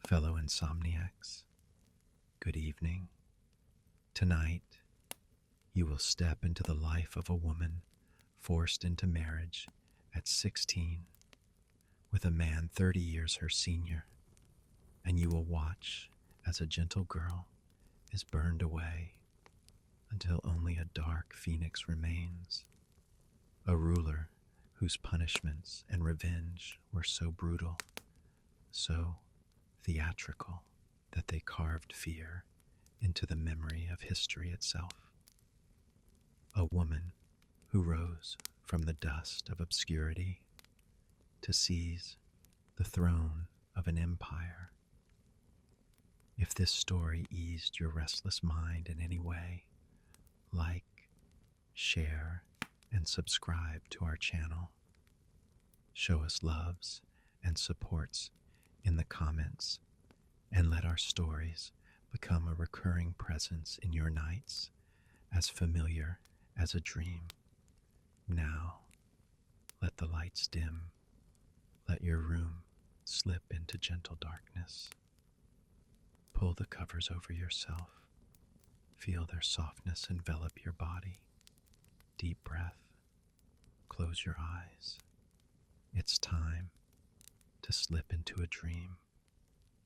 Fellow insomniacs, good evening. Tonight, you will step into the life of a woman forced into marriage at 16 with a man 30 years her senior, and you will watch as a gentle girl is burned away until only a dark phoenix remains, a ruler whose punishments and revenge were so brutal, so theatrical, that they carved fear into the memory of history itself. A woman who rose from the dust of obscurity to seize the throne of an empire. If this story eased your restless mind in any way, like, share, and subscribe to our channel. Show us loves and supports in the comments, and let our stories become a recurring presence in your nights, as familiar as a dream. Now, let the lights dim. Let your room slip into gentle darkness. Pull the covers over yourself. Feel their softness envelop your body. Deep breath. Close your eyes. It's time to slip into a dream,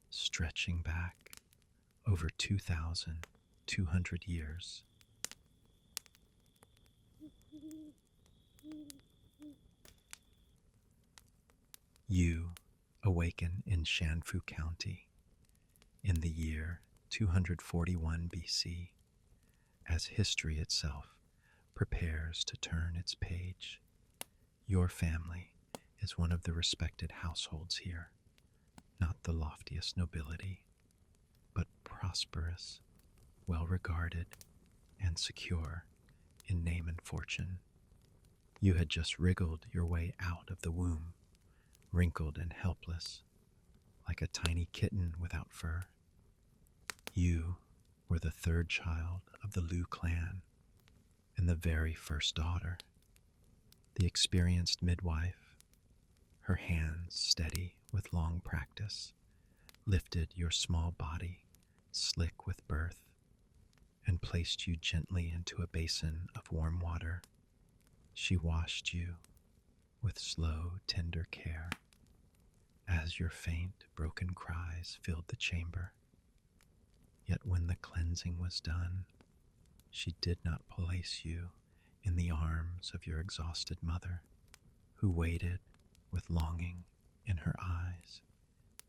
stretching back over 2,200 years. You awaken in Shanfu County in the year 241 BC, as history itself prepares to turn its page. Your family is one of the respected households here, not the loftiest nobility, but prosperous, well-regarded, and secure in name and fortune. You had just wriggled your way out of the womb, wrinkled and helpless, like a tiny kitten without fur. You were the third child of the Liu clan and the very first daughter. The experienced midwife, her hands steady with long practice, lifted your small body, slick with birth, and placed you gently into a basin of warm water. She washed you with slow, tender care as your faint, broken cries filled the chamber. Yet when the cleansing was done, she did not place you in the arms of your exhausted mother, who waited with longing in her eyes.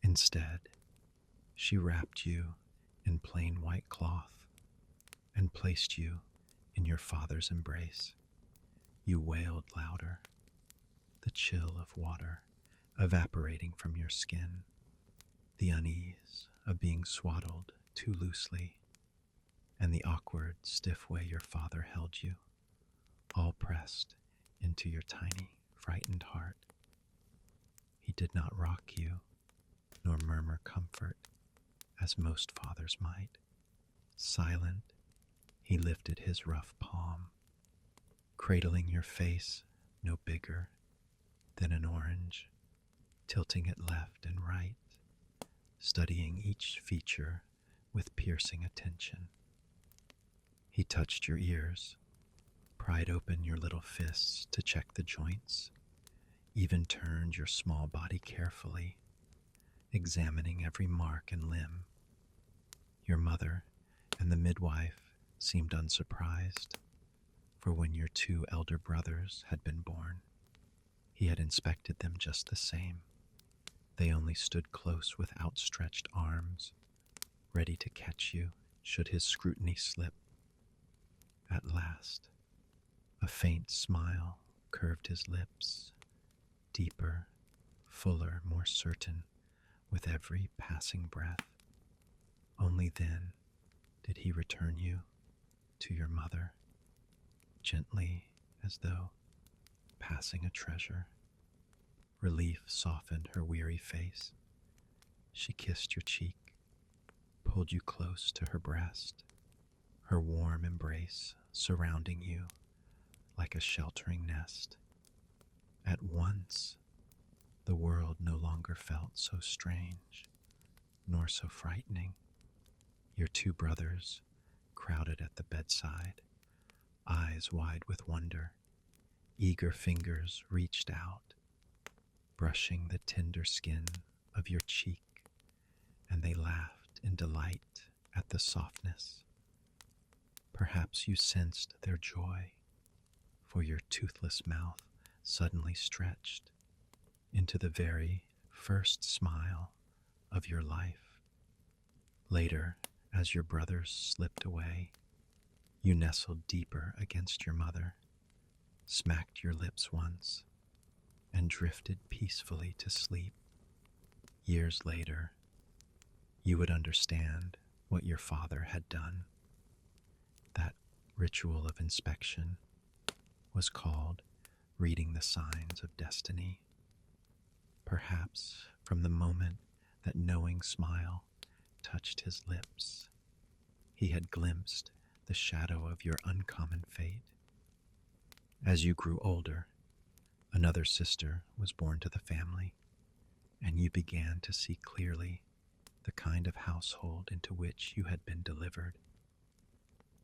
Instead, she wrapped you in plain white cloth and placed you in your father's embrace. You wailed louder, the chill of water evaporating from your skin, the unease of being swaddled too loosely, and the awkward, stiff way your father held you, all pressed into your tiny, frightened heart. He did not rock you, nor murmur comfort, as most fathers might. Silent, he lifted his rough palm, cradling your face no bigger than an orange, tilting it left and right, studying each feature with piercing attention. He touched your ears, pried open your little fists to check the joints, even turned your small body carefully, examining every mark and limb. Your mother and the midwife seemed unsurprised, for when your two elder brothers had been born, he had inspected them just the same. They only stood close with outstretched arms, ready to catch you should his scrutiny slip. At last, a faint smile curved his lips, deeper, fuller, more certain with every passing breath. Only then did he return you to your mother, gently as though passing a treasure. Relief softened her weary face. She kissed your cheek, pulled you close to her breast, her warm embrace surrounding you like a sheltering nest. At once, the world no longer felt so strange. nor so frightening. Your two brothers, crowded at the bedside, eyes wide with wonder, eager fingers reached out, brushing the tender skin of your cheek, and they laughed in delight at the softness. Perhaps you sensed their joy, for your toothless mouth suddenly stretched into the very first smile of your life. Later, as your brothers slipped away, you nestled deeper against your mother, smacked your lips once, and drifted peacefully to sleep. Years later, you would understand what your father had done. That ritual of inspection was called reading the signs of destiny. Perhaps from the moment that knowing smile touched his lips, he had glimpsed the shadow of your uncommon fate. As you grew older, another sister was born to the family, and you began to see clearly the kind of household into which you had been delivered.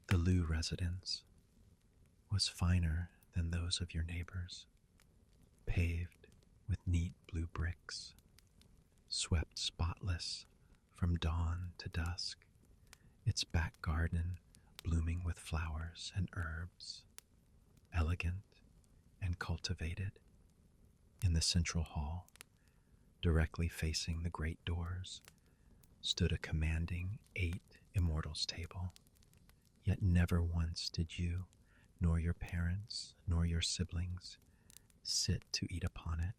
The Liu residence was finer than those of your neighbors, paved with neat blue bricks, swept spotless from dawn to dusk, its back garden blooming with flowers and herbs, elegant and cultivated. In the central hall, directly facing the great doors, stood a commanding 8 immortals table, yet never once did you, nor your parents, nor your siblings, sit to eat upon it.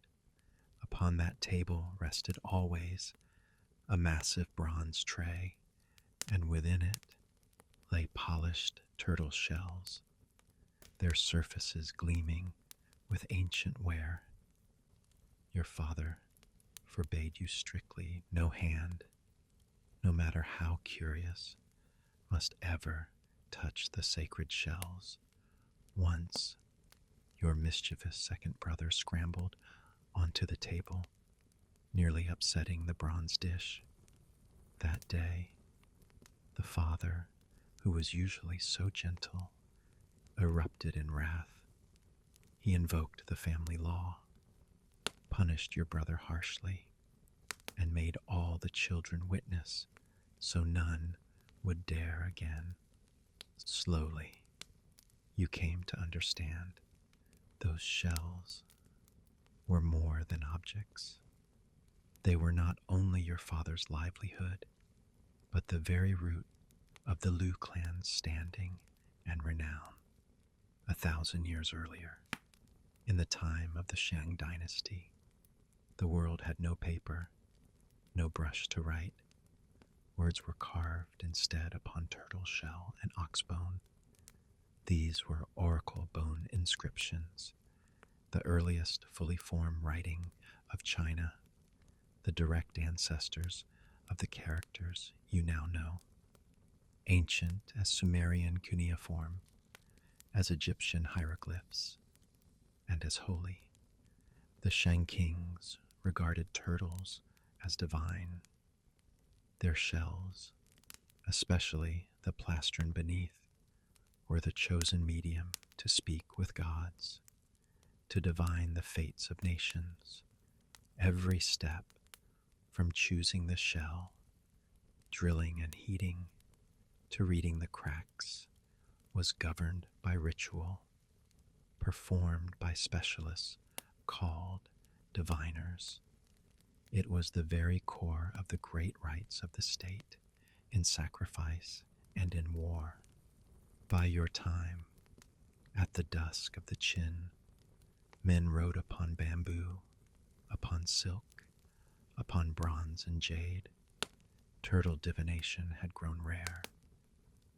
Upon that table rested always a massive bronze tray, and within it lay polished turtle shells, their surfaces gleaming with ancient wear. Your father forbade you strictly no hand, no matter how curious, must ever touch the sacred shells. Once, your mischievous second brother scrambled onto the table, nearly upsetting the bronze dish. That day, the father, who was usually so gentle, erupted in wrath. He invoked the family law, punished your brother harshly, and made all the children witness so none would dare again. Slowly, you came to understand those shells were more than objects. They were not only your father's livelihood, but the very root of the Liu clan's standing and renown. 1,000 years earlier, in the time of the Shang dynasty, the world had no paper, no brush to write. Words were carved instead upon turtle shell and oxbone. These were oracle bone inscriptions, the earliest fully formed writing of China, the direct ancestors of the characters you now know. Ancient as Sumerian cuneiform, as Egyptian hieroglyphs, and as holy. The Shang kings regarded turtles as divine. Their shells, especially the plastron beneath, were the chosen medium to speak with gods, to divine the fates of nations. Every step, from choosing the shell, drilling and heating, to reading the cracks, was governed by ritual, performed by specialists called diviners. It was the very core of the great rites of the state, in sacrifice and in war. By your time, at the dusk of the Qin, men rode upon bamboo, upon silk, upon bronze and jade. Turtle divination had grown rare,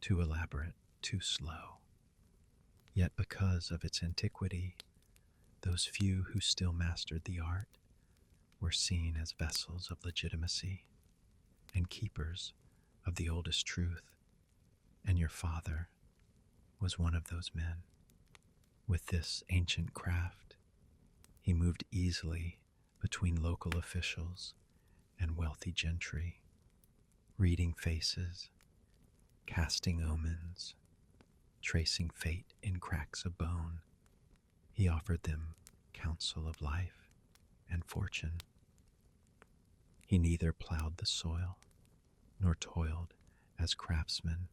too elaborate, too slow. Yet because of its antiquity, those few who still mastered the art were seen as vessels of legitimacy and keepers of the oldest truth, and your father was one of those men. With this ancient craft, he moved easily between local officials and wealthy gentry, reading faces, casting omens, tracing fate in cracks of bone. He offered them counsel of life and fortune. He neither plowed the soil nor toiled as craftsman,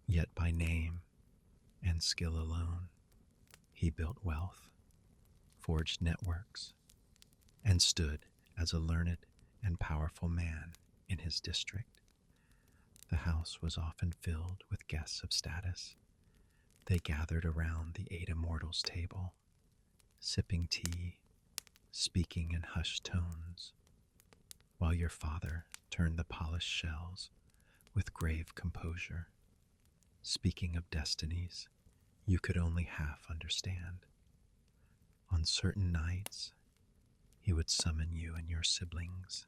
yet by name and skill alone he built wealth, forged networks, and stood as a learned and powerful man in his district. The house was often filled with guests of status. They gathered around the eight immortals' table, sipping tea, speaking in hushed tones, while your father turned the polished shells with grave composure, speaking of destinies you could only half understand. On certain nights, he would summon you and your siblings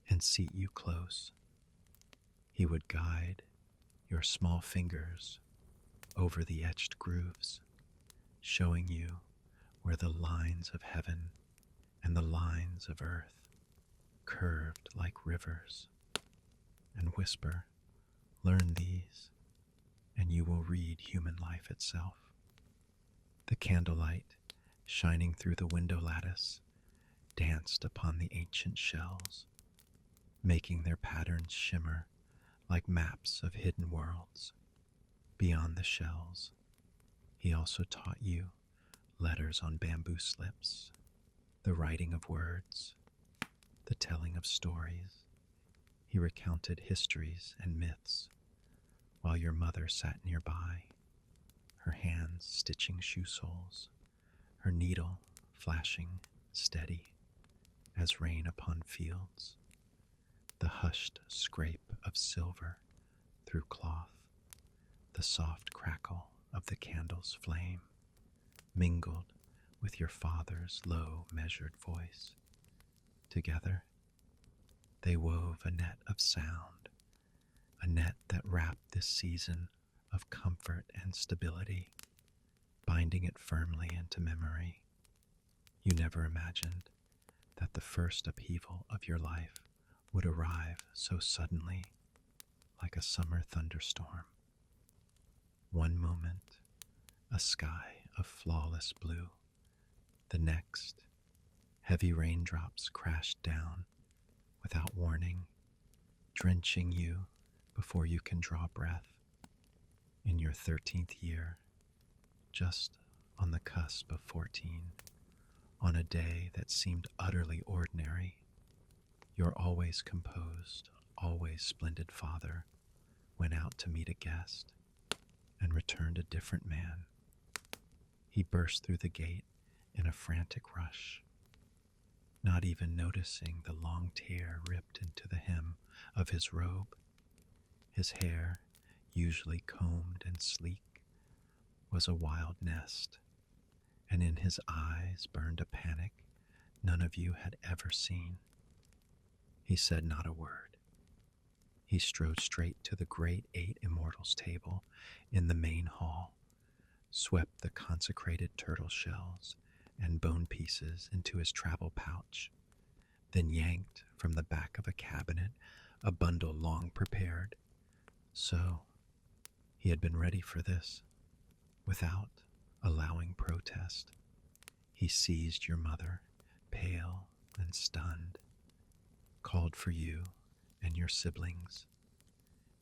and seat you close. He would guide your small fingers over the etched grooves, showing you where the lines of heaven and the lines of earth curved like rivers, and whisper, "Learn these, and you will read human life itself." The candlelight, shining through the window lattice, danced upon the ancient shells, making their patterns shimmer like maps of hidden worlds. Beyond the shells, he also taught you letters on bamboo slips, the writing of words, the telling of stories. He recounted histories and myths, while your mother sat nearby, her hands stitching shoe soles, her needle flashing steady as rain upon fields. The hushed scrape of silver through cloth, the soft crackle of the candle's flame, mingled with your father's low, measured voice. Together, they wove a net of sound, a net that wrapped this season of comfort and stability, binding it firmly into memory. You never imagined that the first upheaval of your life would arrive so suddenly, like a summer thunderstorm. One moment, a sky of flawless blue. The next, heavy raindrops crashed down without warning, drenching you before you can draw breath. In your 13th year, just on the cusp of 14, on a day that seemed utterly ordinary, your always composed, always splendid father went out to meet a guest and returned a different man. He burst through the gate in a frantic rush, not even noticing the long tear ripped into the hem of his robe. His hair, usually combed and sleek, was a wild nest, and in his eyes burned a panic none of you had ever seen. He said not a word. He strode straight to the great eight immortals table in the main hall, swept the consecrated turtle shells and bone pieces into his travel pouch, then yanked from the back of a cabinet a bundle long prepared. So, he had been ready for this. Without allowing protest, he seized your mother, pale and stunned, called for you and your siblings,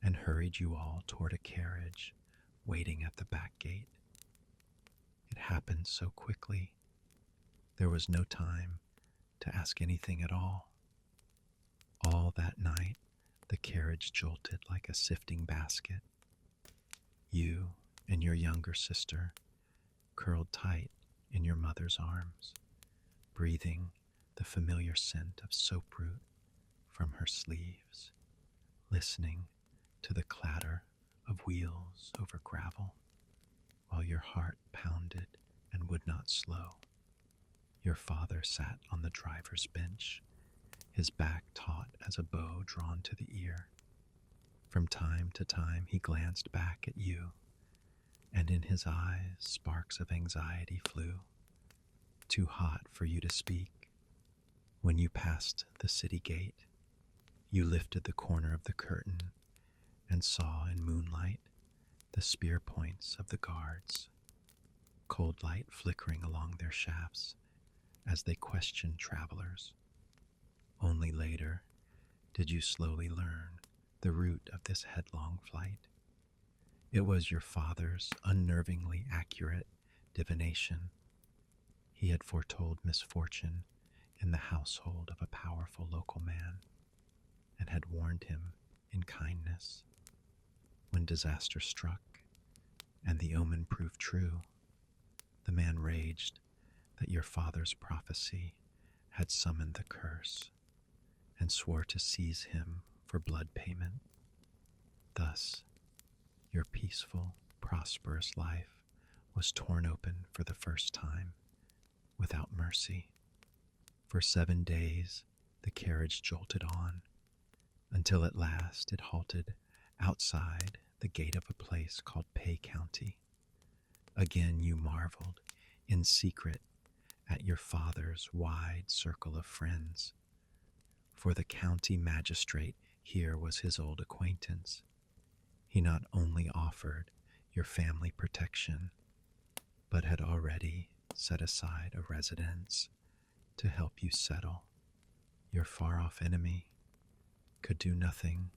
and hurried you all toward a carriage waiting at the back gate. It happened so quickly, there was no time to ask anything at all. All that night, the carriage jolted like a sifting basket. You and your younger sister curled tight in your mother's arms, breathing the familiar scent of soaproot from her sleeves, listening to the clatter of wheels over gravel, while your heart pounded and would not slow. Your father sat on the driver's bench, his back taut as a bow drawn to the ear. From time to time he glanced back at you, and in his eyes sparks of anxiety flew, too hot for you to speak. When you passed the city gate, You lifted the corner of the curtain and saw in moonlight the spear points of the guards, cold light flickering along their shafts as they questioned travelers. Only later did you slowly learn the root of this headlong flight. It was your father's unnervingly accurate divination. He had foretold misfortune in the household of a powerful local man and had warned him in kindness. When disaster struck and the omen proved true, the man raged that your father's prophecy had summoned the curse and swore to seize him for blood payment. Thus, your peaceful, prosperous life was torn open for the first time without mercy. For 7 days, the carriage jolted on until at last it halted outside the gate of a place called Pay County. Again you marveled in secret at your father's wide circle of friends, for the county magistrate here was his old acquaintance. He not only offered your family protection, but had already set aside a residence to help you settle. Your far-off enemy could do nothing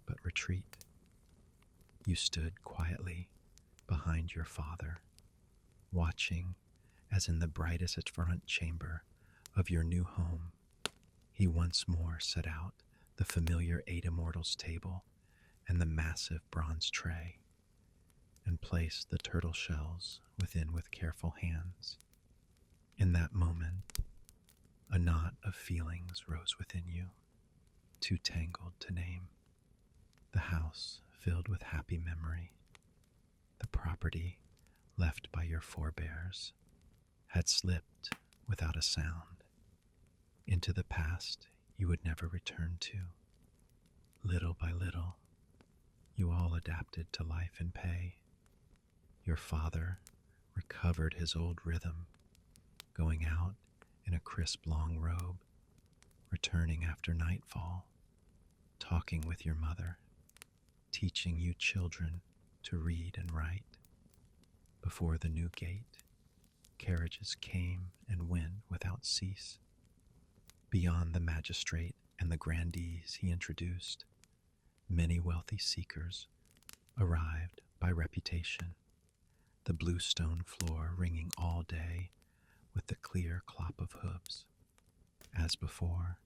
but retreat. You stood quietly behind your father, watching as in the brightest front chamber of your new home, he once more set out the familiar 8 immortals table and the massive bronze tray, and placed the turtle shells within with careful hands. In that moment, a knot of feelings rose within you, too tangled to name. The house filled with happy memory, the property left by your forebears, had slipped without a sound into the past you would never return to. Little by little, you all adapted to life in Pay. Your father recovered his old rhythm, going out in a crisp long robe, returning after nightfall, talking with your mother, teaching you children to read and write. Before the new gate, carriages came and went without cease. Beyond the magistrate and the grandees he introduced, many wealthy seekers arrived by reputation, the blue stone floor ringing all day with the clear clop of hooves. As before,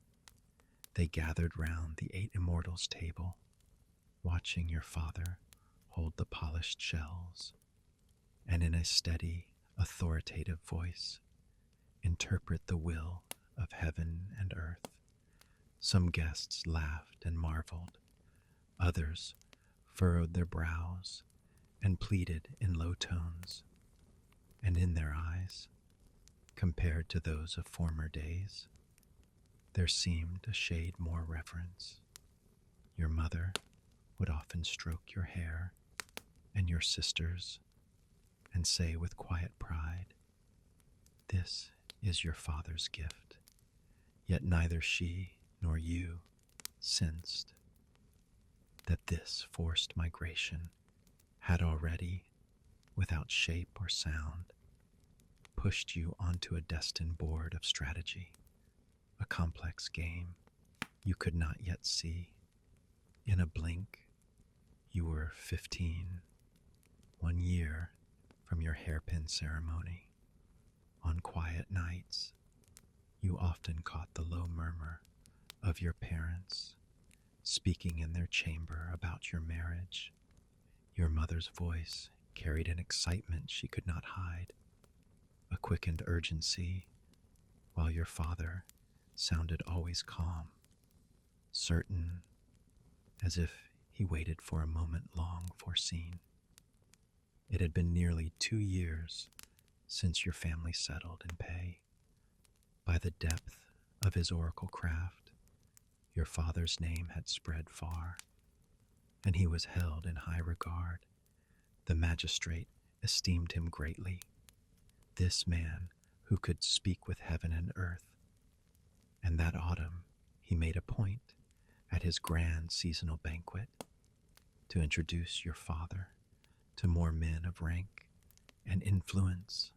they gathered round the 8 immortals table, watching your father hold the polished shells, and in a steady, authoritative voice, interpret the will of heaven and earth. Some guests laughed and marveled, others furrowed their brows and pleaded in low tones, and in their eyes, compared to those of former days, there seemed a shade more reverence. Your mother would often stroke your hair and your sisters and say with quiet pride, "This is your father's gift." Yet neither she nor you sensed that this forced migration had already, without shape or sound, pushed you onto a destined board of strategy, a complex game you could not yet see. In a blink, you were 15, 1 year from your hairpin ceremony. On quiet nights, you often caught the low murmur of your parents speaking in their chamber about your marriage. Your mother's voice carried an excitement she could not hide, a quickened urgency, while your father sounded always calm, certain, as if he waited for a moment long foreseen. It had been nearly 2 years since your family settled in Pay. By the depth of his oracle craft, your father's name had spread far, and he was held in high regard. The magistrate esteemed him greatly, this man who could speak with heaven and earth. And that autumn he made a point, at his grand seasonal banquet to introduce your father to more men of rank and influence.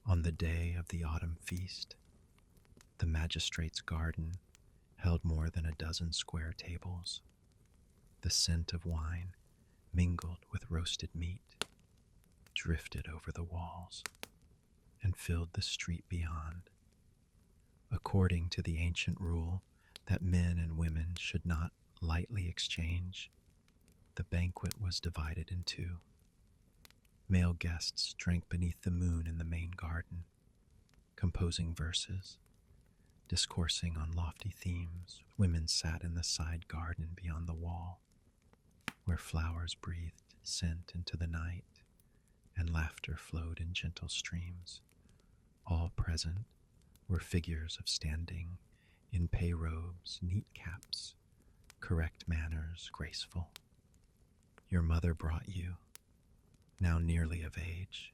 On the day of the autumn feast, the magistrate's garden held more than a dozen square tables. The scent of wine, mingled with roasted meat, drifted over the walls and filled the street beyond. According to the ancient rule that men and women should not lightly exchange, the banquet was divided in two. Male guests drank beneath the moon in the main garden, composing verses, discoursing on lofty themes. Women sat in the side garden beyond the wall, where flowers breathed scent into the night and laughter flowed in gentle streams. All present were figures of standing, in pay robes, neat caps, correct manners, graceful. Your mother brought you, now nearly of age.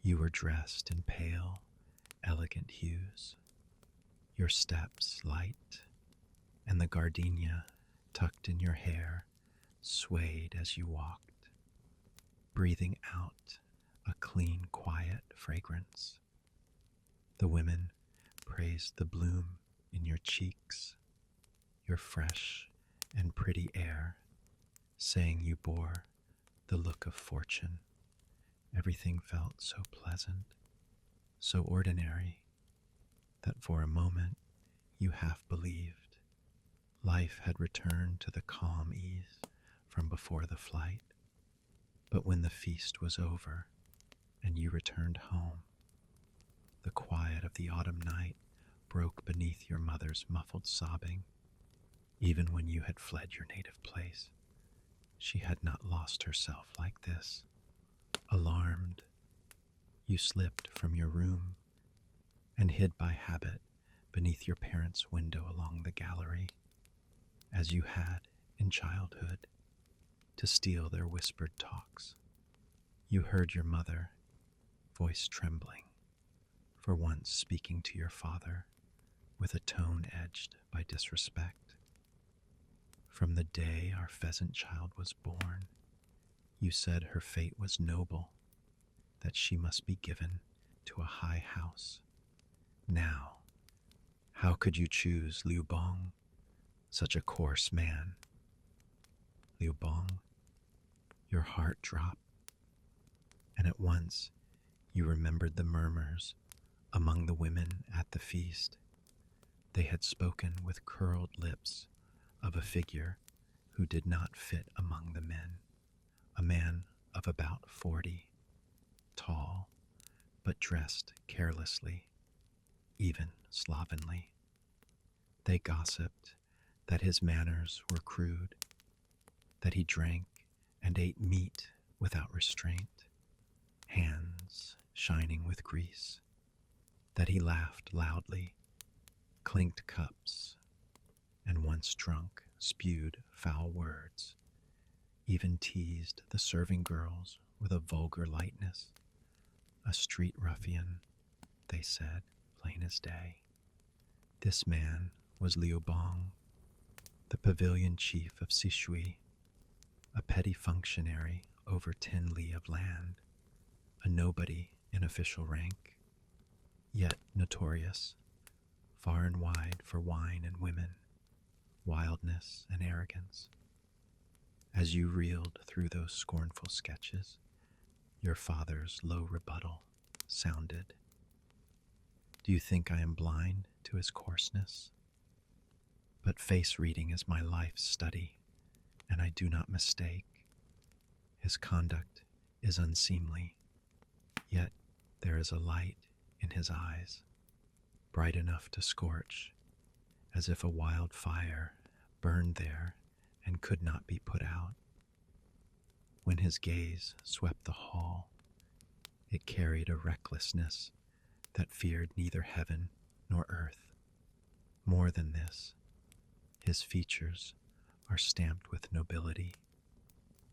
You were dressed in pale, elegant hues, your steps light, and the gardenia tucked in your hair swayed as you walked, breathing out a clean, quiet fragrance. The women praised the bloom in your cheeks, your fresh and pretty air, saying you bore the look of fortune. Everything felt so pleasant, so ordinary, that for a moment you half believed life had returned to the calm ease from before the flight. But when the feast was over and you returned home, the quiet of the autumn night broke beneath your mother's muffled sobbing. Even when you had fled your native place, she had not lost herself like this. Alarmed, you slipped from your room and hid by habit beneath your parents' window along the gallery, as you had in childhood, to steal their whispered talks. You heard your mother, voice trembling, for once speaking to your father with a tone edged by disrespect. From the day our pheasant child was born, you said her fate was noble, that she must be given to a high house. Now, how could you choose Liu Bong, such a coarse man? Liu Bong, your heart dropped, and at once you remembered the murmurs among the women at the feast. They had spoken with curled lips of a figure who did not fit among the men, a man of about 40, tall, but dressed carelessly, even slovenly. They gossiped that his manners were crude, that he drank and ate meat without restraint, hands shining with grease, that he laughed loudly, clinked cups, and once drunk, spewed foul words, even teased the serving girls with a vulgar lightness. A street ruffian, they said, plain as day. This man was Liu Bong, the pavilion chief of Sishui, a petty functionary over 10 li of land, a nobody in official rank, yet notorious, far and wide for wine and women, wildness and arrogance. As you reeled through those scornful sketches, your father's low rebuttal sounded. Do you think I am blind to his coarseness? But face reading is my life's study, and I do not mistake. His conduct is unseemly, yet there is a light in his eyes, bright enough to scorch, as if a wild fire burned there and could not be put out. When his gaze swept the hall, it carried a recklessness that feared neither heaven nor earth. More than this, his features are stamped with nobility,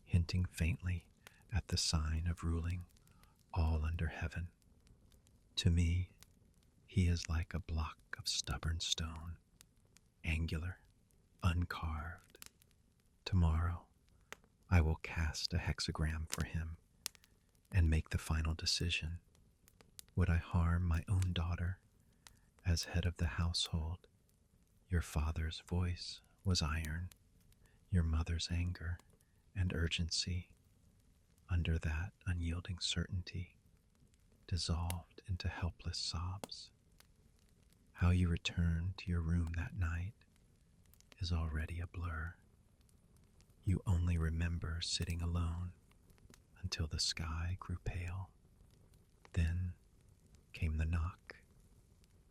hinting faintly at the sign of ruling all under heaven. To me, he is like a block of stubborn stone, angular, uncarved. Tomorrow I will cast a hexagram for him and make the final decision. Would I harm my own daughter as head of the household? Your father's voice was iron, your mother's anger and urgency, under that unyielding certainty, dissolved into helpless sobs. How you returned to your room that night is already a blur. You only remember sitting alone until the sky grew pale. Then came the knock,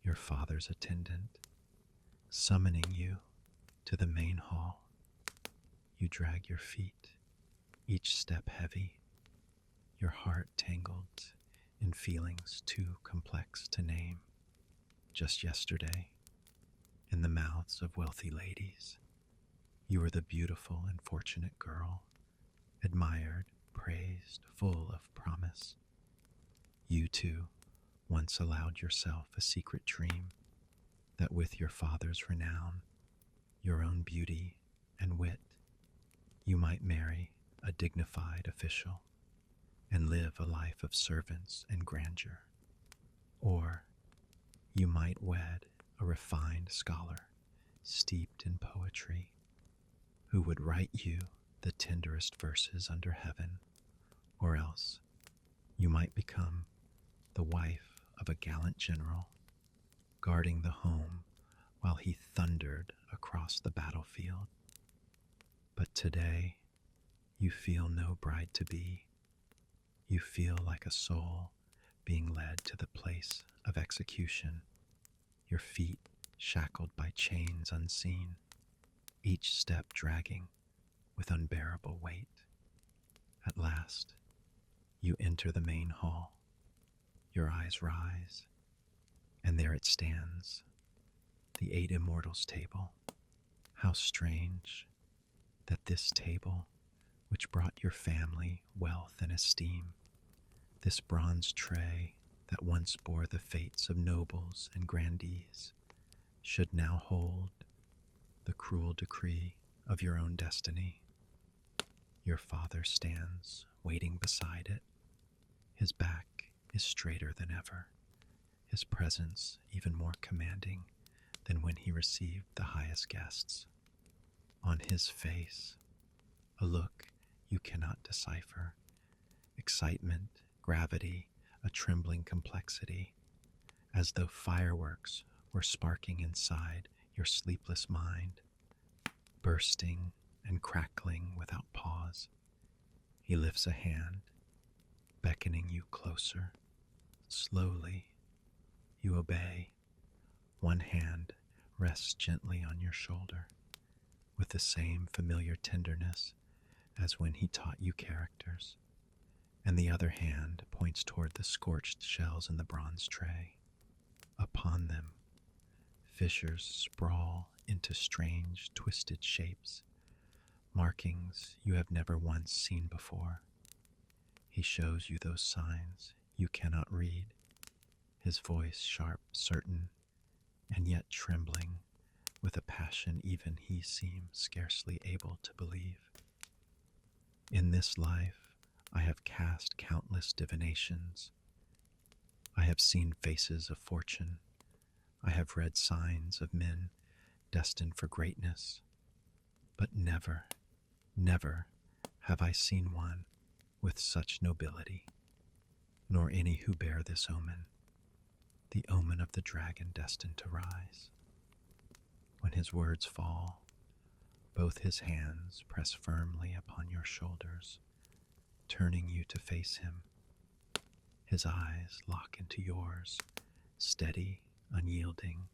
your father's attendant, summoning you to the main hall. You drag your feet, each step heavy, your heart tangled in feelings too complex to name. Just yesterday, in the mouths of wealthy ladies, you were the beautiful and fortunate girl, admired, praised, full of promise. You too once allowed yourself a secret dream that with your father's renown, your own beauty and wit, you might marry a dignified official and live a life of servants and grandeur. Or you might wed a refined scholar steeped in poetry who would write you the tenderest verses under heaven. Or else you might become the wife of a gallant general, guarding the home while he thundered across the battlefield. But today you feel no bride-to-be. You feel like a soul being led to the place of execution, your feet shackled by chains unseen, each step dragging with unbearable weight. At last, you enter the main hall. Your eyes rise, and there it stands, the 8 Immortals table. How strange that this table, which brought your family wealth and esteem, this bronze tray that once bore the fates of nobles and grandees, should now hold the cruel decree of your own destiny. Your father stands waiting beside it. His back is straighter than ever, his presence even more commanding than when he received the highest guests. On his face, a look you cannot decipher, excitement, gravity, a trembling complexity, as though fireworks were sparking inside your sleepless mind, bursting and crackling without pause. He lifts a hand, beckoning you closer. Slowly, you obey. One hand rests gently on your shoulder, with the same familiar tenderness as when he taught you characters, and the other hand points toward the scorched shells in the bronze tray. Upon them, fissures sprawl into strange, twisted shapes, markings you have never once seen before. He shows you those signs you cannot read, his voice sharp, certain, and yet trembling with a passion even he seems scarcely able to believe. In this life, I have cast countless divinations. I have seen faces of fortune. I have read signs of men destined for greatness. But never, never have I seen one with such nobility, nor any who bear this omen, the omen of the dragon destined to rise. When his words fall, both his hands press firmly upon your shoulders, turning you to face him. His eyes lock into yours, steady, unyielding.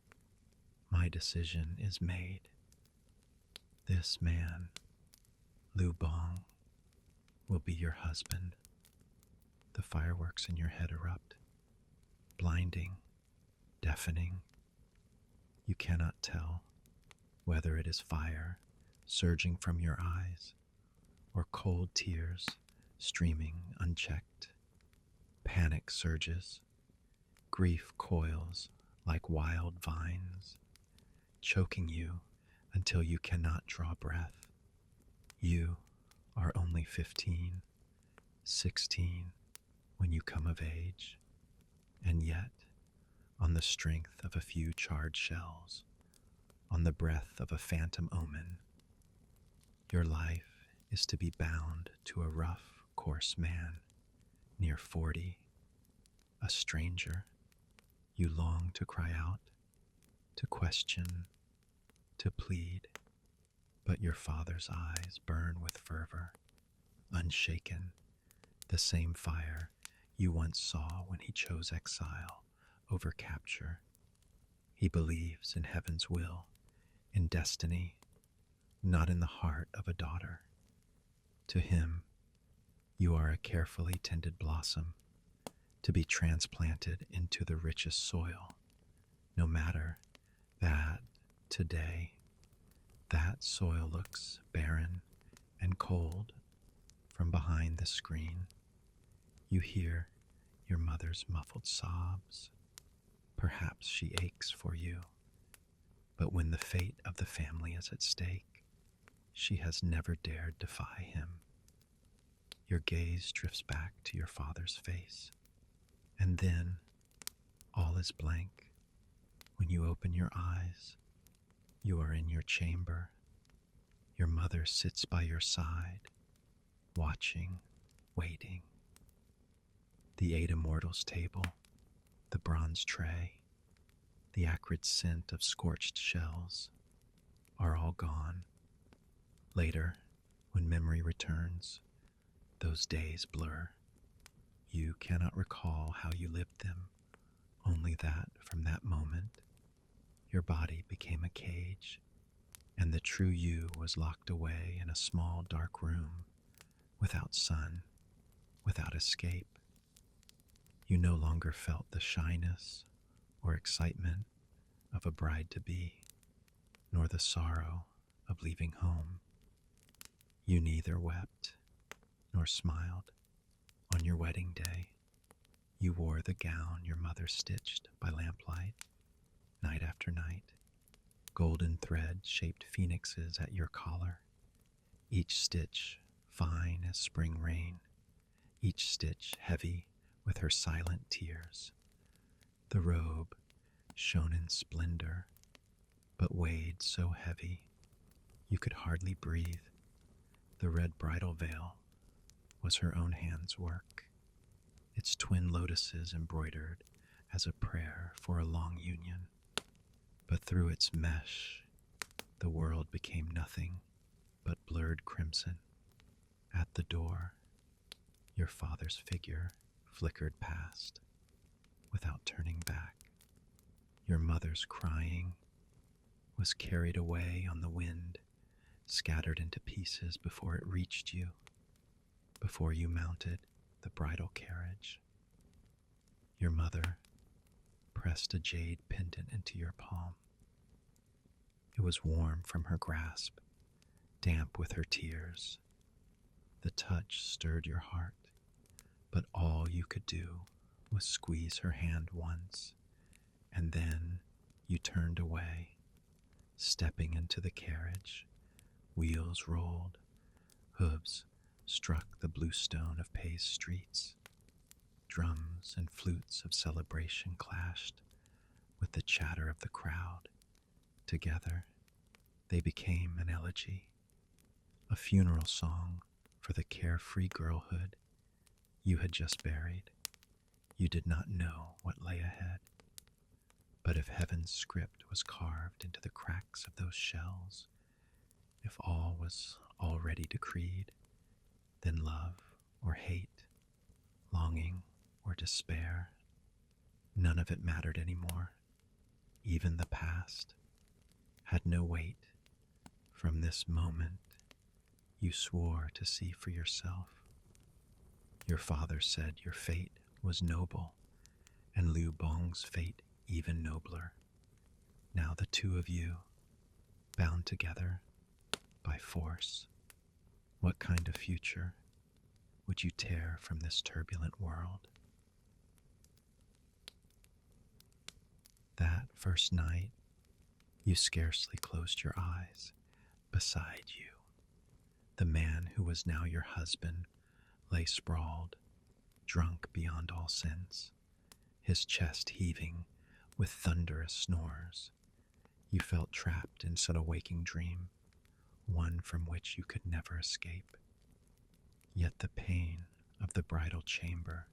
My decision is made. This man, Lu Bong, will be your husband. The fireworks in your head erupt, blinding, deafening. You cannot tell whether it is fire surging from your eyes or cold tears streaming unchecked. Panic surges, grief coils like wild vines, choking you until you cannot draw breath. You are only 15, 16 when you come of age, and yet, on the strength of a few charred shells, on the breath of a phantom omen, your life is to be bound to a rough, coarse man, near 40, a stranger. You long to cry out, to question, to plead, but your father's eyes burn with fervor, unshaken, the same fire you once saw when he chose exile over capture. He believes in heaven's will, in destiny, not in the heart of a daughter. To him, you are a carefully tended blossom, to be transplanted into the richest soil, no matter that today that soil looks barren and cold from behind the screen. You hear your mother's muffled sobs. Perhaps she aches for you, but when the fate of the family is at stake, she has never dared defy him. Your gaze drifts back to your father's face, and then all is blank. When you open your eyes, you are in your chamber. Your mother sits by your side, watching, waiting. The 8 immortals table, the bronze tray, the acrid scent of scorched shells are all gone. Later, when memory returns, those days blur. You cannot recall how you lived them, only that from that moment, your body became a cage, and the true you was locked away in a small dark room, without sun, without escape. You no longer felt the shyness or excitement of a bride-to-be, nor the sorrow of leaving home. You neither wept nor smiled. On your wedding day, you wore the gown your mother stitched by lamplight, night after night. Golden thread shaped phoenixes at your collar, each stitch fine as spring rain, each stitch heavy with her silent tears. The robe shone in splendor, but weighed so heavy you could hardly breathe. The red bridal veil was her own hand's work, its twin lotuses embroidered as a prayer for a long union. But through its mesh, the world became nothing but blurred crimson. At the door, your father's figure flickered past, without turning back. Your mother's crying was carried away on the wind, scattered into pieces before it reached you, before you mounted the bridal carriage. Your mother pressed a jade pendant into your palm. It was warm from her grasp, damp with her tears. The touch stirred your heart, but all you could do was squeeze her hand once, and then you turned away, stepping into the carriage. Wheels rolled, hooves struck the blue stone of Pay's streets. Drums and flutes of celebration clashed with the chatter of the crowd. Together, they became an elegy, a funeral song for the carefree girlhood you had just buried. You did not know what lay ahead, but if heaven's script was carved into the cracks of those shells, if all was already decreed, then love or hate, longing or despair, none of it mattered anymore. Even the past had no weight. From this moment, you swore to see for yourself. Your father said your fate was noble, and Liu Bong's fate even nobler. Now the two of you, bound together by force, what kind of future would you tear from this turbulent world? That first night, You scarcely closed your eyes. Beside you, the man who was now your husband lay sprawled, drunk beyond all sense, his chest heaving with thunderous snores. You felt trapped inside a waking dream, one from which you could never escape. Yet the pain of the bridal chamber,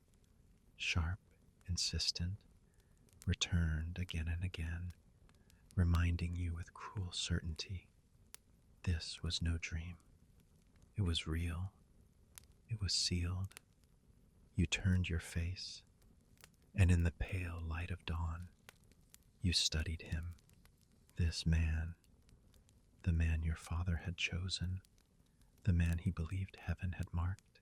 sharp, insistent, returned again and again, reminding you with cruel certainty this was no dream. It was real. It was sealed. You turned your face, and in the pale light of dawn, you studied him, this man, the man your father had chosen, the man he believed heaven had marked.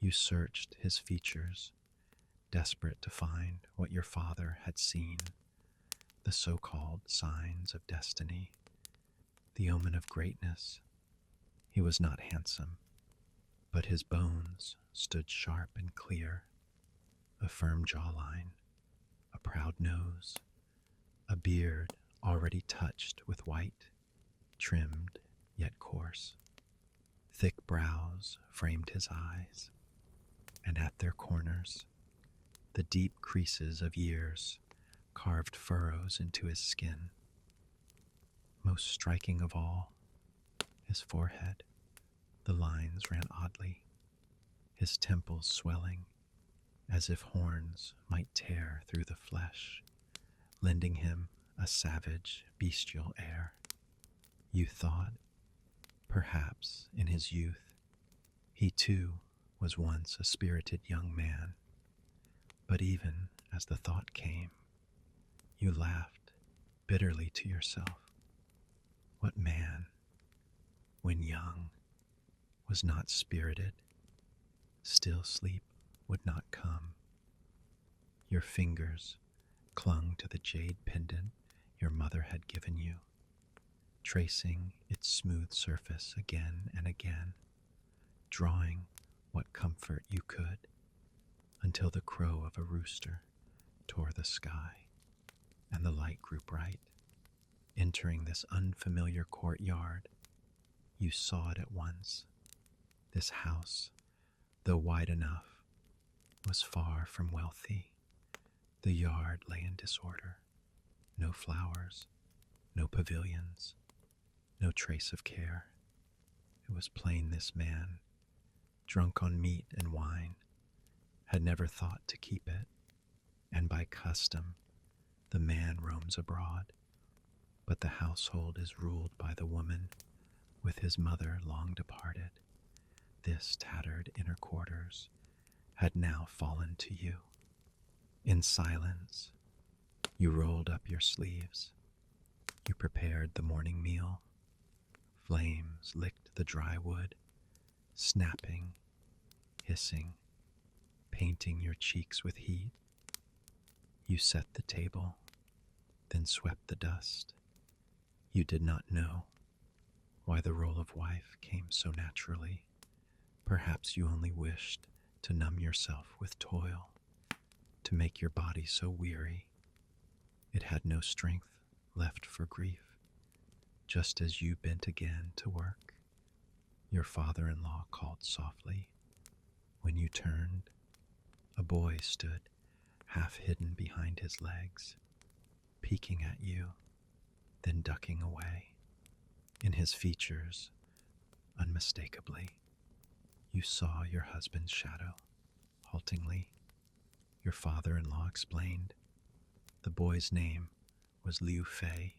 You searched his features, desperate to find what your father had seen, the so-called signs of destiny, the omen of greatness. He was not handsome, but his bones stood sharp and clear, a firm jawline, a proud nose, a beard already touched with white, trimmed yet coarse. Thick brows framed his eyes, and at their corners, the deep creases of years carved furrows into his skin. Most striking of all, his forehead. The lines ran oddly, his temples swelling, as if horns might tear through the flesh, lending him a savage, bestial air. You thought, perhaps in his youth, he too was once a spirited young man. But even as the thought came, you laughed bitterly to yourself. What man, when young, was not spirited? Still sleep would not come. Your fingers clung to the jade pendant your mother had given you, tracing its smooth surface again and again, drawing what comfort you could, until the crow of a rooster tore the sky, and the light grew bright. Entering this unfamiliar courtyard, you saw it at once. This house, though wide enough, was far from wealthy. The yard lay in disorder. No flowers, no pavilions, no trace of care. It was plain this man, drunk on meat and wine, had never thought to keep it, and by custom the man roams abroad, but the household is ruled by the woman, with his mother long departed. This tattered inner quarters had now fallen to you. In silence, you rolled up your sleeves. You prepared the morning meal. Flames licked the dry wood, snapping, hissing, painting your cheeks with heat. You set the table, then swept the dust. You did not know why the role of wife came so naturally. Perhaps you only wished to numb yourself with toil, to make your body so weary it had no strength left for grief. Just as you bent again to work, your father-in-law called softly. When you turned, a boy stood half hidden behind his legs, peeking at you, then ducking away. In his features, unmistakably, you saw your husband's shadow. Haltingly, your father-in-law explained. The boy's name was Liu Fei,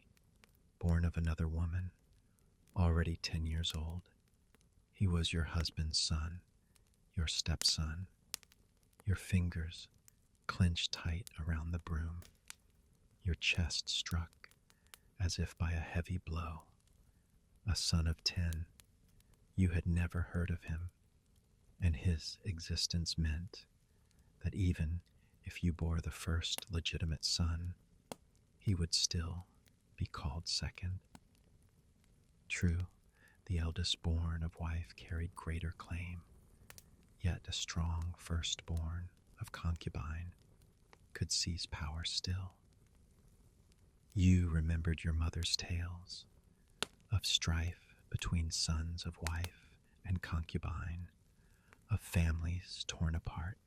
born of another woman, already 10 years old. He was your husband's son, your stepson. Your fingers clenched tight around the broom. Your chest struck as if by a heavy blow. A son of 10, you had never heard of him, and his existence meant that even if you bore the first legitimate son, he would still be called second. True, the eldest born of wife carried greater claim, yet a strong firstborn of concubine could seize power still. You remembered your mother's tales of strife between sons of wife and concubine, of families torn apart,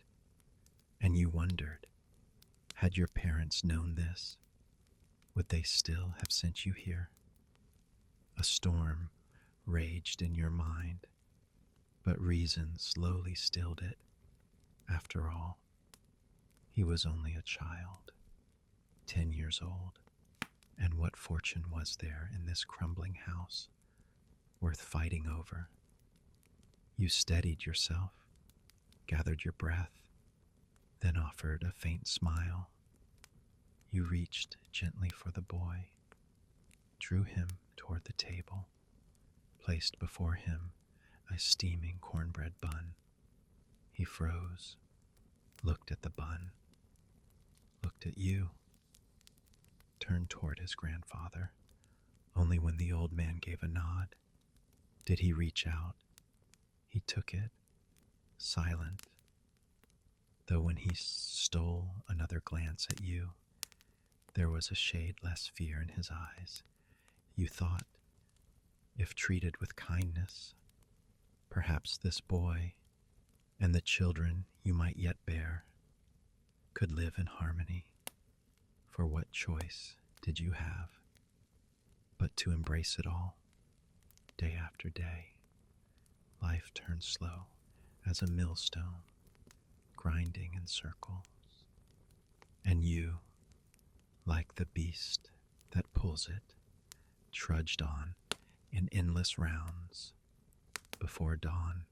and you wondered, had your parents known this, would they still have sent you here? A storm raged in your mind, but reason slowly stilled it. After all, he was only a child, 10 years old, and what fortune was there in this crumbling house worth fighting over? You steadied yourself, gathered your breath, then offered a faint smile. You reached gently for the boy, drew him toward the table, placed before him a steaming cornbread bun. He froze, looked at the bun, looked at you, turned toward his grandfather. Only when the old man gave a nod did he reach out. He took it, silent, though when he stole another glance at you, there was a shade less fear in his eyes. You thought, if treated with kindness, perhaps this boy and the children you might yet bear could live in harmony. For what choice did you have but to embrace it all, day after day? Life turned slow as a millstone, grinding in circles, and you, like the beast that pulls it, trudged on in endless rounds before dawn,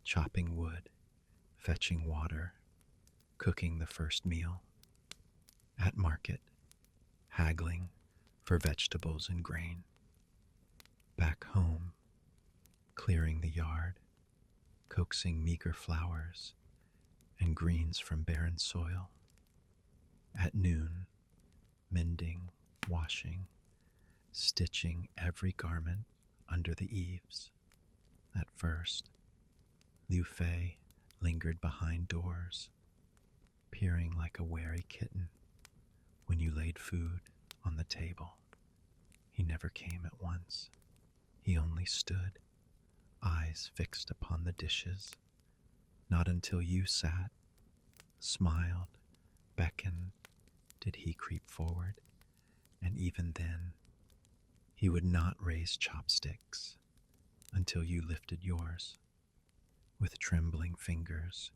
chopping wood, fetching water, cooking the first meal, at market, haggling for vegetables and grain, back home, clearing the yard, coaxing meager flowers and greens from barren soil, at noon, mending, washing, stitching every garment under the eaves. At first, Liu Fei lingered behind doors, peering like a wary kitten when you laid food on the table. He never came at once. He only stood, eyes fixed upon the dishes. Not until you sat, smiled, beckoned, did he creep forward, and even then, he would not raise chopsticks until you lifted yours. With trembling fingers,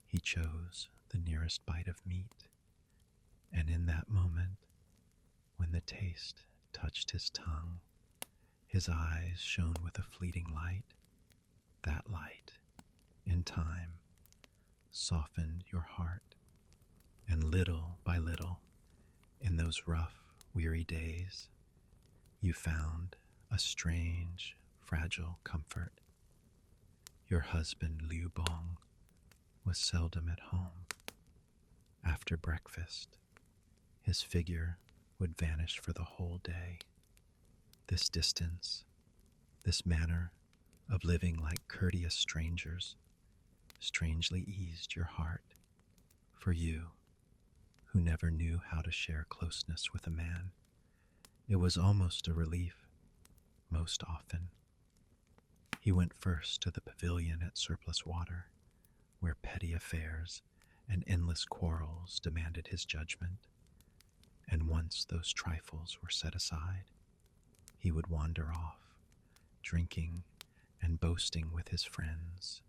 he chose the nearest bite of meat, and in that moment, when the taste touched his tongue, his eyes shone with a fleeting light. That light, in time, softened your heart, and little by little, in those rough, weary days, you found a strange, fragile comfort. Your husband, Liu Bong, was seldom at home. After breakfast, his figure would vanish for the whole day. This distance, this manner of living like courteous strangers, strangely eased your heart. For you, who never knew how to share closeness with a man, it was almost a relief. Most often, he went first to the pavilion at Surplus Water, where petty affairs and endless quarrels demanded his judgment. And once those trifles were set aside, he would wander off, drinking and boasting with his friends,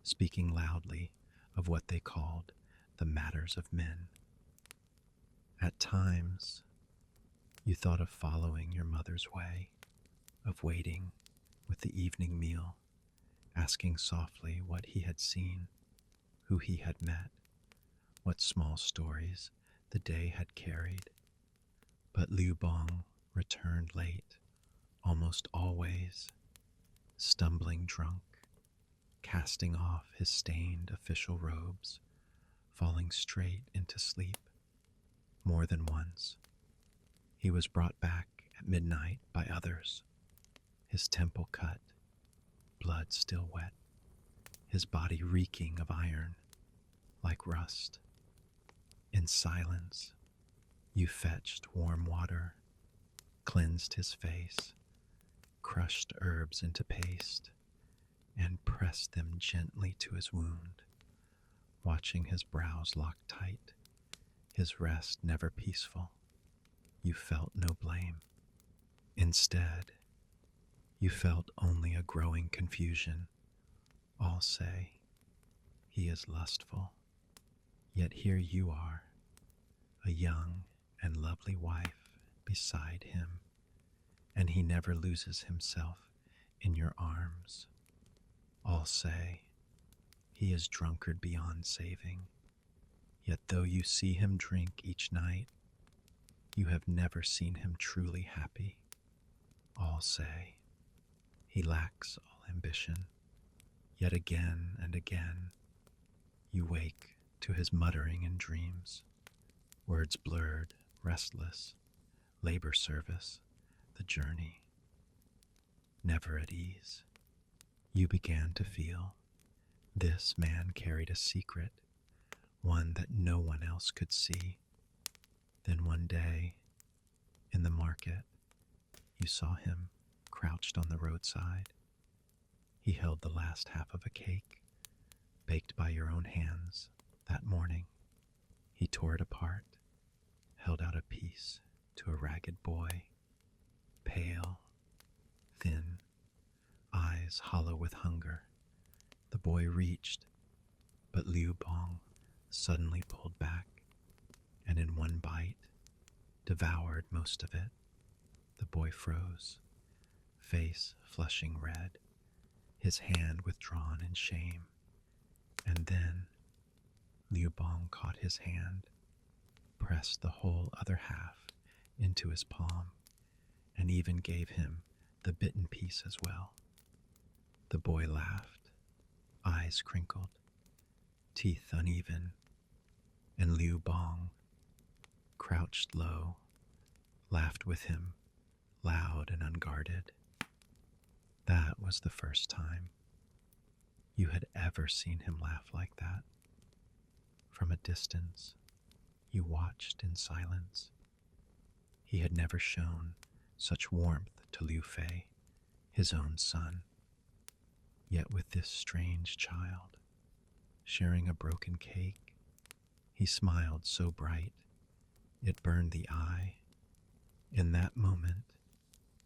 speaking loudly of what they called the matters of men. At times, you thought of following your mother's way, of waiting with the evening meal, asking softly what he had seen, who he had met, what small stories the day had carried. But Liu Bong returned late, almost always, stumbling drunk, casting off his stained official robes, falling straight into sleep. More than once, he was brought back at midnight by others, his temple cut, blood still wet, his body reeking of iron like rust. In silence, You fetched warm water, cleansed his face, crushed herbs into paste, and pressed them gently to his wound, watching his brows locked tight, his rest never peaceful. You felt no blame. Instead, you felt only a growing confusion. All say, he is lustful, yet here you are, a young and lovely wife beside him, and he never loses himself in your arms. All say, he is drunkard beyond saving, yet though you see him drink each night, you have never seen him truly happy. All say, he lacks all ambition, yet again and again you wake to his muttering in dreams, words blurred, restless, labor service, the journey. Never at ease, you began to feel this man carried a secret, one that no one else could see. Then one day, in the market, you saw him crouched on the roadside. He held the last half of a cake, baked by your own hands that morning. He tore it apart, held out a piece to a ragged boy, pale, thin, eyes hollow with hunger. The boy reached, but Liu Bong suddenly pulled back, and in one bite devoured most of it. The boy froze, face flushing red, his hand withdrawn in shame. And then Liu Bong caught his hand, pressed the whole other half into his palm, and even gave him the bitten piece as well. The boy laughed, eyes crinkled, teeth uneven, and Liu Bong, crouched low, laughed with him, loud and unguarded. That was the first time you had ever seen him laugh like that. From a distance, you watched in silence. He had never shown such warmth to Liu Fei, his own son. Yet with this strange child, sharing a broken cake, he smiled so bright, it burned the eye. In that moment,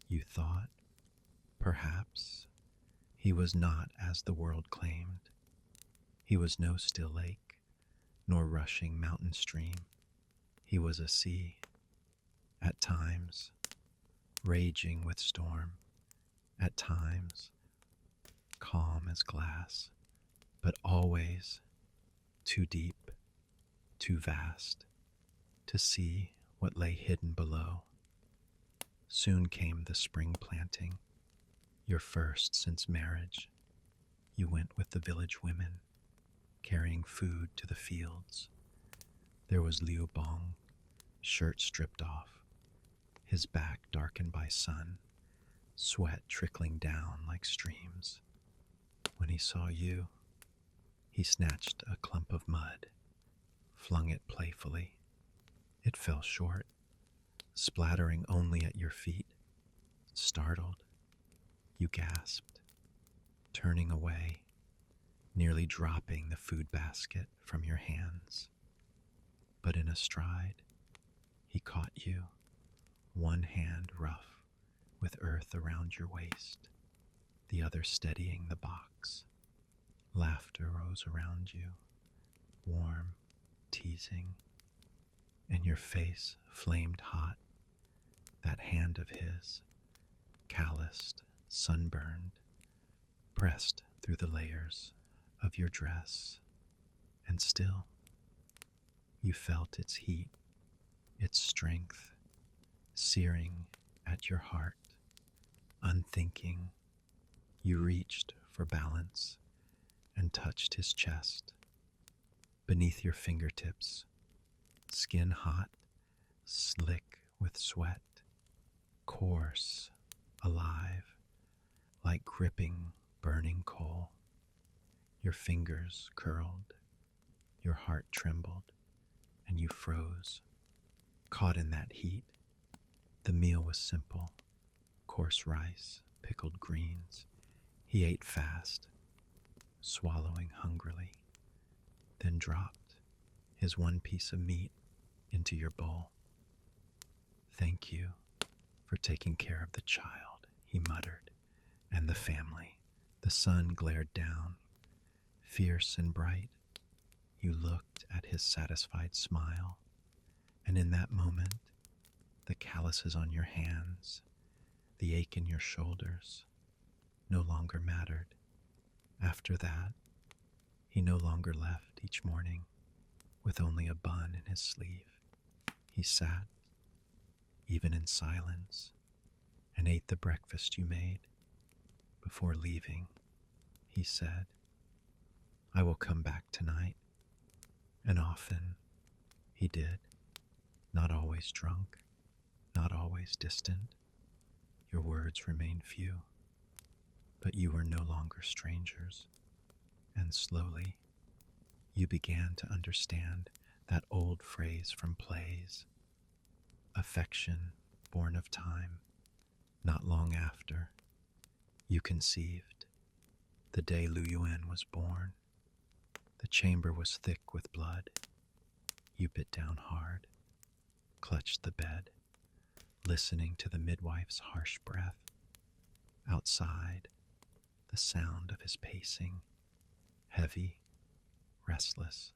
you thought, perhaps, he was not as the world claimed. He was no still lake, nor rushing mountain stream. He was a sea, at times, raging with storm, at times, calm as glass, but always too deep, too vast, to see what lay hidden below. Soon came the spring planting, your first since marriage. You went with the village women, carrying food to the fields. There was Liu Bong, shirt stripped off, his back darkened by sun, sweat trickling down like streams. When he saw you, he snatched a clump of mud, flung it playfully. It fell short, splattering only at your feet. Startled, you gasped, turning away, nearly dropping the food basket from your hands. But in a stride, he caught you, one hand rough with earth around your waist, the other steadying the box. Laughter rose around you, warm, teasing, and your face flamed hot. That hand of his, calloused, sunburned, pressed through the layers of your dress, and still you felt its heat, its strength, searing at your heart. Unthinking, you reached for balance and touched his chest. Beneath your fingertips, skin hot, slick with sweat, coarse, alive, like gripping, burning coal. Your fingers curled, your heart trembled, and you froze. caught in that heat. The meal was simple: coarse rice, pickled greens. He ate fast, swallowing hungrily, then dropped his one piece of meat into your bowl. "Thank you for taking care of the child," he muttered, "and the family." The sun glared down, fierce and bright. You looked at his satisfied smile, and in that moment, the calluses on your hands, the ache in your shoulders, no longer mattered. After that, he no longer left each morning with only a bun in his sleeve. He sat, even in silence, and ate the breakfast you made. Before leaving, he said, "I will come back tonight." And often he did, not always drunk, not always distant. Your words remained few, but you were no longer strangers. And slowly, you began to understand that old phrase from plays: affection born of time. Not long after, you conceived. The day Lu Yuan was born, the chamber was thick with blood. You bit down hard, clutched the bed, listening to the midwife's harsh breath. Outside, the sound of his pacing, heavy, restless.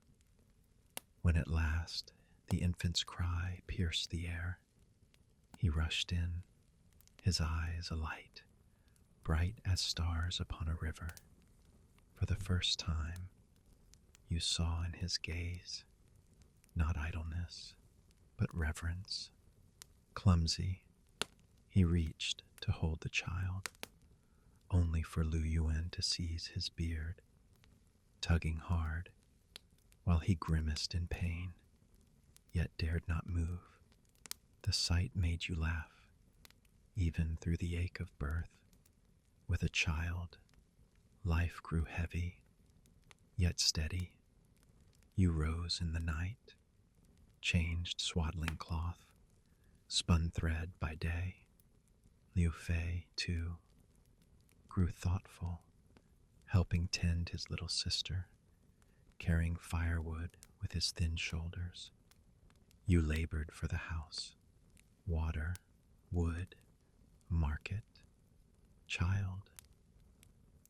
When at last the infant's cry pierced the air, he rushed in, his eyes alight, bright as stars upon a river. For the first time, you saw in his gaze not idleness, but reverence. Clumsy, he reached to hold the child, only for Lu Yuan to seize his beard, tugging hard, while he grimaced in pain, yet dared not move. The sight made you laugh, even through the ache of birth. With a child, life grew heavy, yet steady. You rose in the night, changed swaddling cloth, spun thread by day. Liu Fei, too, grew thoughtful, helping tend his little sister, carrying firewood with his thin shoulders. You labored for the house: water, wood, market, child.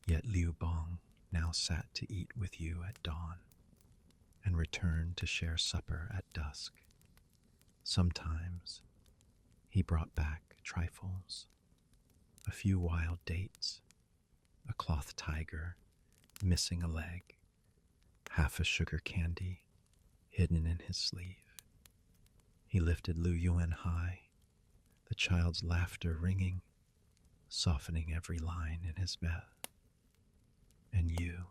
Yet Liu Bong now sat to eat with you at dawn, and returned to share supper at dusk. Sometimes he brought back trifles: a few wild dates, a cloth tiger missing a leg, half a sugar candy hidden in his sleeve. He lifted Lu Yuan high, the child's laughter ringing, softening every line in his breath. And you,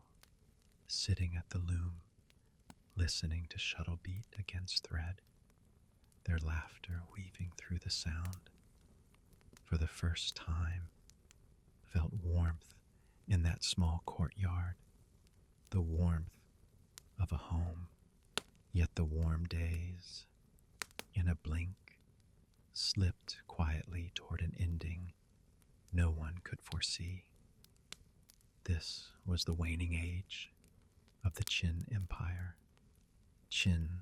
sitting at the loom, listening to shuttle beat against thread, their laughter weaving through the sound, for the first time felt warmth in that small courtyard, the warmth of a home. Yet the warm days, in a blink, slipped quietly toward an ending no one could foresee. This was the waning age of the Qin Empire. Qin,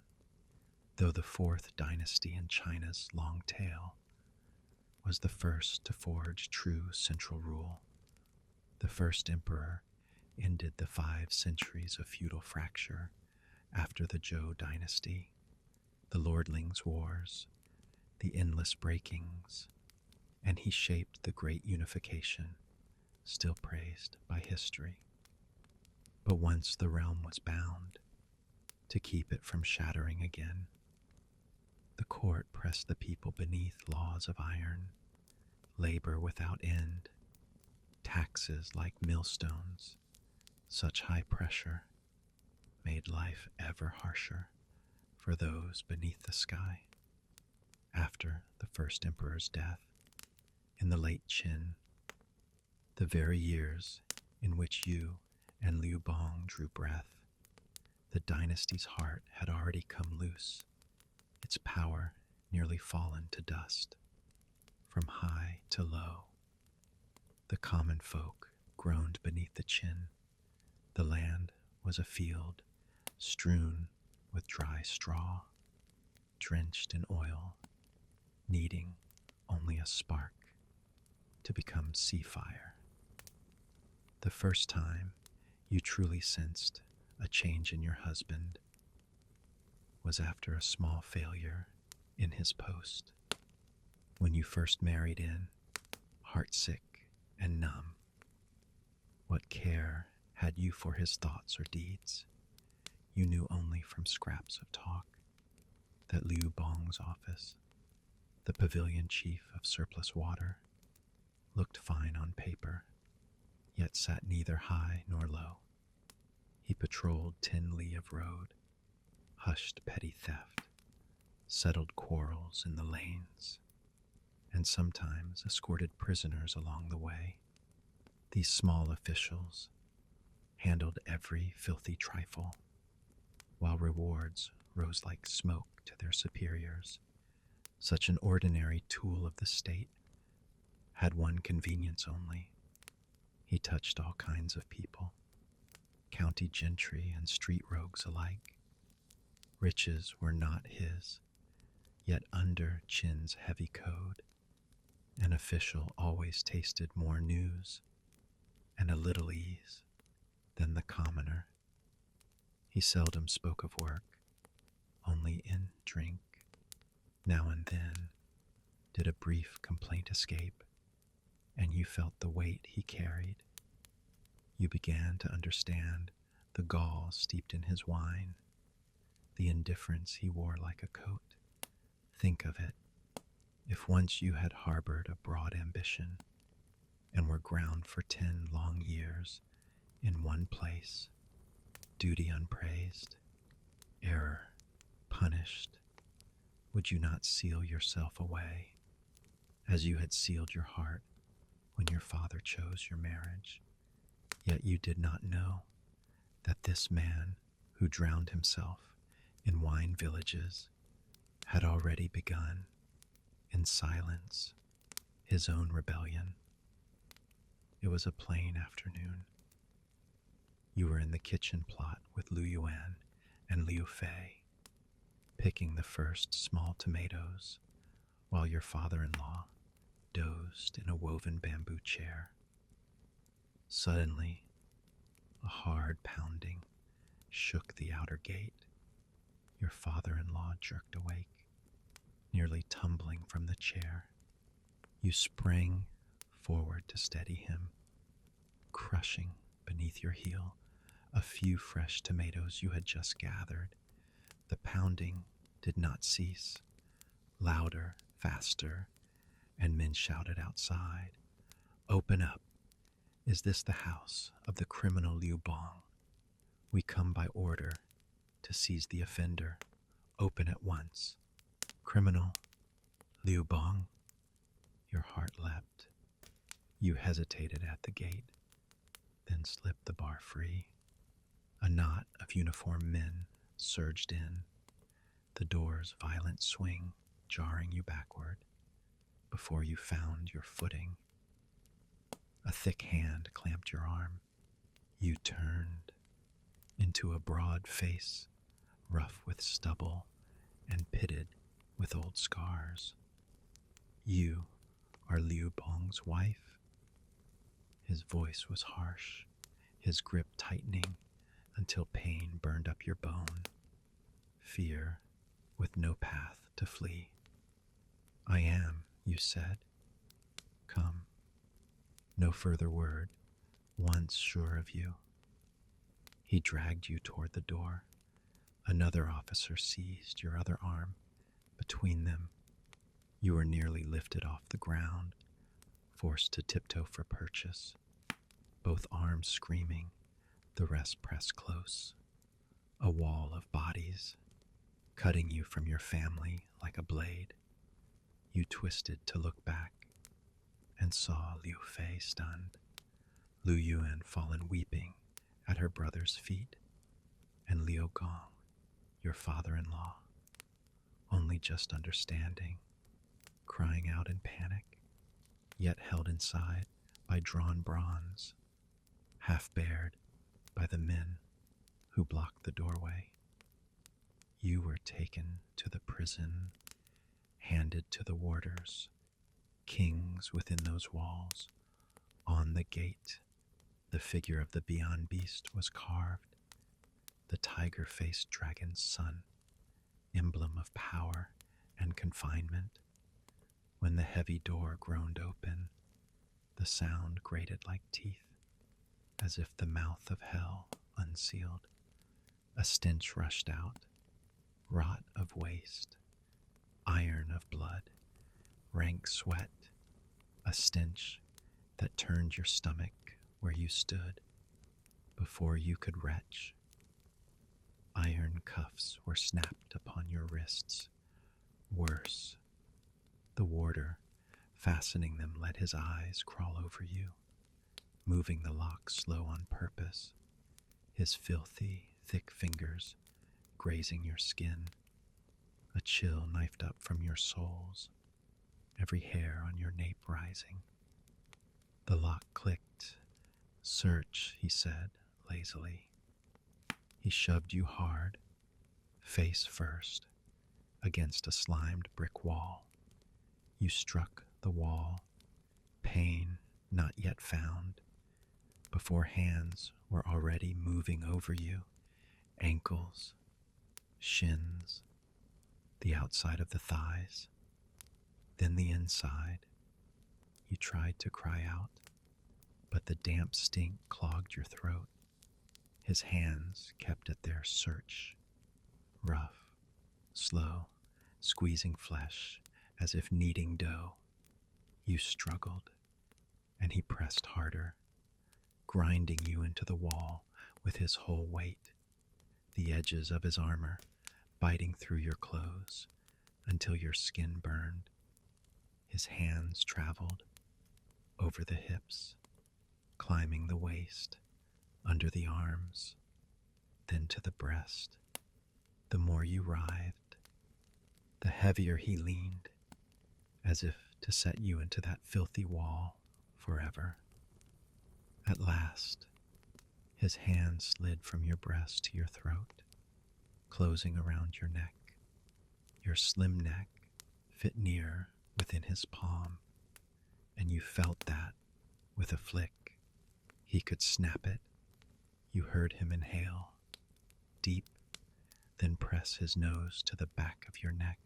though the fourth dynasty in China's long tale, was the first to forge true central rule. The first emperor ended the 5 centuries of feudal fracture after the Zhou dynasty, the lordlings' wars, the endless breakings, and he shaped the great unification still praised by history. But once the realm was bound, to keep it from shattering again, the court pressed the people beneath laws of iron, labor without end, taxes like millstones. Such high pressure made life ever harsher for those beneath the sky. After the first emperor's death, in the late Qin, the very years in which you and Liu Bong drew breath, the dynasty's heart had already come loose, its power nearly fallen to dust. From high to low, the common folk groaned beneath the chin. The land was a field strewn with dry straw, drenched in oil, needing only a spark to become sea fire. The first time you truly sensed a change in your husband was after a small failure in his post. When you first married in, heartsick and numb, what care had you for his thoughts or deeds? You knew only from scraps of talk that Liu Bong's office, the pavilion chief of surplus water, looked fine on paper, yet sat neither high nor low. He patrolled 10 li of road, hushed petty theft, settled quarrels in the lanes, and sometimes escorted prisoners along the way. These small officials handled every filthy trifle, while rewards rose like smoke to their superiors. Such an ordinary tool of the state had one convenience only. He touched all kinds of people, county gentry and street rogues alike. Riches were not his, yet under Chin's heavy code, an official always tasted more news and a little ease than the commoner. He seldom spoke of work, only in drink. Now and then did a brief complaint escape, and you felt the weight he carried. You began to understand the gall steeped in his wine, the indifference he wore like a coat. Think of it. If once you had harbored a broad ambition and were ground for 10 long years in one place, duty unpraised, error punished, would you not seal yourself away as you had sealed your heart when your father chose your marriage? Yet you did not know that this man who drowned himself in wine villages had already begun in silence his own rebellion. It was a plain afternoon. You were in the kitchen plot with Lu Yuan and Liu Fei, picking the first small tomatoes while your father-in-law dozed in a woven bamboo chair. Suddenly, a hard pounding shook the outer gate. Your father-in-law jerked awake, nearly tumbling from the chair. You sprang forward to steady him, crushing beneath your heel a few fresh tomatoes you had just gathered. The pounding did not cease. Louder, faster, and men shouted outside, "Open up! Is this the house of the criminal Liu Bong? We come by order to seize the offender. Open at once." Criminal Liu Bong? Your heart leapt. You hesitated at the gate, then slipped the bar free. A knot of uniformed men surged in, the door's violent swing jarring you backward before you found your footing. A thick hand clamped your arm. You turned into a broad face, rough with stubble and pitted with old scars. "You are Liu Bong's wife?" His voice was harsh, his grip tightening until pain burned up your bone. Fear with no path to flee. "I am," you said. "Come." No further word, once sure of you. He dragged you toward the door. Another officer seized your other arm. Between them, you were nearly lifted off the ground, forced to tiptoe for purchase. Both arms screaming, the rest pressed close. A wall of bodies, cutting you from your family like a blade. You twisted to look back and saw Liu Fei stunned, Lu Yuan fallen weeping at her brother's feet, and Liu Gong, your father-in-law, only just understanding, crying out in panic, yet held inside by drawn bronze, half bared by the men who blocked the doorway. You were taken to the prison, handed to the warders, kings within those walls. On the gate, the figure of the Beyond Beast was carved, the tiger-faced dragon's son, emblem of power and confinement. When the heavy door groaned open, the sound grated like teeth, as if the mouth of hell unsealed. A stench rushed out, rot of waste, iron of blood, rank sweat, a stench that turned your stomach where you stood before you could retch. Iron cuffs were snapped upon your wrists. Worse, the warder, fastening them, let his eyes crawl over you, moving the lock slow on purpose, his filthy, thick fingers grazing your skin, a chill knifed up from your soles, every hair on your nape rising. The lock clicked. "Search," he said lazily. He shoved you hard, face first, against a slimed brick wall. You struck the wall, pain not yet found, before hands were already moving over you, ankles, shins, the outside of the thighs, then the inside. You tried to cry out, but the damp stink clogged your throat. His hands kept at their search, rough, slow, squeezing flesh as if kneading dough. You struggled, and he pressed harder, grinding you into the wall with his whole weight, the edges of his armor biting through your clothes until your skin burned. His hands traveled over the hips, climbing the waist, under the arms, then to the breast. The more you writhed, the heavier he leaned, as if to set you into that filthy wall forever. At last, his hand slid from your breast to your throat, closing around your neck. Your slim neck fit near within his palm, and you felt that, with a flick, he could snap it. You heard him inhale, deep, then press his nose to the back of your neck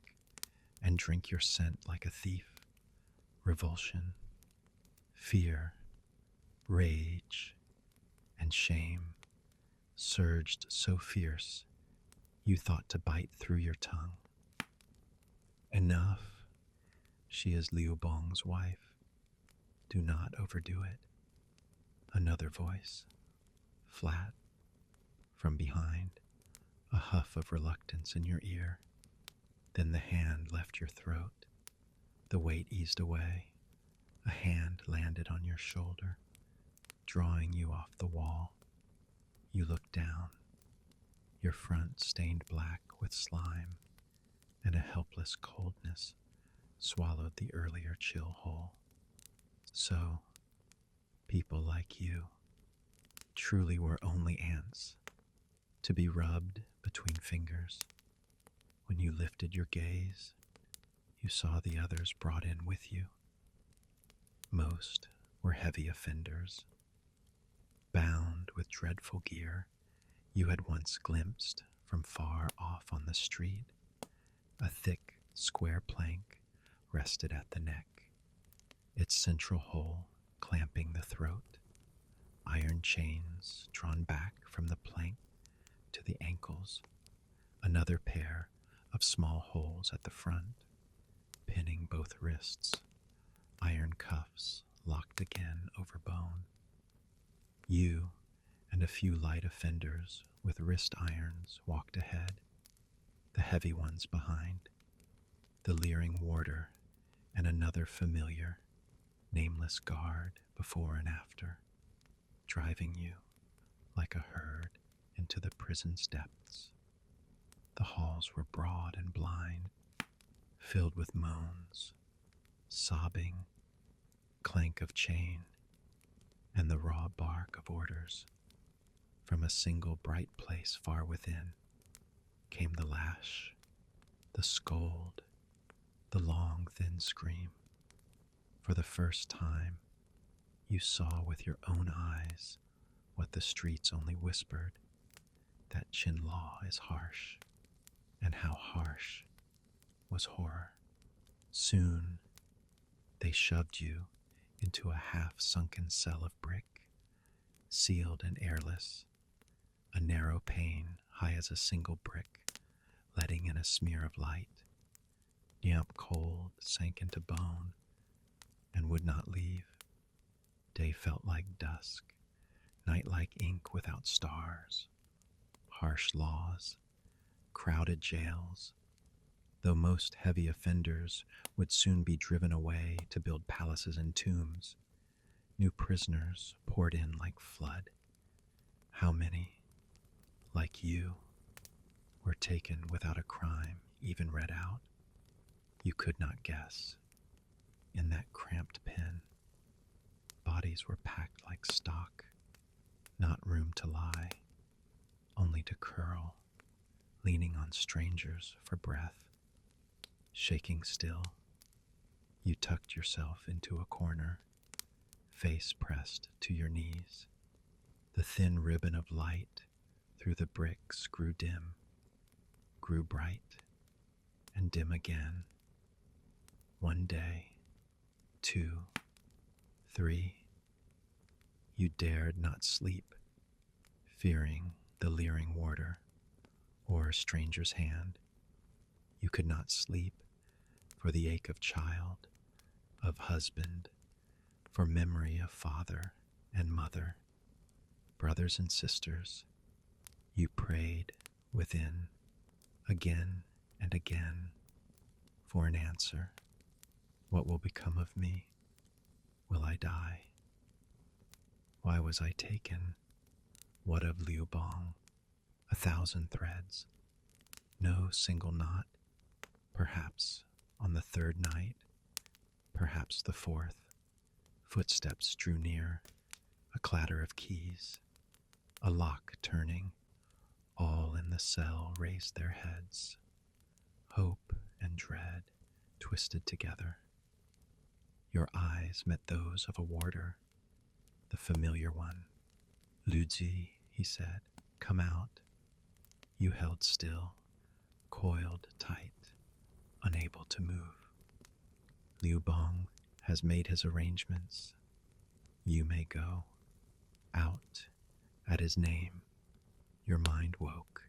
and drink your scent like a thief. Revulsion, fear, rage, and shame surged so fierce you thought to bite through your tongue. Enough. She is Liu Bong's wife. Do not overdo it. Another voice, flat, from behind, a huff of reluctance in your ear. Then the hand left your throat. The weight eased away. A hand landed on your shoulder, drawing you off the wall. You looked down, your front stained black with slime, and a helpless coldness swallowed the earlier chill whole. So, people like you truly were only ants, to be rubbed between fingers. When you lifted your gaze, you saw the others brought in with you. Most were heavy offenders, bound with dreadful gear you had once glimpsed from far off on the street. A thick, square plank rested at the neck, its central hole clamping the throat. Iron chains drawn back from the plank to the ankles. Another pair of small holes at the front, pinning both wrists. Iron cuffs locked again over bone. You and a few light offenders with wrist irons walked ahead, the heavy ones behind. The leering warder and another familiar, nameless guard before and after, driving you like a herd into the prison's depths. The halls were broad and blind, filled with moans, sobbing, clank of chain, and the raw bark of orders. From a single bright place far within came the lash, the scold, the long thin scream. For the first time, you saw with your own eyes what the streets only whispered, that Chin law is harsh, and how harsh was horror. Soon, they shoved you into a half-sunken cell of brick, sealed and airless, a narrow pane high as a single brick, letting in a smear of light. Damp cold sank into bone and would not leave. Day felt like dusk, night like ink without stars. Harsh laws, crowded jails, though most heavy offenders would soon be driven away to build palaces and tombs. New prisoners poured in like flood. How many, like you, were taken without a crime even read out? You could not guess. In that cramped pen, bodies were packed like stock, not room to lie, only to curl, leaning on strangers for breath. Shaking still, you tucked yourself into a corner, face pressed to your knees. The thin ribbon of light through the bricks grew dim, grew bright, and dim again. One day, 2, 3, you dared not sleep, fearing the leering warder or a stranger's hand. You could not sleep for the ache of child, of husband, for memory of father and mother, brothers and sisters. You prayed within again and again for an answer. What will become of me? Will I die? Why was I taken? What of Liu Bong? 1,000 threads, no single knot. Perhaps on the 3rd night, perhaps the 4th, footsteps drew near, a clatter of keys, a lock turning. All in the cell raised their heads. Hope and dread twisted together. Your eyes met those of a warder, the familiar one. Luzi, he said, come out. You held still, coiled tight, unable to move. Liu Bong has made his arrangements. You may go. Out. At his name, your mind woke,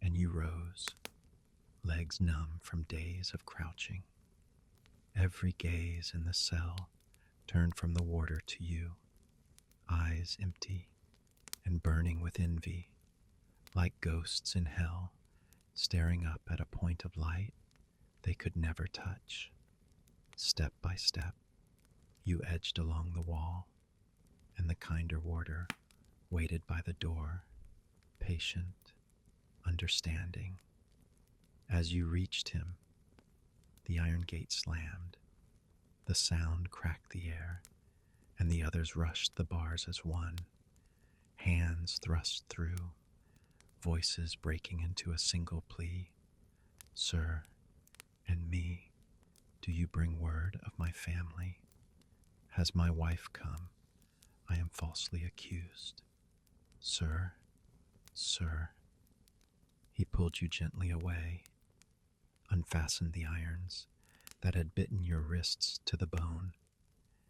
and you rose, legs numb from days of crouching. Every gaze in the cell turned from the warder to you, eyes empty and burning with envy, like ghosts in hell, staring up at a point of light they could never touch. Step by step, you edged along the wall, and the kinder warder waited by the door, patient, understanding. As you reached him, the iron gate slammed. The sound cracked the air, and the others rushed the bars as one, hands thrust through, voices breaking into a single plea. Sir, and me, do you bring word of my family? Has my wife come? I am falsely accused. Sir, sir. He pulled you gently away, unfastened the irons that had bitten your wrists to the bone,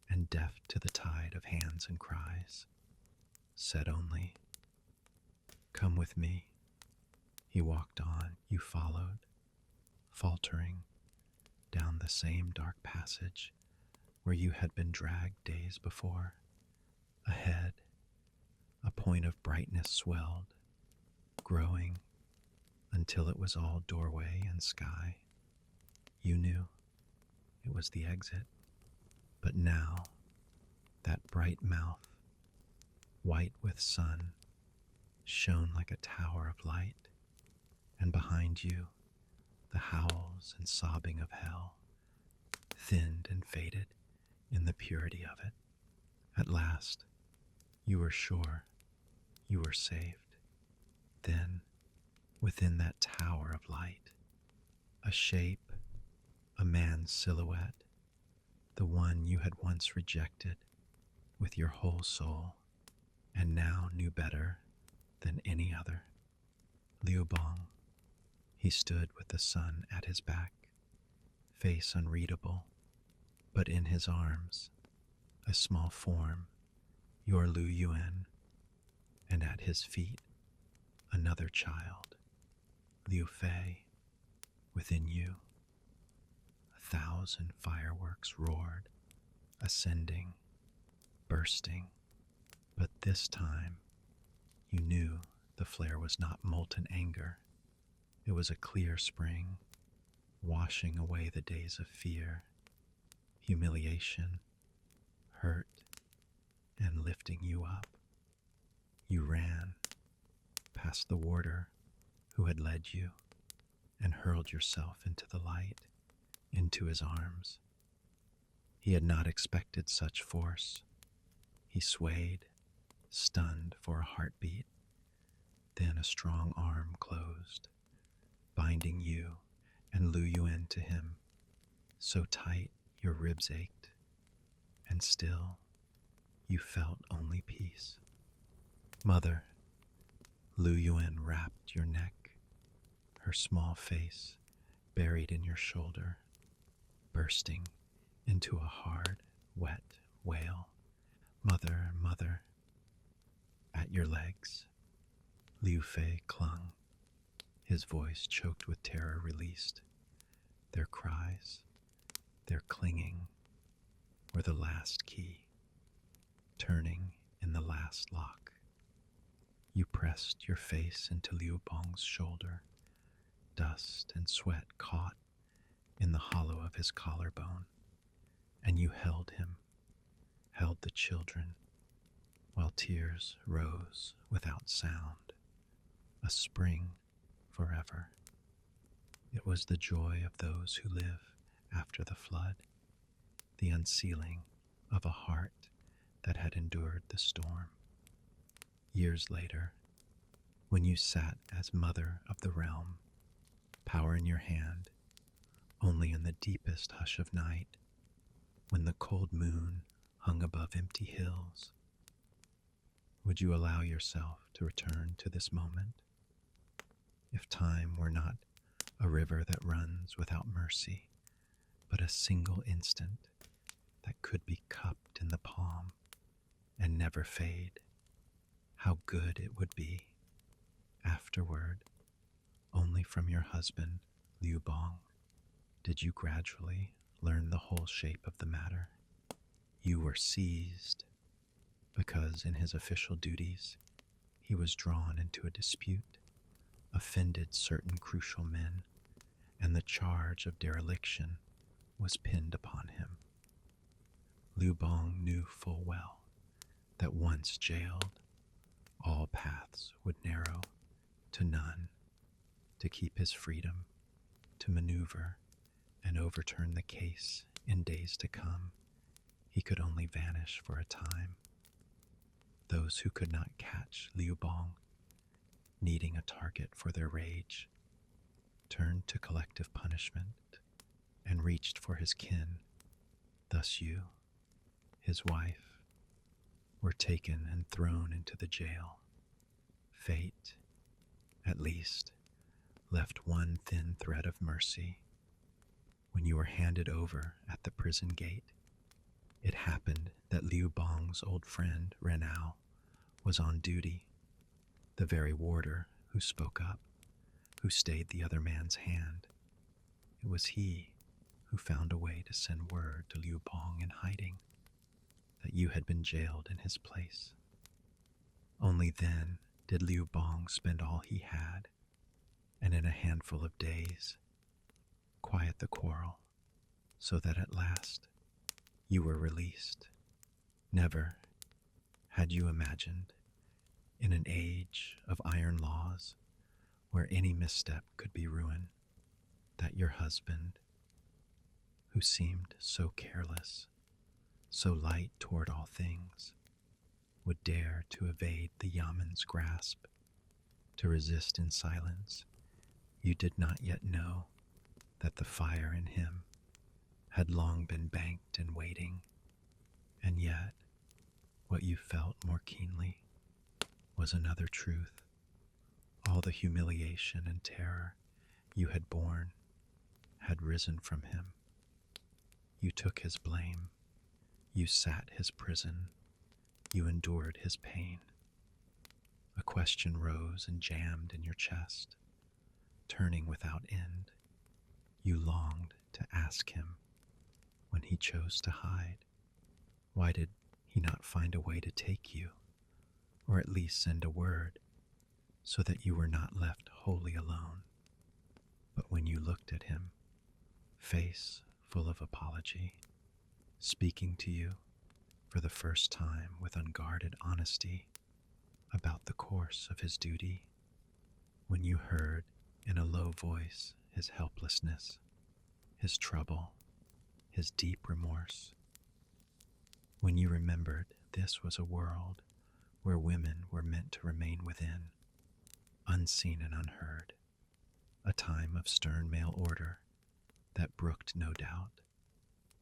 and deaf to the tide of hands and cries, said only, come with me. He walked on, you followed, faltering, down the same dark passage where you had been dragged days before. Ahead, a point of brightness swelled, growing until it was all doorway and sky. You knew it was the exit, but now that bright mouth, white with sun, shone like a tower of light, and behind you the howls and sobbing of hell, thinned and faded in the purity of it. At last, you were sure you were saved. Then, within that tower of light, a shape, a man's silhouette, the one you had once rejected with your whole soul and now knew better than any other. Liu Bong. He stood with the sun at his back, face unreadable, but in his arms, a small form, your Lu Yuan, and at his feet, another child, Liu Fei, within you. 1,000 fireworks roared, ascending, bursting, but this time you knew the flare was not molten anger. It was a clear spring, washing away the days of fear, humiliation, hurt, and lifting you up. You ran past the warder who had led you and hurled yourself into the light, into his arms. He had not expected such force. He swayed, stunned for a heartbeat. Then a strong arm closed, binding you and Lu Yuan to him, so tight your ribs ached, and still you felt only peace. Mother, Lu Yuan wrapped your neck, her small face buried in your shoulder, bursting into a hard, wet wail. Mother, mother. At your legs, Liu Fei clung, his voice choked with terror released. Their cries, their clinging, were the last key, turning in the last lock. You pressed your face into Liu Bong's shoulder. Dust and sweat caught in the hollow of his collarbone, and you held him, held the children, while tears rose without sound, a spring forever. It was the joy of those who live after the flood, the unsealing of a heart that had endured the storm. Years later, when you sat as mother of the realm, power in your hand, only in the deepest hush of night, when the cold moon hung above empty hills, would you allow yourself to return to this moment? If time were not a river that runs without mercy, but a single instant that could be cupped in the palm and never fade, how good it would be afterward. Only from your husband, Liu Bong, did you gradually learn the whole shape of the matter. You were seized because in his official duties he was drawn into a dispute, offended certain crucial men, and the charge of dereliction was pinned upon him. Liu Bong knew full well that once jailed, all paths would narrow to none. To keep his freedom, to maneuver and overturn the case in days to come, he could only vanish for a time. Those who could not catch Liu Bong, needing a target for their rage, turned to collective punishment and reached for his kin. Thus you, his wife, were taken and thrown into the jail. Fate, at least, left one thin thread of mercy. When you were handed over at the prison gate, it happened that Liu Bong's old friend, Renao, was on duty, the very warder who spoke up, who stayed the other man's hand. It was he who found a way to send word to Liu Bong in hiding that you had been jailed in his place. Only then did Liu Bong spend all he had, and in a handful of days, quiet the quarrel, so that at last you were released. Never had you imagined, in an age of iron laws, where any misstep could be ruin, that your husband, who seemed so careless, so light toward all things, would dare to evade the Yaman's grasp, to resist in silence. You did not yet know that the fire in him had long been banked and waiting, and yet what you felt more keenly was another truth. All the humiliation and terror you had borne had risen from him. You took his blame, you sat his prison, you endured his pain. A question rose and jammed in your chest, turning without end. You longed to ask him when he chose to hide. Why did he not find a way to take you, or at least send a word, so that you were not left wholly alone? But when you looked at him, face full of apology, speaking to you for the first time with unguarded honesty about the course of his duty, when you heard in a low voice his helplessness, his trouble, his deep remorse, when you remembered this was a world where women were meant to remain within, unseen and unheard, a time of stern male order that brooked no doubt,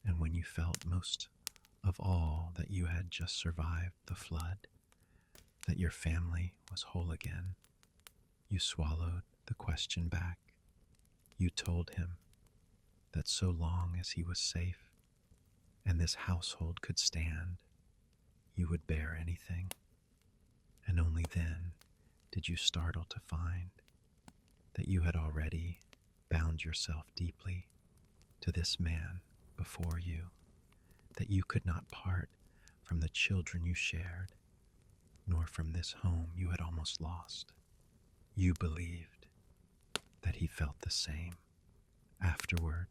and when you felt most of all that you had just survived the flood, that your family was whole again, you swallowed the question back. You told him that so long as he was safe and this household could stand, you would bear anything. And only then did you startle to find that you had already bound yourself deeply to this man before you, that you could not part from the children you shared, nor from this home you had almost lost. You believed that he felt the same. Afterward,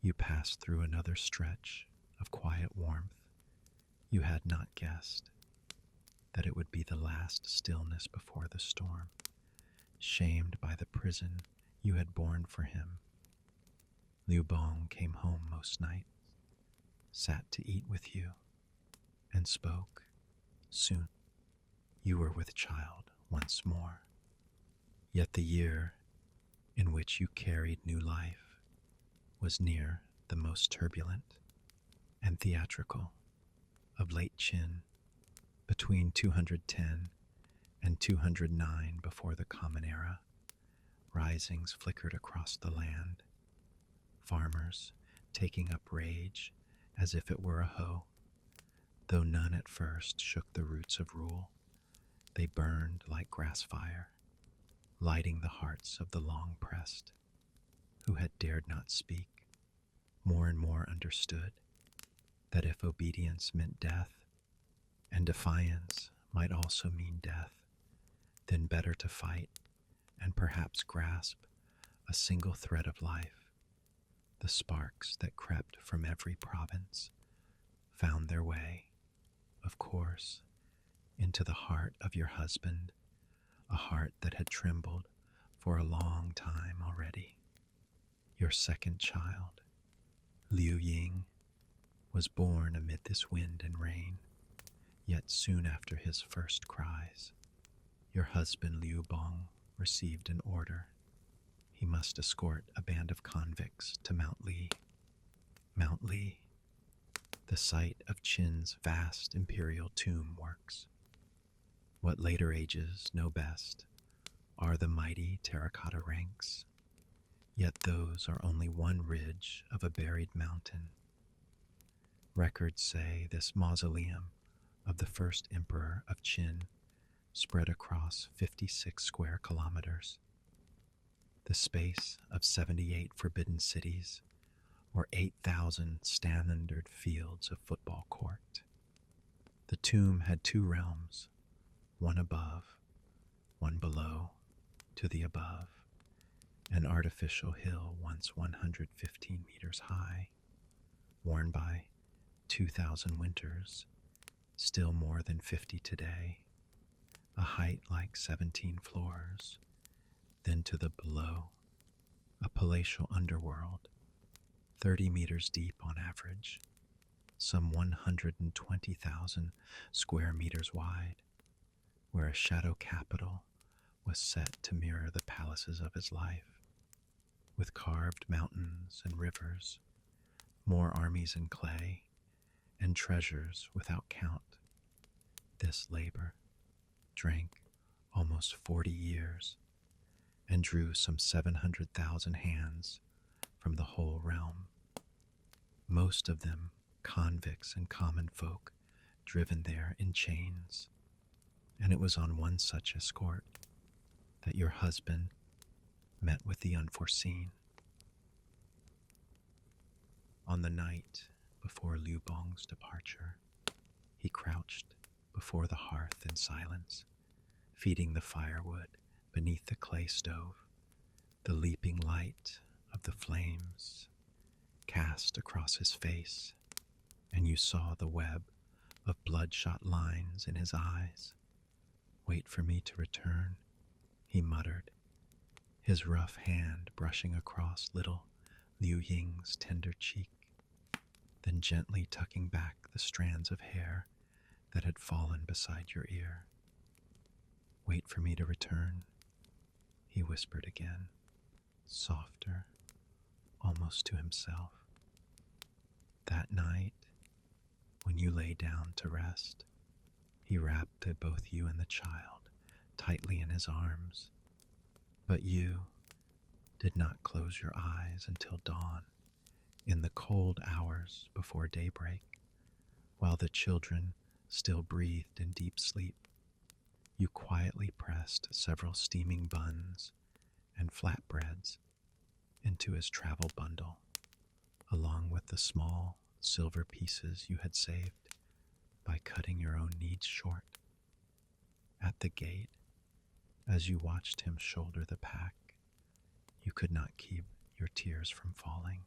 you passed through another stretch of quiet warmth. You had not guessed that it would be the last stillness before the storm. Shamed by the prison you had borne for him, Liu Bong came home most nights, sat to eat with you, and spoke. Soon you were with child once more. Yet the year in which you carried new life was near the most turbulent and theatrical of late Qin, between 210 and 209 before the Common Era. Risings flickered across the land, farmers taking up rage as if it were a hoe. Though none at first shook the roots of rule, they burned like grass fire, lighting the hearts of the long-pressed, who had dared not speak. More and more understood that if obedience meant death, and defiance might also mean death, then better to fight and perhaps grasp a single thread of life. The sparks that crept from every province found their way, of course, into the heart of your husband, a heart that had trembled for a long time already. Your second child, Liu Ying, was born amid this wind and rain, yet soon after his first cries, your husband Liu Bong received an order. He must escort a band of convicts to Mount Li. Mount Li, the site of Qin's vast imperial tomb works. What later ages know best are the mighty terracotta ranks, yet those are only one ridge of a buried mountain. Records say this mausoleum of the first emperor of Qin spread across 56 square kilometers, the space of 78 forbidden cities, or 8,000 standard fields of football court. The tomb had two realms, one above, one below, to the above, an artificial hill once 115 meters high, worn by 2,000 winters, still more than 50 today, a height like 17 floors, then to the below, a palatial underworld, 30 meters deep on average, some 120,000 square meters wide, where a shadow capital was set to mirror the palaces of his life, with carved mountains and rivers, more armies in clay, and treasures without count. This labor drank almost 40 years and drew some 700,000 hands from the whole realm, most of them convicts and common folk driven there in chains. And it was on one such escort that your husband met with the unforeseen. On the night before Liu Bong's departure, he crouched before the hearth in silence, feeding the firewood beneath the clay stove. The leaping light of the flames cast across his face, and you saw the web of bloodshot lines in his eyes. "Wait for me to return," he muttered, his rough hand brushing across little Liu Ying's tender cheek, then gently tucking back the strands of hair that had fallen beside your ear. "Wait for me to return," he whispered again, softer, almost to himself. That night, when you lay down to rest, he wrapped both you and the child tightly in his arms, but you did not close your eyes until dawn, in the cold hours before daybreak, while the children still breathed in deep sleep. You quietly pressed several steaming buns and flatbreads into his travel bundle, along with the small silver pieces you had saved by cutting your own needs short. At the gate, as you watched him shoulder the pack, you could not keep your tears from falling.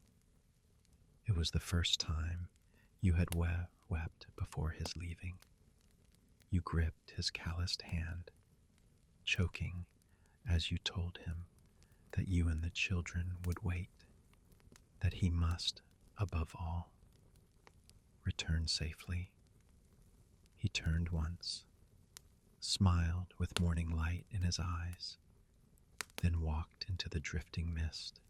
It was the first time you had wept before his leaving. You gripped his calloused hand, choking as you told him that you and the children would wait, that he must, above all, return safely. He turned once, smiled with morning light in his eyes, then walked into the drifting mist.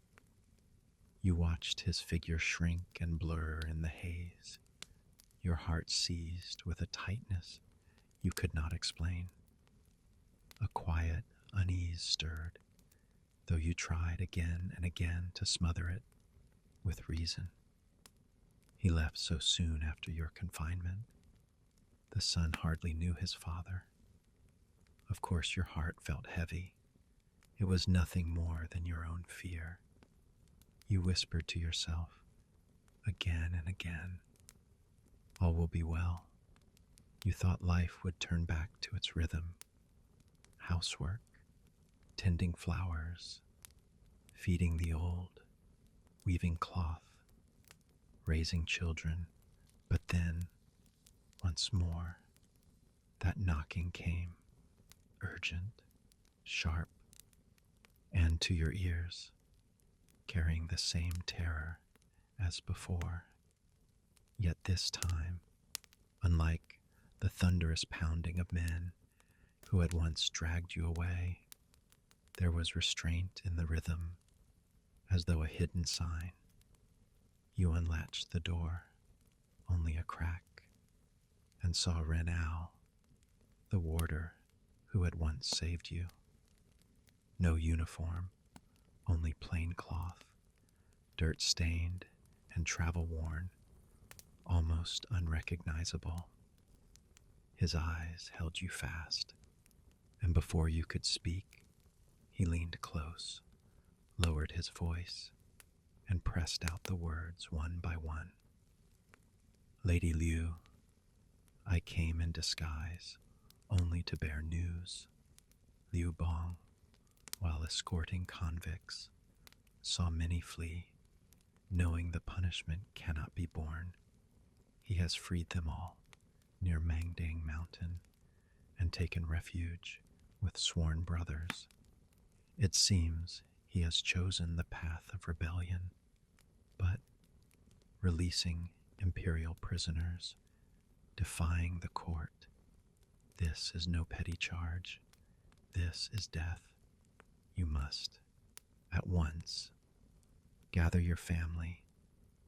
You watched his figure shrink and blur in the haze, your heart seized with a tightness you could not explain. A quiet unease stirred, though you tried again and again to smother it with reason. He left so soon after your confinement. The son hardly knew his father. Of course your heart felt heavy. It was nothing more than your own fear. You whispered to yourself, again and again, "All will be well." You thought life would turn back to its rhythm. Housework, tending flowers, feeding the old, weaving cloth, raising children. But then, once more, that knocking came, urgent, sharp, and to your ears, carrying the same terror as before. Yet this time, unlike the thunderous pounding of men who had once dragged you away, there was restraint in the rhythm, as though a hidden sign. You unlatched the door, only a crack, and saw Renal, the warder who had once saved you. No uniform, only plain cloth, dirt-stained and travel-worn, almost unrecognizable. His eyes held you fast, and before you could speak, he leaned close, lowered his voice, and pressed out the words one by one. "Lady Liu, I came in disguise only to bear news. Liu Bong, while escorting convicts, saw many flee, knowing the punishment cannot be borne. He has freed them all near Mangdang Mountain and taken refuge with sworn brothers. It seems He has chosen the path of rebellion, but releasing imperial prisoners, defying the court. This is no petty charge. This is death. You must, at once, gather your family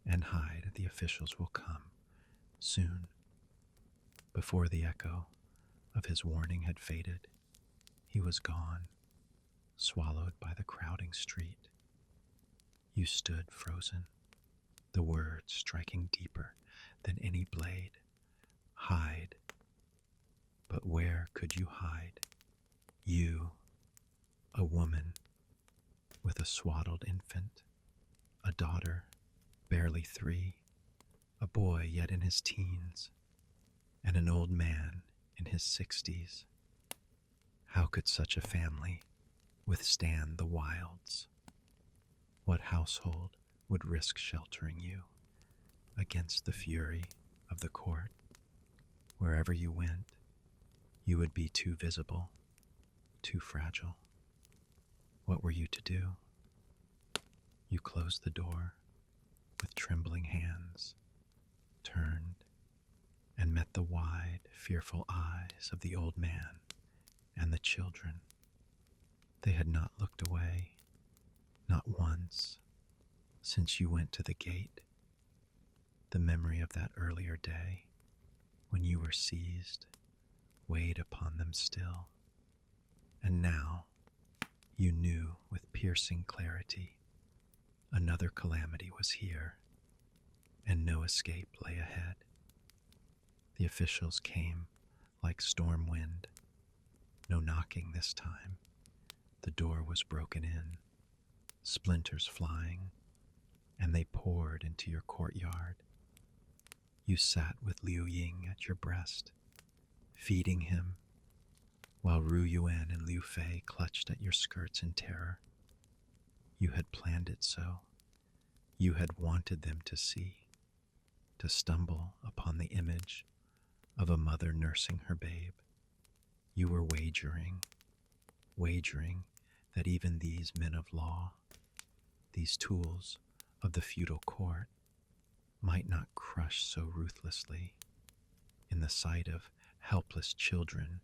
and hide. The officials will come soon. Before the echo of his warning had faded, he was gone, swallowed by the crowding street. You stood frozen, the words striking deeper than any blade. Hide. But where could you hide? You, a woman with a swaddled infant, a daughter barely 3, a boy yet in his teens, and an old man in his 60s. How could such a family withstand the wilds? What household would risk sheltering you against the fury of the court? Wherever you went, you would be too visible, too fragile. What were you to do? You closed the door with trembling hands, turned, and met the wide, fearful eyes of the old man and the children. They had not looked away, not once, since you went to the gate. The memory of that earlier day, when you were seized, weighed upon them still. And now you knew with piercing clarity another calamity was here, and no escape lay ahead. The officials came like storm wind, no knocking this time. The door was broken in, splinters flying, and they poured into your courtyard. You sat with Liu Ying at your breast, feeding him, while Ru Yuan and Liu Fei clutched at your skirts in terror. You had planned it so. You had wanted them to see, to stumble upon the image of a mother nursing her babe. You were wagering that even these men of law, these tools of the feudal court, might not crush so ruthlessly in the sight of helpless children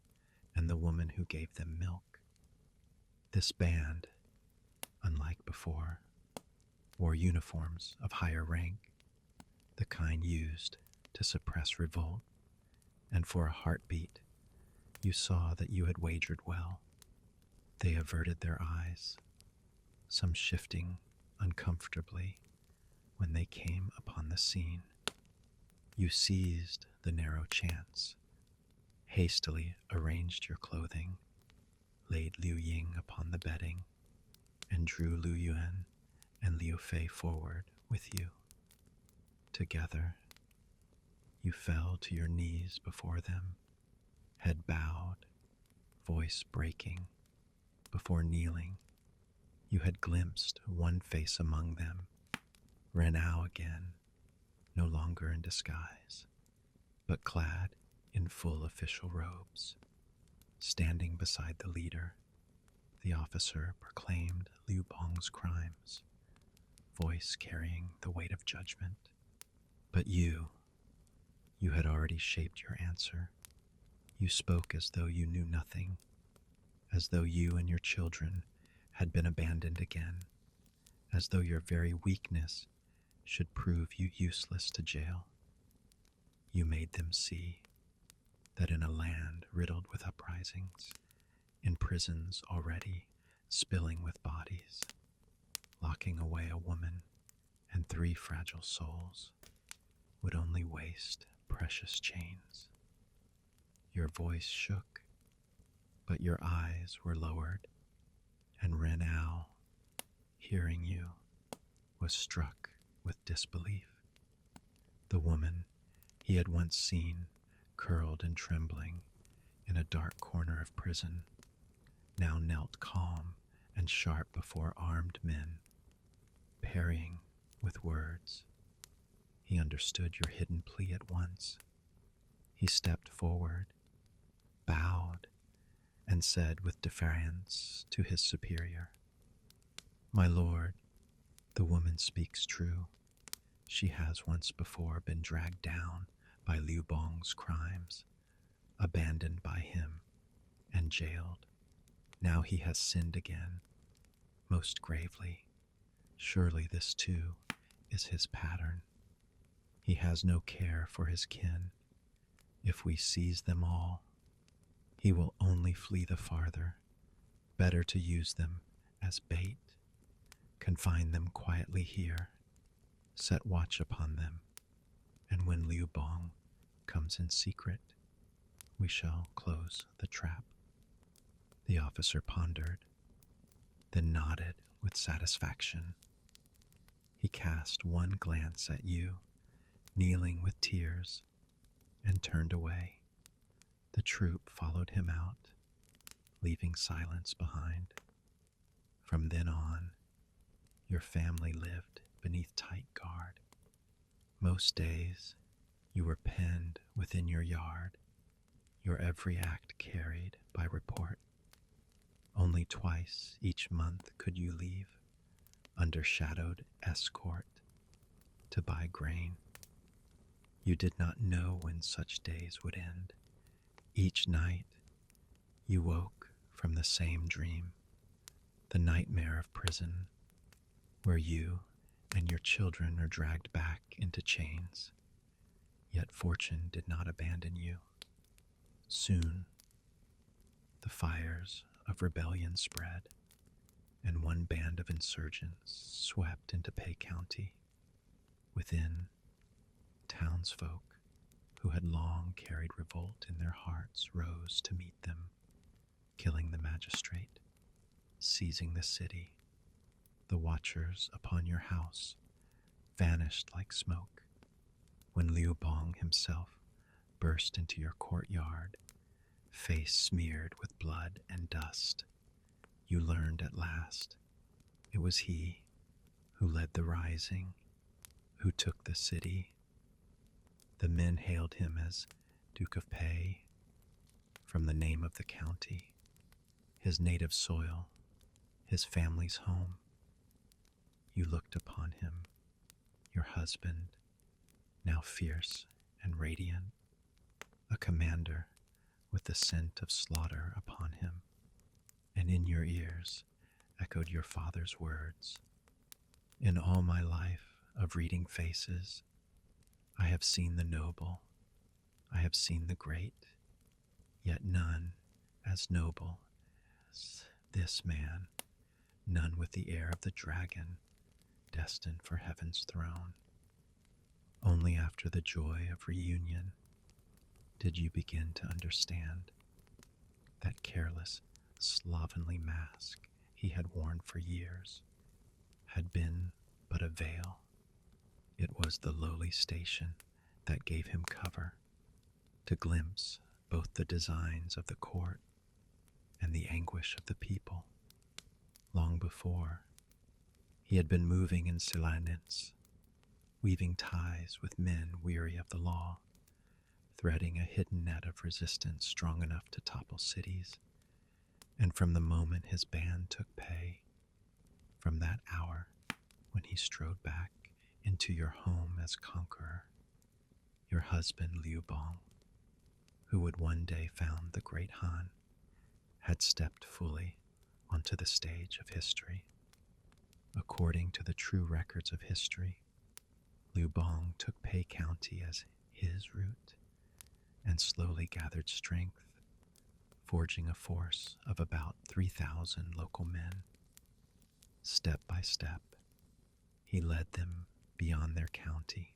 and the woman who gave them milk. This band, unlike before, wore uniforms of higher rank, the kind used to suppress revolt, and for a heartbeat, you saw that you had wagered well. They averted their eyes, some shifting uncomfortably when they came upon the scene. You seized the narrow chance, hastily arranged your clothing, laid Liu Ying upon the bedding, and drew Liu Yuan and Liu Fei forward with you. Together, you fell to your knees before them, head bowed, voice breaking. Before kneeling, you had glimpsed one face among them, Renao again, no longer in disguise, but clad in full official robes. Standing beside the leader, the officer proclaimed Liu Bong's crimes, voice carrying the weight of judgment. But you had already shaped your answer. You spoke as though you knew nothing, as though you and your children had been abandoned again, as though your very weakness should prove you useless to jail. You made them see that in a land riddled with uprisings, in prisons already spilling with bodies, locking away a woman and 3 fragile souls would only waste precious chains. Your voice shook, but your eyes were lowered, and Renao, hearing you, was struck with disbelief. The woman he had once seen, curled and trembling in a dark corner of prison, now knelt calm and sharp before armed men, parrying with words. He understood your hidden plea at once. He stepped forward, bowed, and said with defiance to his superior, My lord, the woman speaks true. She has once before been dragged down by Liu Bong's crimes, abandoned by him, and jailed. Now he has sinned again, most gravely. Surely this too is his pattern. He has no care for his kin. If we seize them all, he will only flee the farther. Better to use them as bait, confine them quietly here, set watch upon them, and when Liu Bong comes in secret, we shall close the trap. The officer pondered, then nodded with satisfaction. He cast one glance at you, kneeling with tears, and turned away. The troop followed him out, leaving silence behind. From then on, your family lived beneath tight guard. Most days, you were penned within your yard, your every act carried by report. Only twice each month could you leave, under shadowed escort, to buy grain. You did not know when such days would end. Each night, you woke from the same dream, the nightmare of prison, where you and your children are dragged back into chains. Yet fortune did not abandon you. Soon, the fires of rebellion spread, and one band of insurgents swept into Pei County. Within, townsfolk who had long carried revolt in their hearts rose to meet them, killing the magistrate, seizing the city. The watchers upon your house vanished like smoke when Liu Bong himself burst into your courtyard, face smeared with blood and dust. You learned at last it was he who led the rising, who took the city. The men hailed him as Duke of Pei, from the name of the county, his native soil, his family's home. You looked upon him, your husband, now fierce and radiant, a commander with the scent of slaughter upon him, and in your ears echoed your father's words. In all my life of reading faces, I have seen the noble, I have seen the great, yet none as noble as this man, none with the air of the dragon, destined for heaven's throne. Only after the joy of reunion did you begin to understand that careless, slovenly mask he had worn for years had been but a veil. It was the lowly station that gave him cover to glimpse both the designs of the court and the anguish of the people. Long before, he had been moving in silence, weaving ties with men weary of the law, threading a hidden net of resistance strong enough to topple cities. And from the moment his band took pay, from that hour when he strode back into your home as conqueror, your husband Liu Bong, who would one day found the great Han, had stepped fully onto the stage of history. According to the true records of history, Liu Bong took Pei County as his route and slowly gathered strength, forging a force of about 3,000 local men. Step by step, he led them beyond their county,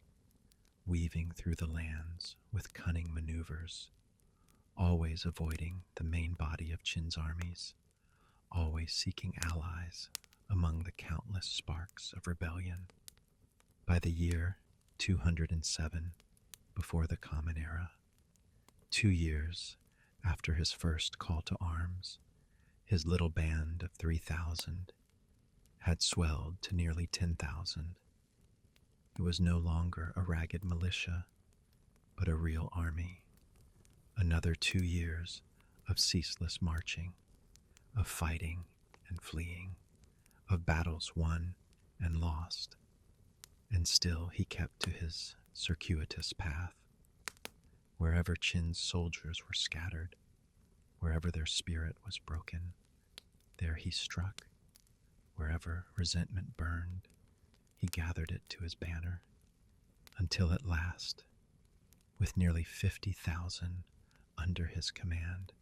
weaving through the lands with cunning maneuvers, always avoiding the main body of Qin's armies, always seeking allies among the countless sparks of rebellion. By the year 207 before the Common Era, 2 years after his first call to arms, his little band of 3,000 had swelled to nearly 10,000. It was no longer a ragged militia, but a real army. Another 2 years of ceaseless marching, of fighting and fleeing, of battles won and lost, and still he kept to his circuitous path. Wherever Qin's soldiers were scattered, wherever their spirit was broken, there he struck. Wherever resentment burned, he gathered it to his banner, until at last, with nearly 50,000 under his command,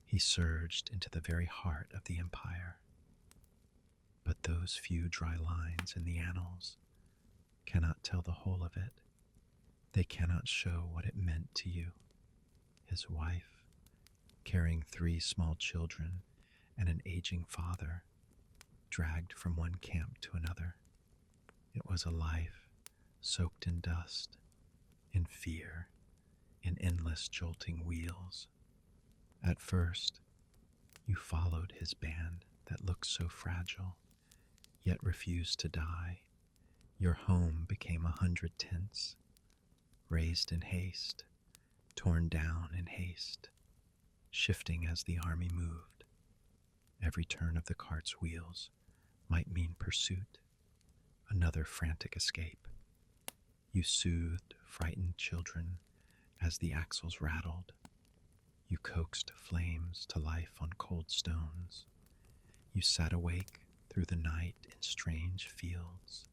he surged into the very heart of the empire. But those few dry lines in the annals cannot tell the whole of it. They cannot show what it meant to you, his wife, carrying 3 small children and an aging father, dragged from one camp to another. It was a life soaked in dust, in fear, in endless jolting wheels. At first, you followed his band that looked so fragile, yet refused to die. Your home became 100 tents, raised in haste, torn down in haste, shifting as the army moved. Every turn of the cart's wheels might mean pursuit, another frantic escape. You soothed frightened children as the axles rattled. You coaxed flames to life on cold stones. You sat awake through the night in strange fields,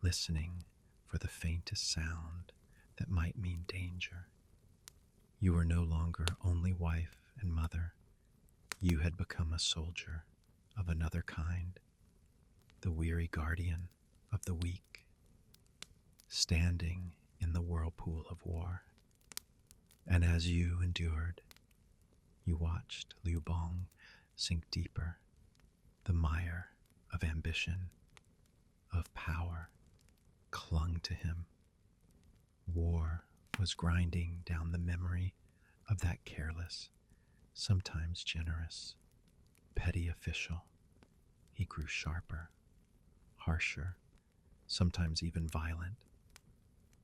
listening for the faintest sound that might mean danger. You were no longer only wife and mother. You had become a soldier of another kind, the weary guardian of the weak, standing in the whirlpool of war. And as you endured, you watched Liu Bong sink deeper. The mire of ambition, of power, clung to him. War was grinding down the memory of that careless, sometimes generous, petty official. He grew sharper, harsher, sometimes even violent.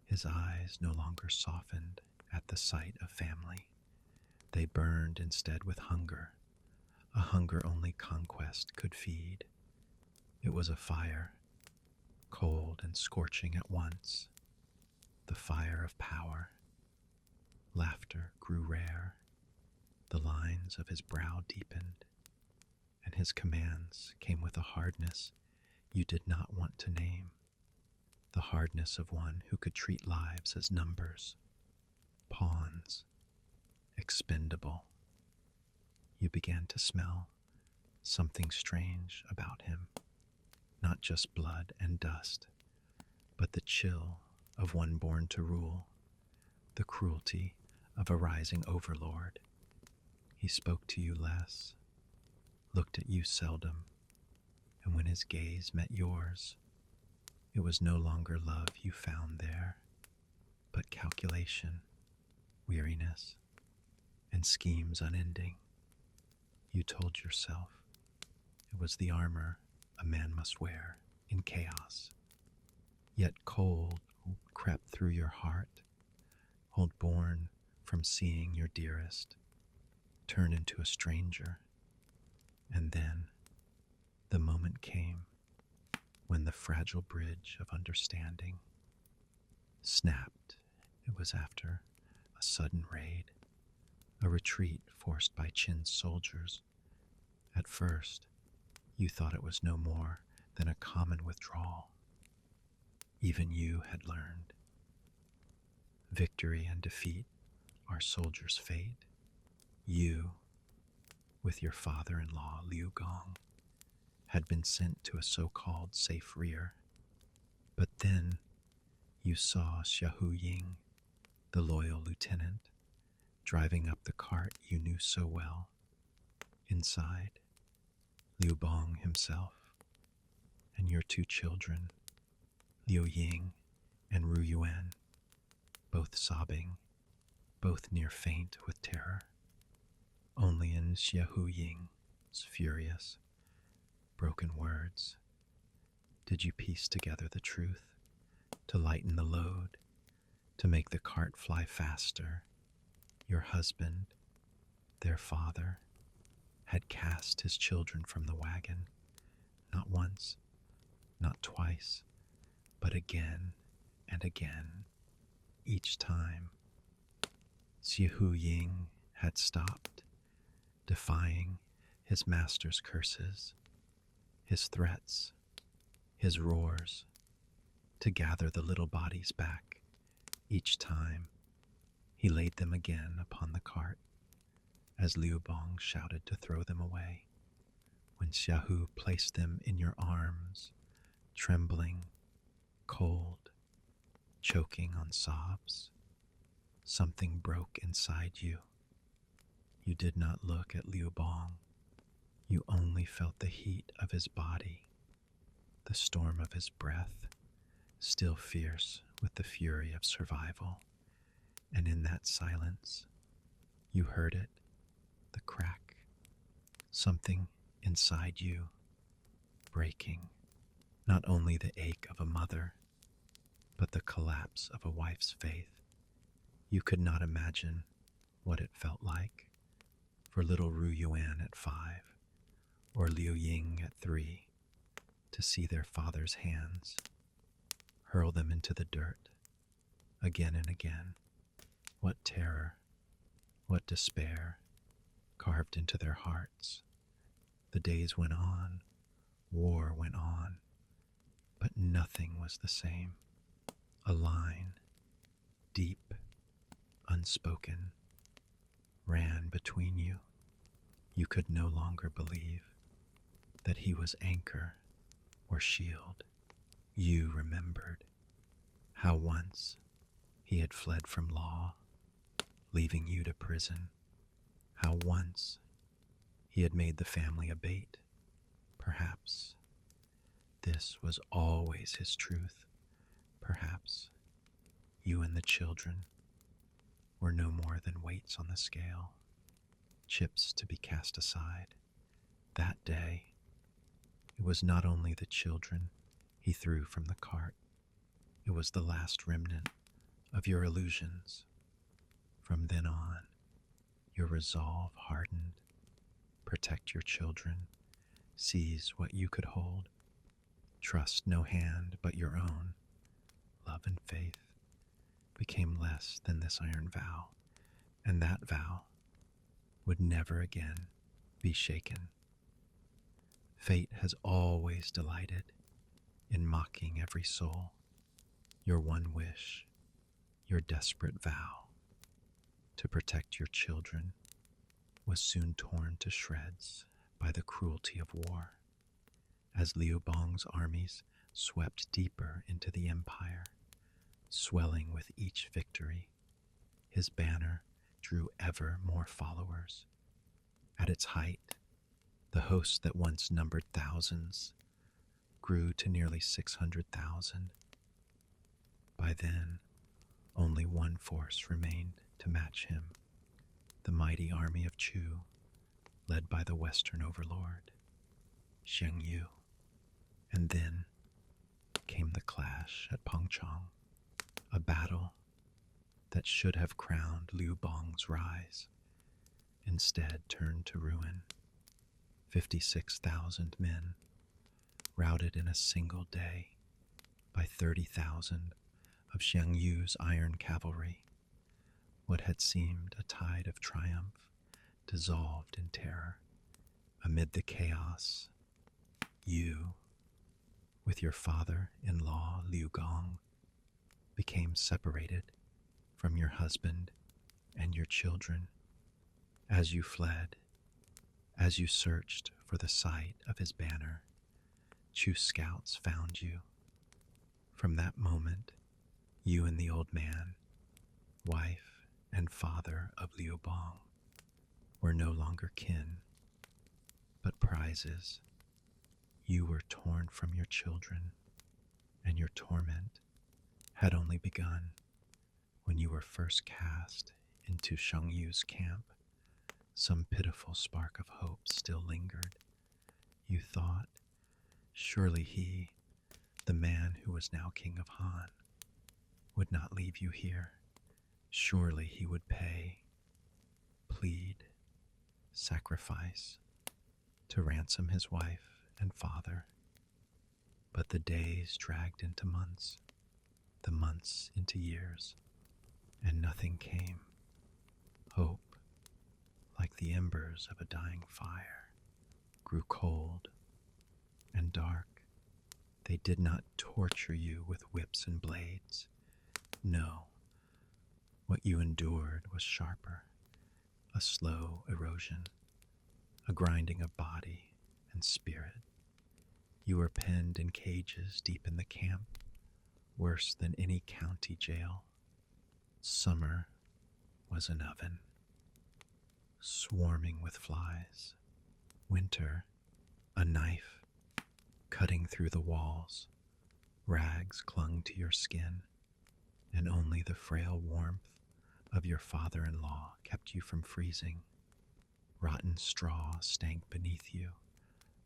His eyes no longer softened at the sight of family. They burned instead with hunger, a hunger only conquest could feed. It was a fire, cold and scorching at once, the fire of power. Laughter grew rare. The lines of his brow deepened, and his commands came with a hardness you did not want to name, the hardness of one who could treat lives as numbers, pawns, expendable. You began to smell something strange about him, not just blood and dust, but the chill of one born to rule, the cruelty of a rising overlord. He spoke to you less, looked at you seldom, and when his gaze met yours, it was no longer love you found there, but calculation, weariness, and schemes unending. You told yourself it was the armor a man must wear in chaos. Yet cold crept through your heart, hold born from seeing your dearest turn into a stranger. And then the moment came when the fragile bridge of understanding snapped. It was after a sudden raid, a retreat forced by Qin's soldiers. At first, you thought it was no more than a common withdrawal. Even you had learned. Victory and defeat are soldiers' fate. You, with your father-in-law Liu Gong, had been sent to a so-called safe rear. But then you saw Xiaohu Ying, the loyal lieutenant, driving up the cart you knew so well. Inside, Liu Bong himself, and your 2 children, Liu Ying and Ru Yuan, both sobbing, both near faint with terror. Only in Xiaohu Ying's furious, broken words did you piece together the truth, to lighten the load, to make the cart fly faster. Your husband, their father, had cast his children from the wagon, not once, not twice, but again and again. Each time, Xihu Ying had stopped, defying his master's curses, his threats, his roars, to gather the little bodies back. Each time, he laid them again upon the cart, as Liu Bong shouted to throw them away. When Xiaohu placed them in your arms, trembling, cold, choking on sobs, something broke inside you. You did not look at Liu Bong. You only felt the heat of his body, the storm of his breath, still fierce with the fury of survival. And in that silence, you heard it, the crack, something inside you breaking, not only the ache of a mother, but the collapse of a wife's faith. You could not imagine what it felt like for little Ru Yuan at 5 or Liu Ying at 3 to see their father's hands hurl them into the dirt again and again. What terror, what despair carved into their hearts. The days went on, war went on, but nothing was the same. A line, deep, unspoken, ran between you. You could no longer believe that he was anchor or shield. You remembered how once he had fled from law, leaving you to prison. How once he had made the family a bait. Perhaps this was always his truth. Perhaps you and the children were no more than weights on the scale, chips to be cast aside. That day, it was not only the children he threw from the cart, it was the last remnant of your illusions. From then on, your resolve hardened. Protect your children, seize what you could hold, trust no hand but your own. Love and faith became less than this iron vow, and that vow would never again be shaken. Fate has always delighted in mocking every soul. Your one wish, your desperate vow to protect your children was soon torn to shreds by the cruelty of war. As Liu Bong's armies swept deeper into the empire, swelling with each victory, his banner drew ever more followers. At its height, the host that once numbered thousands grew to nearly 600,000. By then, only one force remained to match him, the mighty army of Chu, led by the Western overlord, Sheng Yu. And then came the clash at Pengchong, a battle that should have crowned Liu Bong's rise, instead turned to ruin. 56,000 men routed in a single day by 30,000 of Sheng Yu's iron cavalry. What had seemed a tide of triumph dissolved in terror. Amid the chaos, you, with your father-in-law Liu Gong, became separated from your husband and your children. As you fled, as you searched for the sight of his banner, Chu scouts found you. From that moment, you and the old man, wife and father of Liu Bong, were no longer kin, but prizes. You were torn from your children, and your torment had only begun when you were first cast into Sheng Yu's camp. Some pitiful spark of hope still lingered. You thought, surely he, the man who was now king of Han, would not leave you here. Surely he would pay, plead, sacrifice to ransom his wife and father. But the days dragged into months, the months into years, and nothing came. Hope, like the embers of a dying fire, grew cold and dark. They did not torture you with whips and blades. No, what you endured was sharper, a slow erosion, a grinding of body and spirit. You were penned in cages deep in the camp, worse than any county jail. Summer was an oven, swarming with flies. Winter, a knife, cutting through the walls. Rags clung to your skin, and only the frail warmth of your father-in-law kept you from freezing. Rotten straw stank beneath you,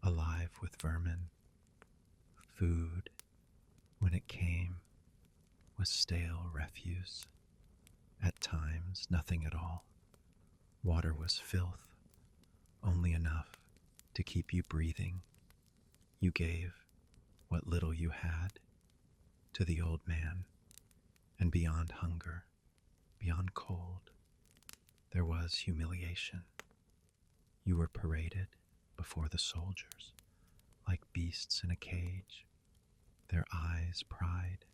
alive with vermin. Food, when it came, was stale refuse. At times, nothing at all. Water was filth, only enough to keep you breathing. You gave what little you had to the old man, and beyond hunger, beyond cold, there was humiliation. You were paraded before the soldiers like beasts in a cage, their eyes pride,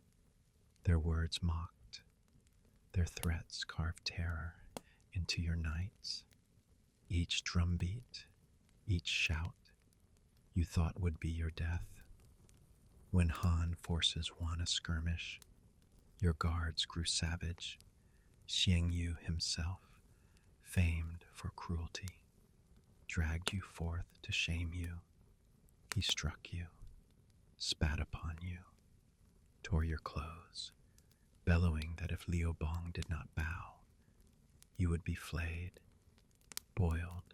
their words mocked, their threats carved terror into your nights. Each drumbeat, each shout, you thought would be your death. When Han forces won a skirmish, your guards grew savage. Xiang Yu himself, famed for cruelty, dragged you forth to shame you. He struck you, spat upon you, tore your clothes, bellowing that if Liu Bong did not bow, you would be flayed, boiled,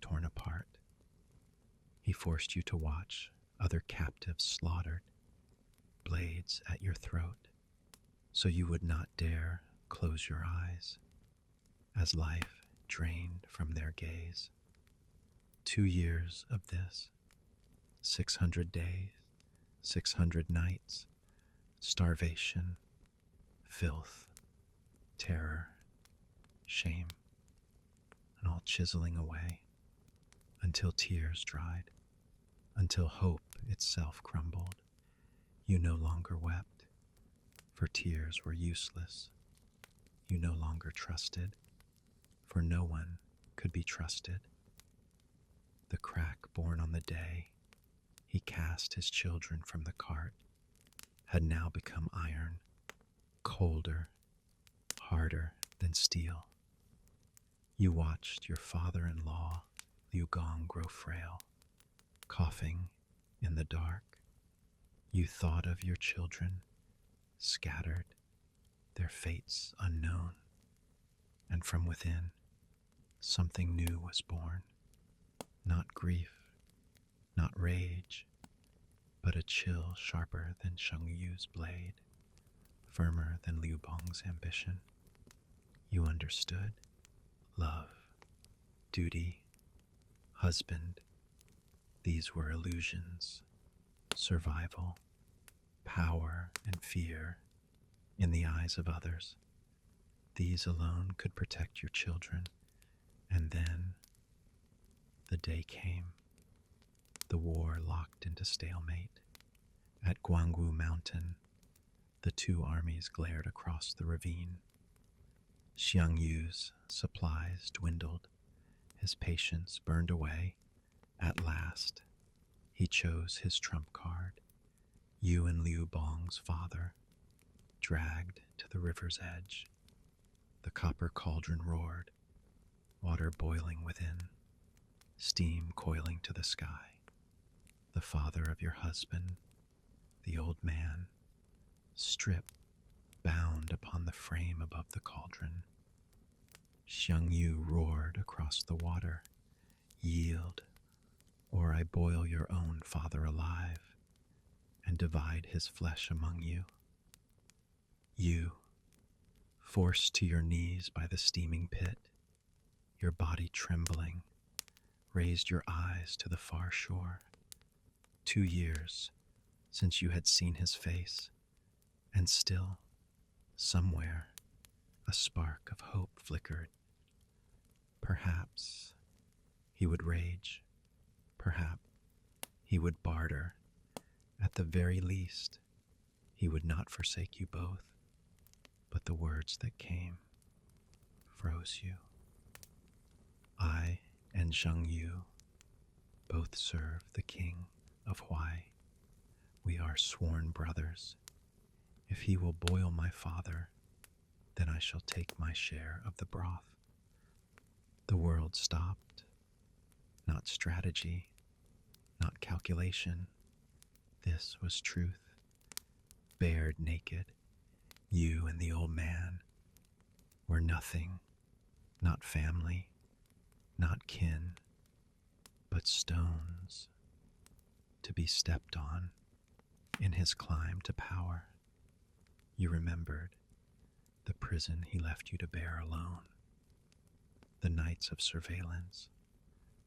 torn apart. He forced you to watch other captives slaughtered, blades at your throat, so you would not dare close your eyes, as life drained from their gaze. 2 years of this, 600 days, 600 nights, starvation, filth, terror, shame, and all chiseling away until tears dried, until hope itself crumbled. You no longer wept, for tears were useless. You no longer trusted, for no one could be trusted. The crack born on the day he cast his children from the cart had now become iron, colder, harder than steel. You watched your father-in-law, Liu Gong, grow frail, coughing in the dark. You thought of your children, scattered, their fates unknown, and from within, something new was born. Not grief, not rage, but a chill sharper than Sheng Yu's blade, firmer than Liu Bong's ambition. You understood love, duty, husband. These were illusions, survival, power, and fear in the eyes of others. These alone could protect your children. And then the day came. The war locked into stalemate. At Guangwu Mountain, the two armies glared across the ravine. Xiang Yu's supplies dwindled. His patience burned away. At last, he chose his trump card. You and Liu Bong's father, dragged to the river's edge. The copper cauldron roared, water boiling within, steam coiling to the sky. The father of your husband, the old man, stripped, bound upon the frame above the cauldron. Xiang Yu roared across the water, yield, or I boil your own father alive and divide his flesh among you. You, forced to your knees by the steaming pit, your body trembling, raised your eyes to the far shore. 2 years, since you had seen his face, and still, somewhere, a spark of hope flickered. Perhaps he would rage, perhaps he would barter. At the very least, he would not forsake you both, but the words that came froze you. I and Zheng Yu both serve the king of Huai. We are sworn brothers. If he will boil my father, then I shall take my share of the broth. The world stopped. Not strategy, not calculation. This was truth. Bared naked, you and the old man were nothing, not family, not kin, but stones to be stepped on in his climb to power. You remembered the prison he left you to bear alone, the nights of surveillance,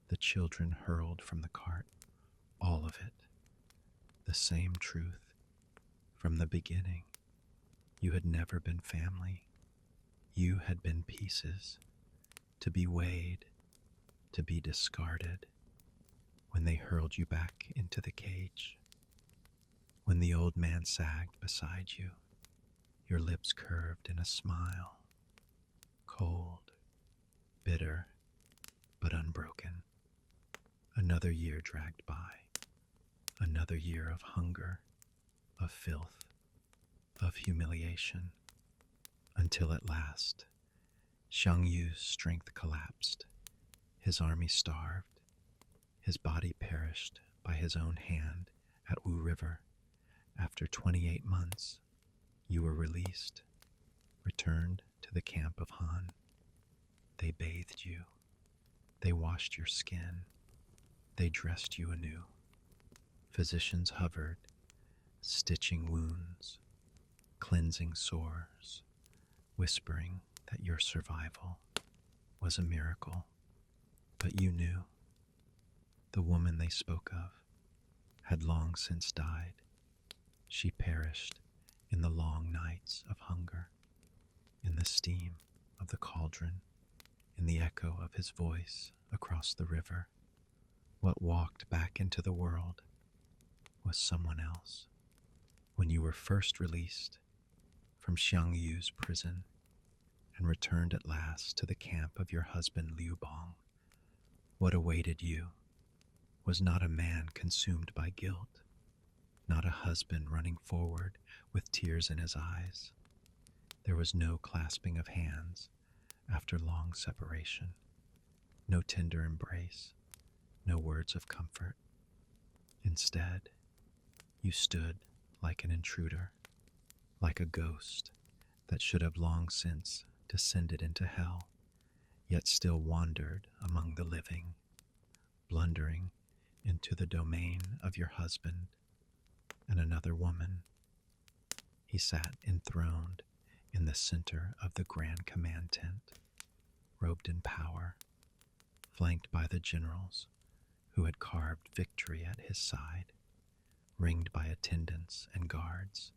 the children hurled from the cart, all of it, the same truth from the beginning. You had never been family. You had been pieces, to be weighed, to be discarded when they hurled you back into the cage. When the old man sagged beside you, your lips curved in a smile, cold, bitter, but unbroken. Another year dragged by, another year of hunger, of filth, of humiliation, until at last, Xiang Yu's strength collapsed, his army starved, his body perished by his own hand at Wu River. After 28 months, you were released, returned to the camp of Han. They bathed you, they washed your skin, they dressed you anew. Physicians hovered, stitching wounds, cleansing sores, whispering that your survival was a miracle. But you knew the woman they spoke of had long since died. She perished in the long nights of hunger, in the steam of the cauldron, in the echo of his voice across the river. What walked back into the world was someone else. When you were first released from Xiang Yu's prison and returned at last to the camp of your husband Liu Bong, what awaited you was not a man consumed by guilt, not a husband running forward with tears in his eyes. There was no clasping of hands after long separation, no tender embrace, no words of comfort. Instead, you stood like an intruder, like a ghost that should have long since descended into hell, yet still wandered among the living, blundering into the domain of your husband and another woman. He sat enthroned in the center of the Grand Command tent, robed in power, flanked by the generals who had carved victory at his side, ringed by attendants and guards.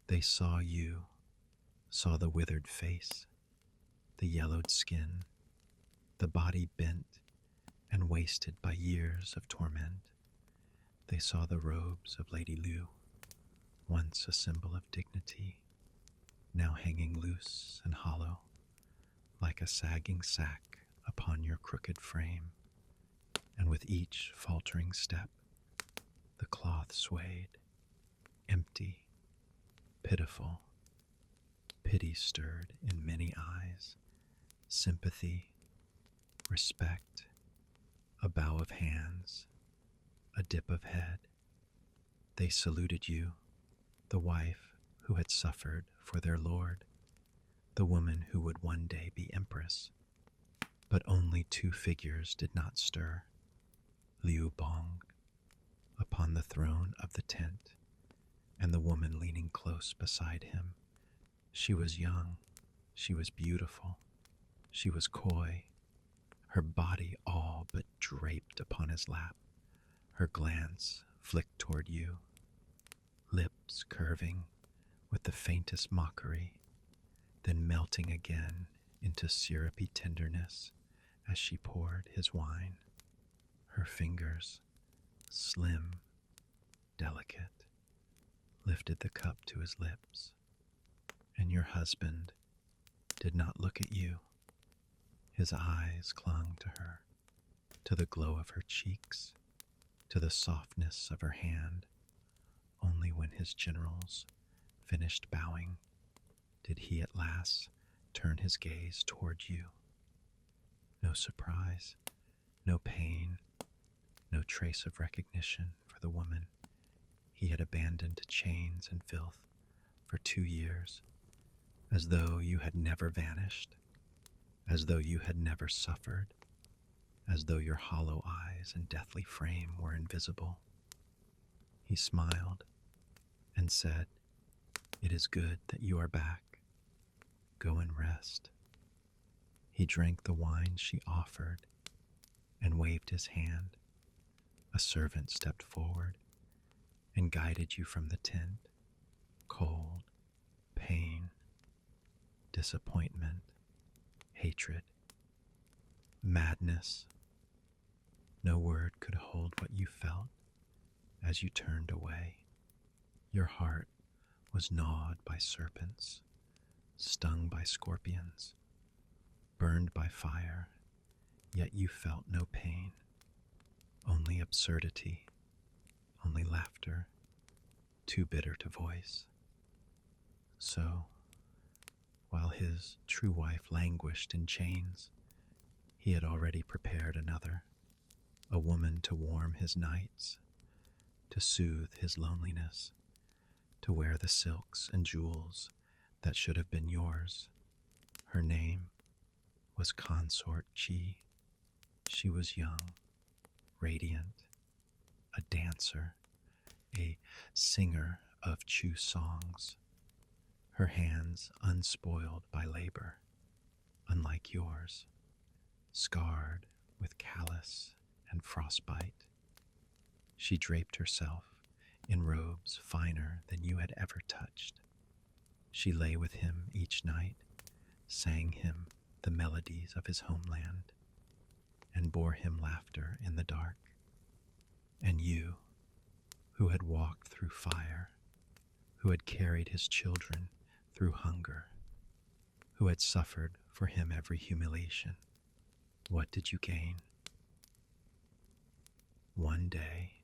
They saw you, saw the withered face, the yellowed skin, the body bent and wasted by years of torment. They saw the robes of Lady Liu, once a symbol of dignity, now hanging loose and hollow, like a sagging sack upon your crooked frame. And with each faltering step, the cloth swayed, empty, pitiful. Pity stirred in many eyes, sympathy, respect, a bow of hands, a dip of head. They saluted you, the wife who had suffered for their lord, the woman who would one day be empress. But only two figures did not stir. Liu Bong upon the throne of the tent, and the woman leaning close beside him. She was young, she was beautiful, she was coy, her body all but draped upon his lap. Her glance flicked toward you, lips curving with the faintest mockery, then melting again into syrupy tenderness as she poured his wine. Her fingers, slim, delicate, lifted the cup to his lips, and your husband did not look at you. His eyes clung to her, to the glow of her cheeks, to the softness of her hand. Only when his generals finished bowing did he at last turn his gaze toward you. No surprise, no pain, no trace of recognition for the woman he had abandoned to chains and filth for 2 years, as though you had never vanished, as though you had never suffered, as though your hollow eyes and deathly frame were invisible. He smiled and said, "It is good that you are back. Go and rest." He drank the wine she offered and waved his hand. A servant stepped forward and guided you from the tent. Cold, pain, disappointment, hatred, madness. No word could hold what you felt as you turned away. Your heart was gnawed by serpents, stung by scorpions, burned by fire, yet you felt no pain, only absurdity, only laughter, too bitter to voice. So, while his true wife languished in chains, he had already prepared another, a woman to warm his nights, to soothe his loneliness, to wear the silks and jewels that should have been yours. Her name was Consort Chi. She was young, radiant, a dancer, a singer of Chu songs, her hands unspoiled by labor, unlike yours, scarred with callus and frostbite. She draped herself in robes finer than you had ever touched. She lay with him each night, sang him the melodies of his homeland, and bore him laughter in the dark. And you, who had walked through fire, who had carried his children through hunger, who had suffered for him every humiliation, what did you gain? One day,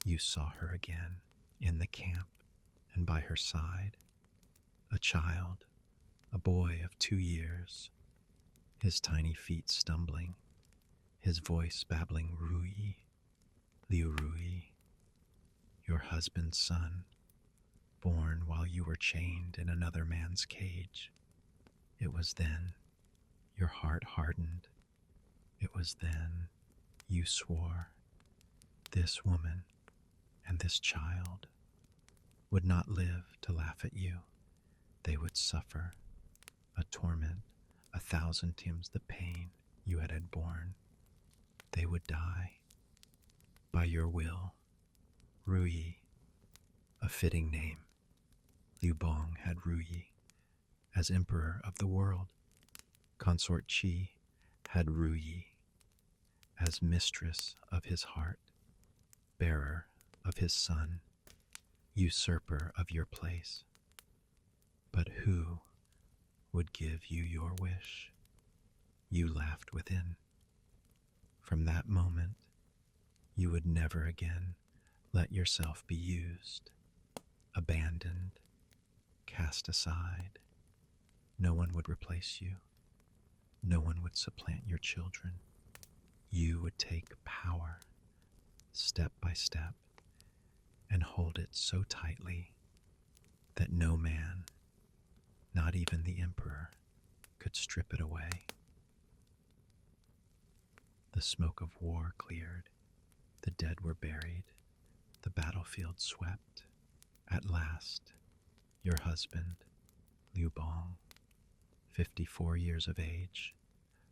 you saw her again in the camp, and by her side, a child, a boy of 2 years, his tiny feet stumbling, his voice babbling Rui, Liu Rui, your husband's son, born while you were chained in another man's cage. It was then your heart hardened. It was then you swore, this woman and this child would not live to laugh at you. They would suffer a torment 1,000 times the pain you had borne. They would die by your will. Rui, a fitting name. Liu Bong had Rui as emperor of the world. Consort Chi had Rui as mistress of his heart, bearer of his son, usurper of your place. But who would give you your wish? You laughed within. From that moment, you would never again let yourself be used, abandoned, cast aside. No one would replace you. No one would supplant your children. You would take power, step by step, and hold it so tightly that no man, not even the emperor, could strip it away. The smoke of war cleared, the dead were buried, the battlefield swept. At last, your husband, Liu Bong, 54 years of age,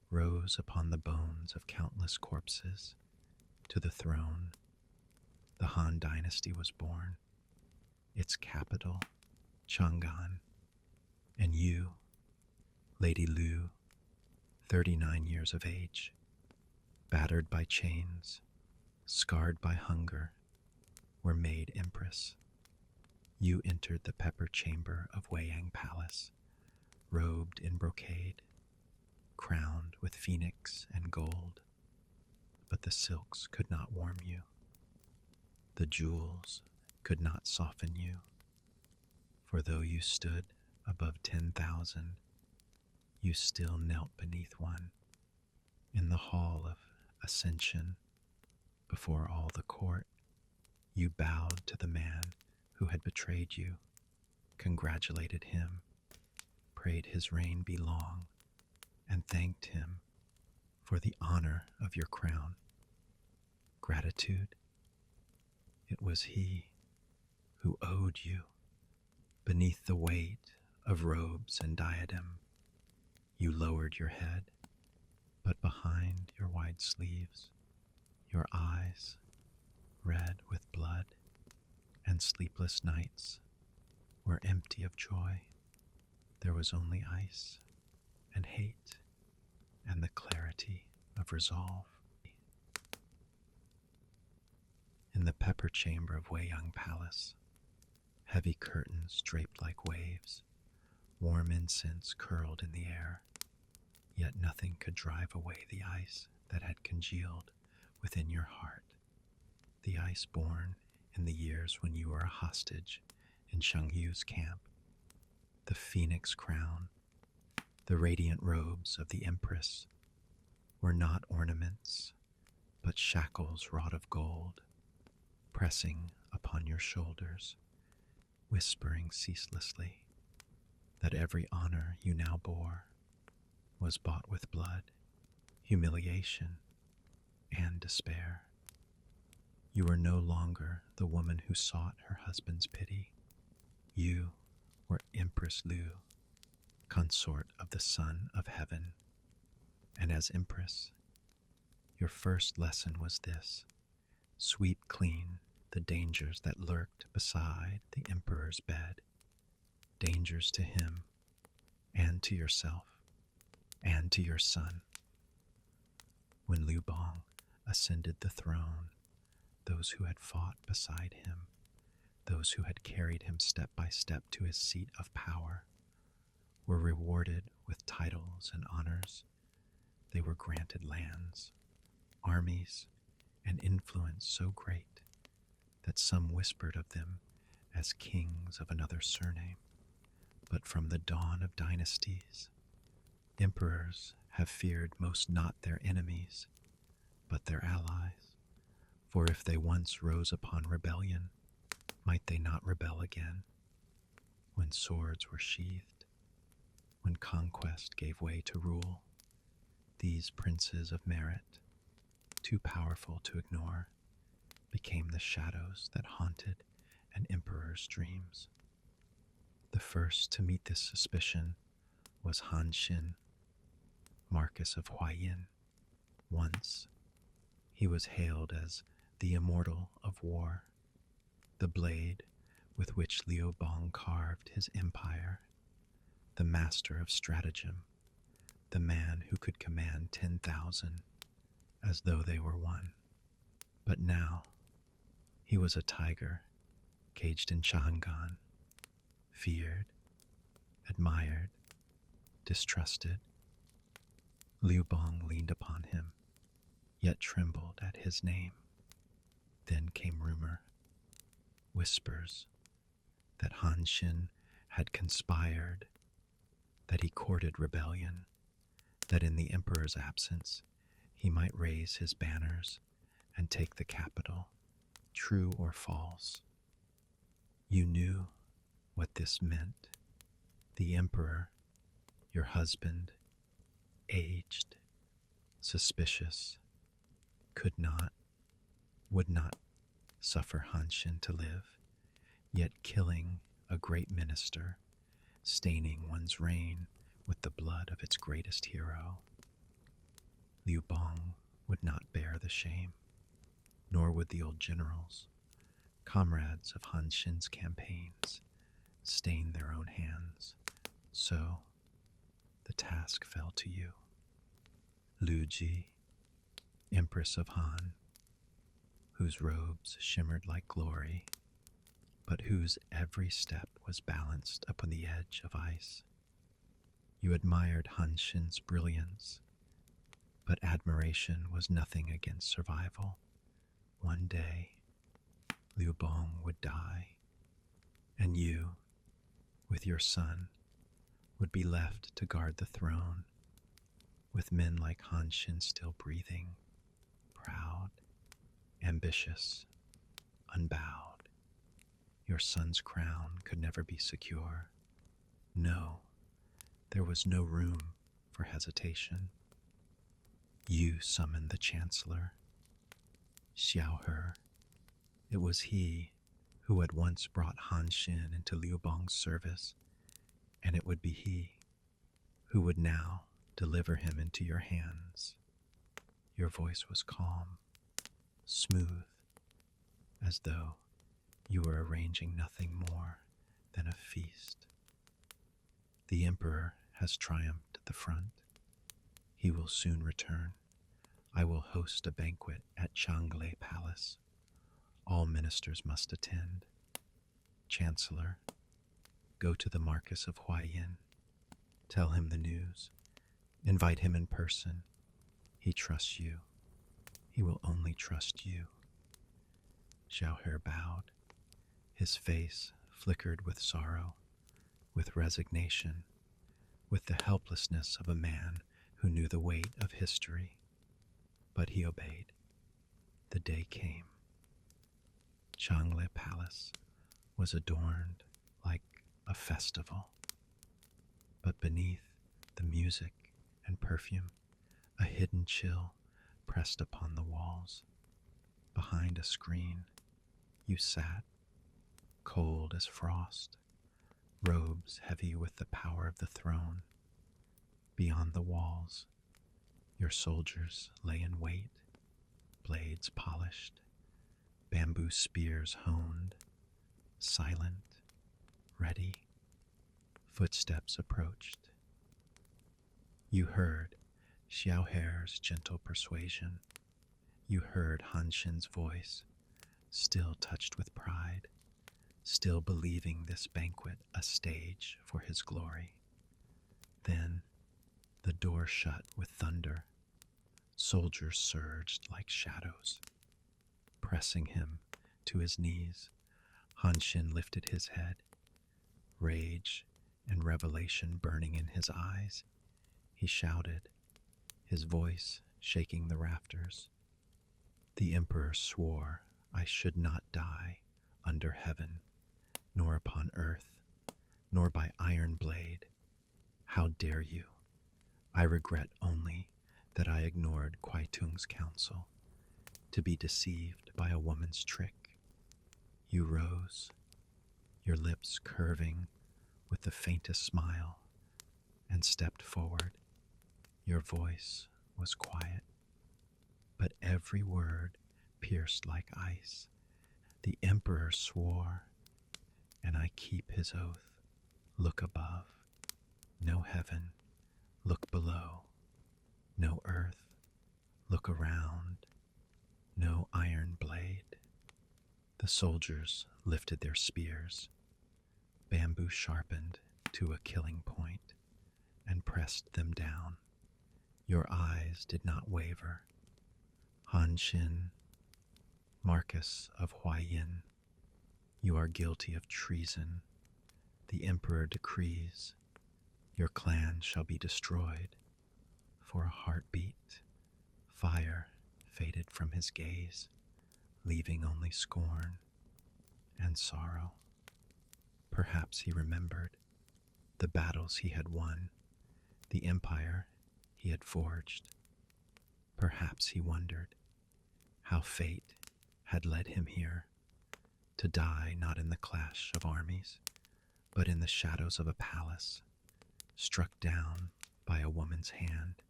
rose upon the bones of countless corpses to the throne. The Han dynasty was born. its capital, Chang'an, and you, Lady Liu, 39 years of age, battered by chains, scarred by hunger, were made empress. You entered the pepper chamber of Weiyang Palace, robed in brocade, crowned with phoenix and gold, but the silks could not warm you. The jewels could not soften you, for though you stood above 10,000, you still knelt beneath one in the hall of ascension before all the court. You bowed to the man who had betrayed you, congratulated him, prayed his reign be long, and thanked him for the honor of your crown. Gratitude? It was he who owed you. Beneath the weight of robes and diadem, you lowered your head, but behind your wide sleeves, your eyes, red with blood and sleepless nights, were empty of joy. There was only ice and hate and the clarity of resolve. In the pepper chamber of Weiyang Palace, heavy curtains draped like waves, warm incense curled in the air, yet nothing could drive away the ice that had congealed within your heart, the ice born in the years when you were a hostage in Shang Yu's camp. The phoenix crown, the radiant robes of the empress, were not ornaments, but shackles wrought of gold, pressing upon your shoulders, whispering ceaselessly that every honor you now bore was bought with blood, humiliation, and despair. You were no longer the woman who sought her husband's pity. You were Empress Liu, consort of the Son of Heaven. And as Empress, your first lesson was this: sweep clean the dangers that lurked beside the Emperor's bed, dangers to him and to yourself and to your son. When Liu Bang ascended the throne, those who had fought beside him, those who had carried him step by step to his seat of power, were rewarded with titles and honors. They were granted lands, armies, and influence so great that some whispered of them as kings of another surname. But from the dawn of dynasties, emperors have feared most not their enemies, but their allies. For if they once rose upon rebellion, might they not rebel again? When swords were sheathed, when conquest gave way to rule, these princes of merit, too powerful to ignore, became the shadows that haunted an emperor's dreams. The first to meet this suspicion was Han Xin, Marquis of Huayin. Once, he was hailed as the immortal of war, the blade with which Liu Bang carved his empire, the master of stratagem, the man who could command 10,000 as though they were one. But now, he was a tiger, caged in Chang'an, feared, admired, distrusted. Liu Bang leaned upon him, yet trembled at his name. Then came rumor, whispers, that Han Xin had conspired, that he courted rebellion, that in the emperor's absence he might raise his banners and take the capital, true or false. You knew what this meant. The emperor, your husband, aged, suspicious, would not suffer Han Xin to live, yet killing a great minister, staining one's reign with the blood of its greatest hero. Liu Bang would not bear the shame, nor would the old generals, Comrades of Han Xin's campaigns stained their own hands, so the task fell to you. Lu Ji, Empress of Han, whose robes shimmered like glory, but whose every step was balanced upon the edge of ice. You admired Han Xin's brilliance, but admiration was nothing against survival. One day, Liu Bong would die, and you, with your son, would be left to guard the throne, with men like Han Xin still breathing, proud, ambitious, unbowed. Your son's crown could never be secure. No, there was no room for hesitation. You summoned the Chancellor, Xiao He. It was he who had once brought Han Xin into Liu Bong's service, and it would be he who would now deliver him into your hands. Your voice was calm, smooth, as though you were arranging nothing more than a feast. The Emperor has triumphed at the front. He will soon return. I will host a banquet at Changle Palace. All ministers must attend. Chancellor, go to the Marquis of Huaiyin. Tell him the news. Invite him in person. He trusts you. He will only trust you. Xiao He bowed. His face flickered with sorrow, with resignation, with the helplessness of a man who knew the weight of history. But he obeyed. The day came. Changle Palace was adorned like a festival. But beneath the music and perfume, a hidden chill pressed upon the walls. Behind a screen, you sat, cold as frost, robes heavy with the power of the throne. Beyond the walls, your soldiers lay in wait, blades polished, bamboo spears honed, silent, ready. Footsteps approached. You heard Xiao He's gentle persuasion. You heard Han Xin's voice, still touched with pride, still believing this banquet a stage for his glory. Then the door shut with thunder. Soldiers surged like shadows, pressing him to his knees. Han Xin lifted his head, rage and revelation burning in his eyes. He shouted, his voice shaking the rafters. The Emperor swore I should not die under heaven, nor upon earth, nor by iron blade. How dare you? I regret only that I ignored Kuai Tung's counsel, to be deceived by a woman's trick. You rose, your lips curving with the faintest smile, and stepped forward. Your voice was quiet, but every word pierced like ice. The Emperor swore, and I keep his oath. Look above, no heaven. Look below, no earth. Look around, no iron blade. The soldiers lifted their spears, bamboo sharpened to a killing point, and pressed them down. Your eyes did not waver. Han Xin, Marquis of Huaiyin, you are guilty of treason. The Emperor decrees your clan shall be destroyed. For a heartbeat, fire faded from his gaze, leaving only scorn and sorrow. Perhaps he remembered the battles he had won, the empire he had forged. Perhaps he wondered how fate had led him here, to die not in the clash of armies, but in the shadows of a palace, struck down by a woman's hand.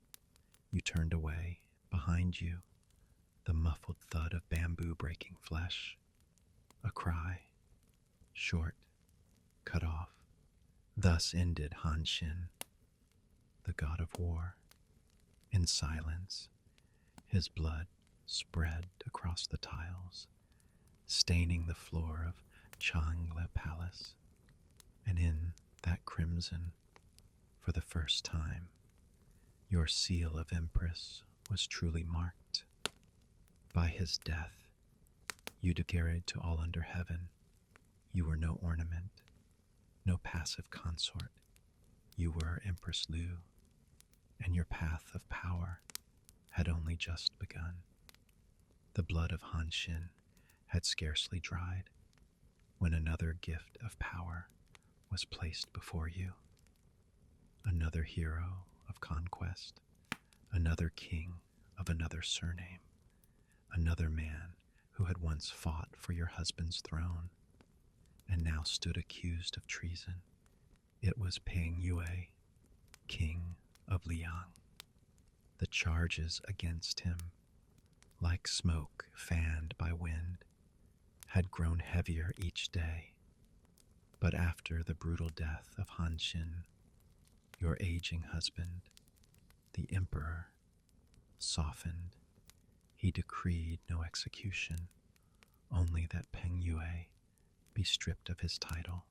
You turned away. Behind you, the muffled thud of bamboo breaking flesh. A cry short, cut off. Thus ended Han Xin, the god of war. In silence, his blood spread across the tiles, staining the floor of Changle Palace. And in that crimson, for the first time, your seal of empress was truly marked. By his death, you declared to all under heaven, you were no ornament, no passive consort. You were Empress Liu, and your path of power had only just begun. The blood of Han Xin had scarcely dried when another gift of power was placed before you. Another hero of conquest, another king of another surname, another man who had once fought for your husband's throne and now stood accused of treason. It was Peng Yue, king of Liang. The charges against him, like smoke fanned by wind, had grown heavier each day. But after the brutal death of Han Xin, your aging husband, the emperor, softened. He decreed no execution, only that Peng Yue be stripped of his title,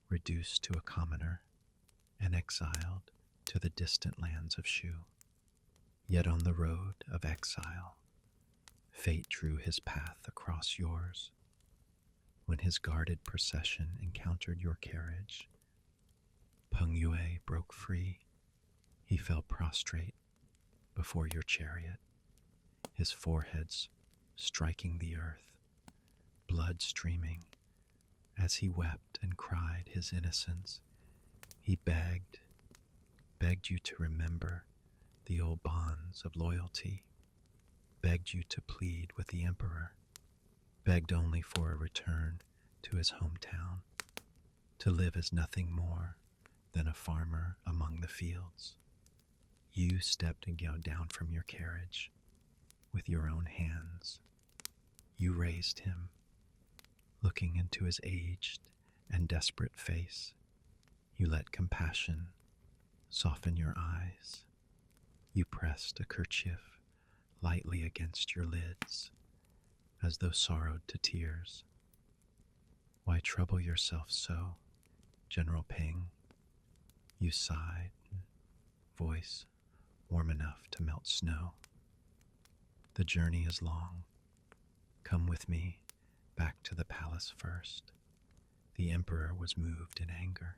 reduced to a commoner, and exiled to the distant lands of Shu. Yet on the road of exile, fate drew his path across yours. When his guarded procession encountered your carriage, Peng Yue broke free. He fell prostrate before your chariot, his foreheads striking the earth, blood streaming. As he wept and cried his innocence, he begged you to remember the old bonds of loyalty, begged you to plead with the emperor, begged only for a return to his hometown, to live as nothing more than a farmer among the fields. You stepped down from your carriage with your own hands. You raised him, looking into his aged and desperate face. You let compassion soften your eyes. You pressed a kerchief lightly against your lids, as though sorrowed to tears. Why trouble yourself so, General Peng? You sighed, voice warm enough to melt snow. The journey is long. Come with me back to the palace first. The emperor was moved in anger.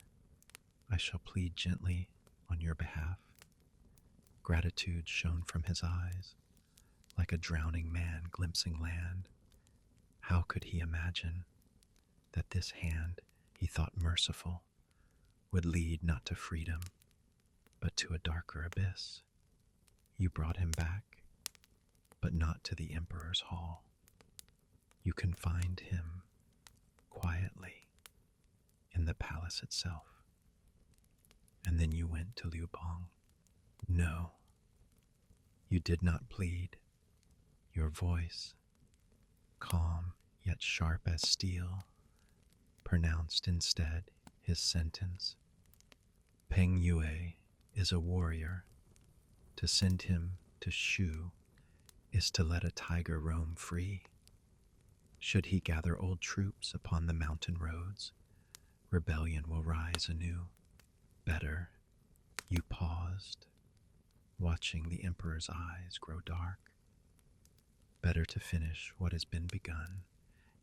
I shall plead gently on your behalf. Gratitude shone from his eyes, like a drowning man glimpsing land. How could he imagine that this hand he thought merciful would lead not to freedom, but to a darker abyss? You brought him back, but not to the emperor's hall. You confined him quietly in the palace itself. And then you went to Liu Bang. No, you did not plead. Your voice, calm yet sharp as steel, pronounced instead his sentence. Peng Yue is a warrior. To send him to Shu is to let a tiger roam free. Should he gather old troops upon the mountain roads, rebellion will rise anew. Better, you paused, watching the emperor's eyes grow dark. Better to finish what has been begun,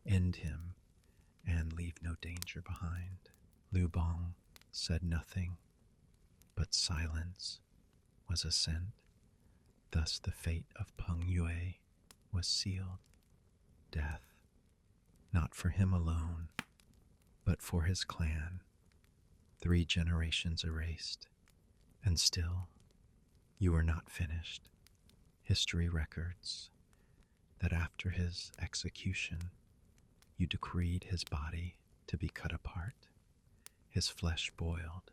end him, and leave no danger behind. Liu Bang said nothing, but silence was assent. Thus the fate of Peng Yue was sealed. Death, not for him alone, but for his clan. 3 generations erased, and still you were not finished. History records that after his execution, you decreed his body to be cut apart, his flesh boiled,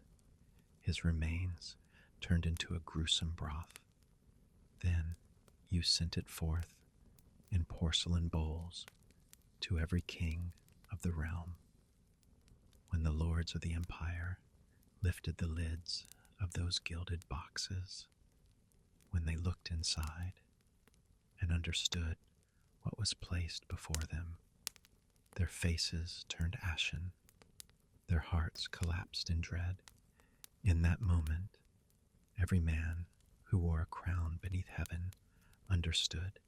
his remains turned into a gruesome broth. Then you sent it forth in porcelain bowls to every king of the realm. when the lords of the empire lifted the lids of those gilded boxes, when they looked inside and understood what was placed before them, their faces turned ashen, their hearts collapsed in dread. In that moment, every man who wore a crown beneath heaven understood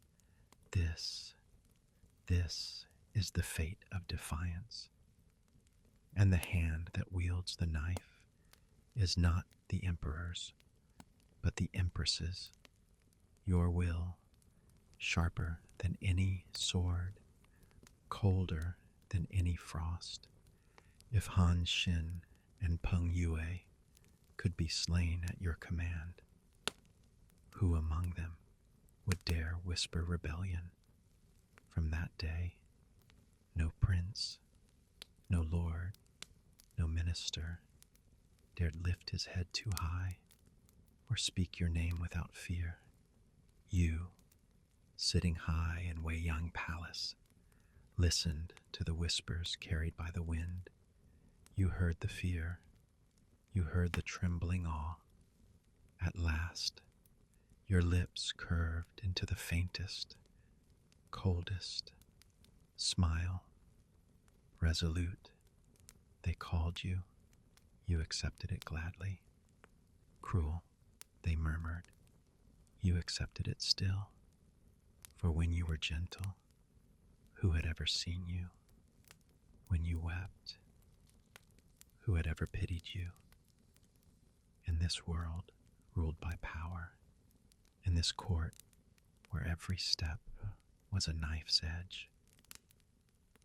this is the fate of defiance. And the hand that wields the knife is not the emperor's, but the empress's. Your will, sharper than any sword, colder than any frost. If Han Xin and Peng Yue could be slain at your command, who among them would dare whisper rebellion? From that day, no prince, no lord, no minister dared lift his head too high or speak your name without fear. You, sitting high in Wei Yang Palace, listened to the whispers carried by the wind. You heard the fear. You heard the trembling awe. At last, your lips curved into the faintest, coldest smile. Resolute, they called you. You accepted it gladly. Cruel, they murmured. You accepted it still. For when you were gentle, who had ever seen you? When you wept, who had ever pitied you? In this world ruled by power, in this court where every step was a knife's edge,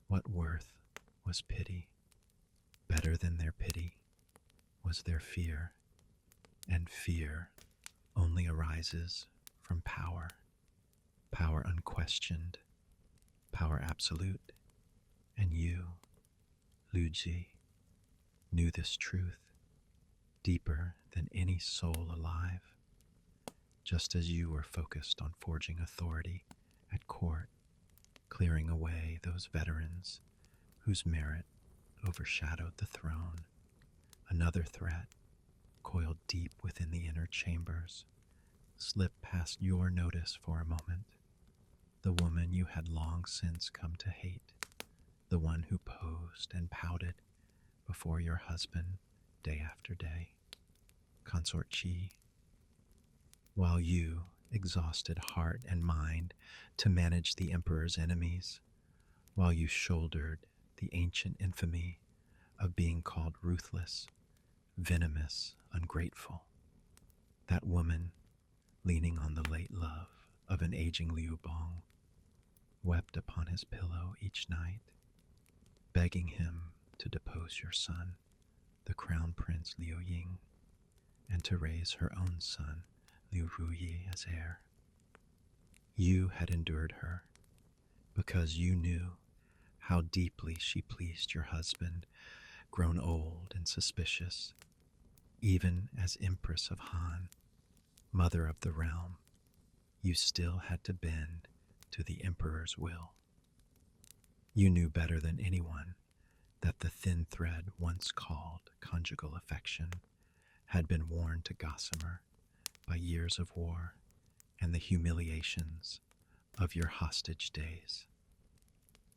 what worth was pity? Better than their pity was their fear, and fear only arises from power, power unquestioned, power absolute. And you, Lu Ji, knew this truth deeper than any soul alive, just as you were focused on forging authority at court, clearing away those veterans whose merit overshadowed the throne. Another threat, coiled deep within the inner chambers, slipped past your notice for a moment. The woman you had long since come to hate, the one who posed and pouted before your husband day after day, Consort Chi. While you exhausted heart and mind to manage the emperor's enemies, while you shouldered the ancient infamy of being called ruthless, venomous, ungrateful, that woman, leaning on the late love of an aging Liu Bong, wept upon his pillow each night, begging him to depose your son, the crown prince Liu Ying, and to raise her own son, Liu Ruyi, as heir. You had endured her because you knew how deeply she pleased your husband, grown old and suspicious. Even as Empress of Han, mother of the realm, you still had to bend to the emperor's will. You knew better than anyone that the thin thread once called conjugal affection had been worn to gossamer by years of war and the humiliations of your hostage days.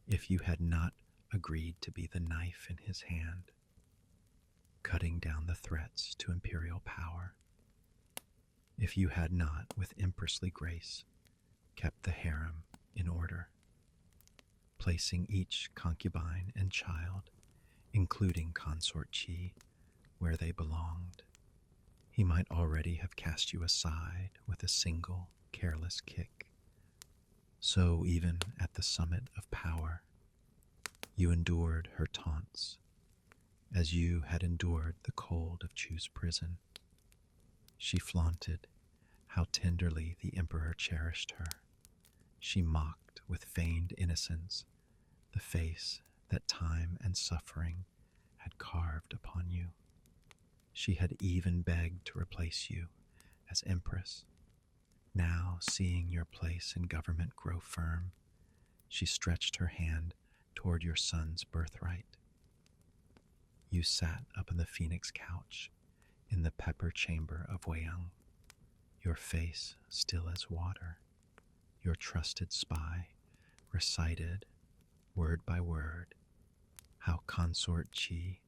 If you had not agreed to be the knife in his hand, cutting down the threats to imperial power, if you had not, with empressly grace, kept the harem in order, placing each concubine and child, including Consort Chi, where they belonged, he might already have cast you aside with a single careless kick. So even at the summit of power, you endured her taunts, as you had endured the cold of Chu's prison. She flaunted how tenderly the emperor cherished her. She mocked with feigned innocence the face that time and suffering had carved upon you. She had even begged to replace you as empress. Now, seeing your place in government grow firm, she stretched her hand toward your son's birthright. You sat up in the phoenix couch in the pepper chamber of Weiyang, your face still as water. Your trusted spy recited, word by word, how Consort Qi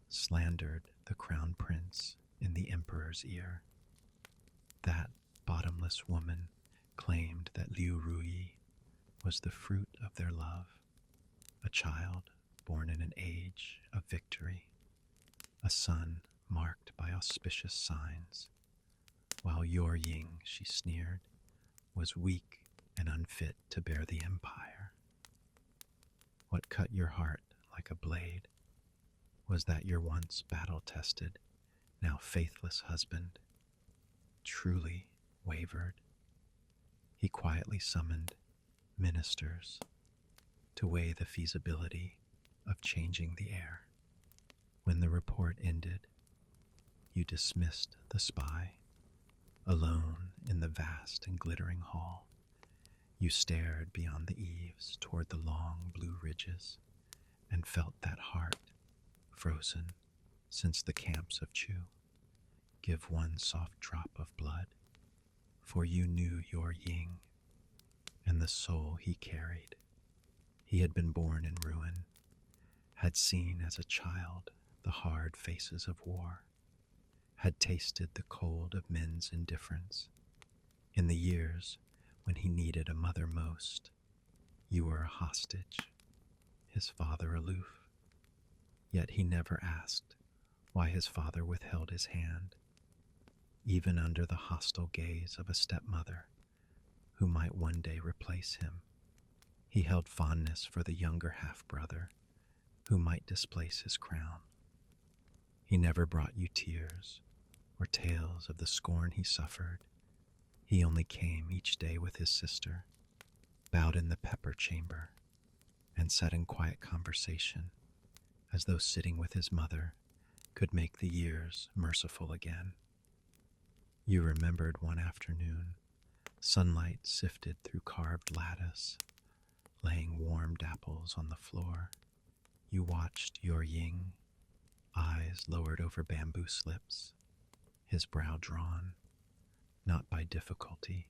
slandered the crown prince in the emperor's ear. That bottomless woman claimed that Liu Ruyi was the fruit of their love, a child born in an age of victory, a son marked by auspicious signs, while your Ying, she sneered, was weak and unfit to bear the empire. What cut your heart like a blade was that your once battle-tested, now faithless husband truly wavered. He quietly summoned ministers to weigh the feasibility of changing the heir. When the report ended, you dismissed the spy. Alone in the vast and glittering hall, you stared beyond the eaves toward the long blue ridges and felt that heart, frozen since the camps of Chu, give one soft drop of blood, for you knew your Ying and the soul he carried. He had been born in ruin, had seen as a child the hard faces of war, had tasted the cold of men's indifference. In the years when he needed a mother most, you were a hostage, his father aloof. Yet he never asked why his father withheld his hand, even under the hostile gaze of a stepmother who might one day replace him. He held fondness for the younger half-brother who might displace his crown. He never brought you tears or tales of the scorn he suffered. He only came each day with his sister, bowed in the pepper chamber, and sat in quiet conversation, as though sitting with his mother could make the years merciful again. You remembered one afternoon, sunlight sifted through carved lattice, laying warmed apples on the floor. You watched your Ying, eyes lowered over bamboo slips, his brow drawn, not by difficulty,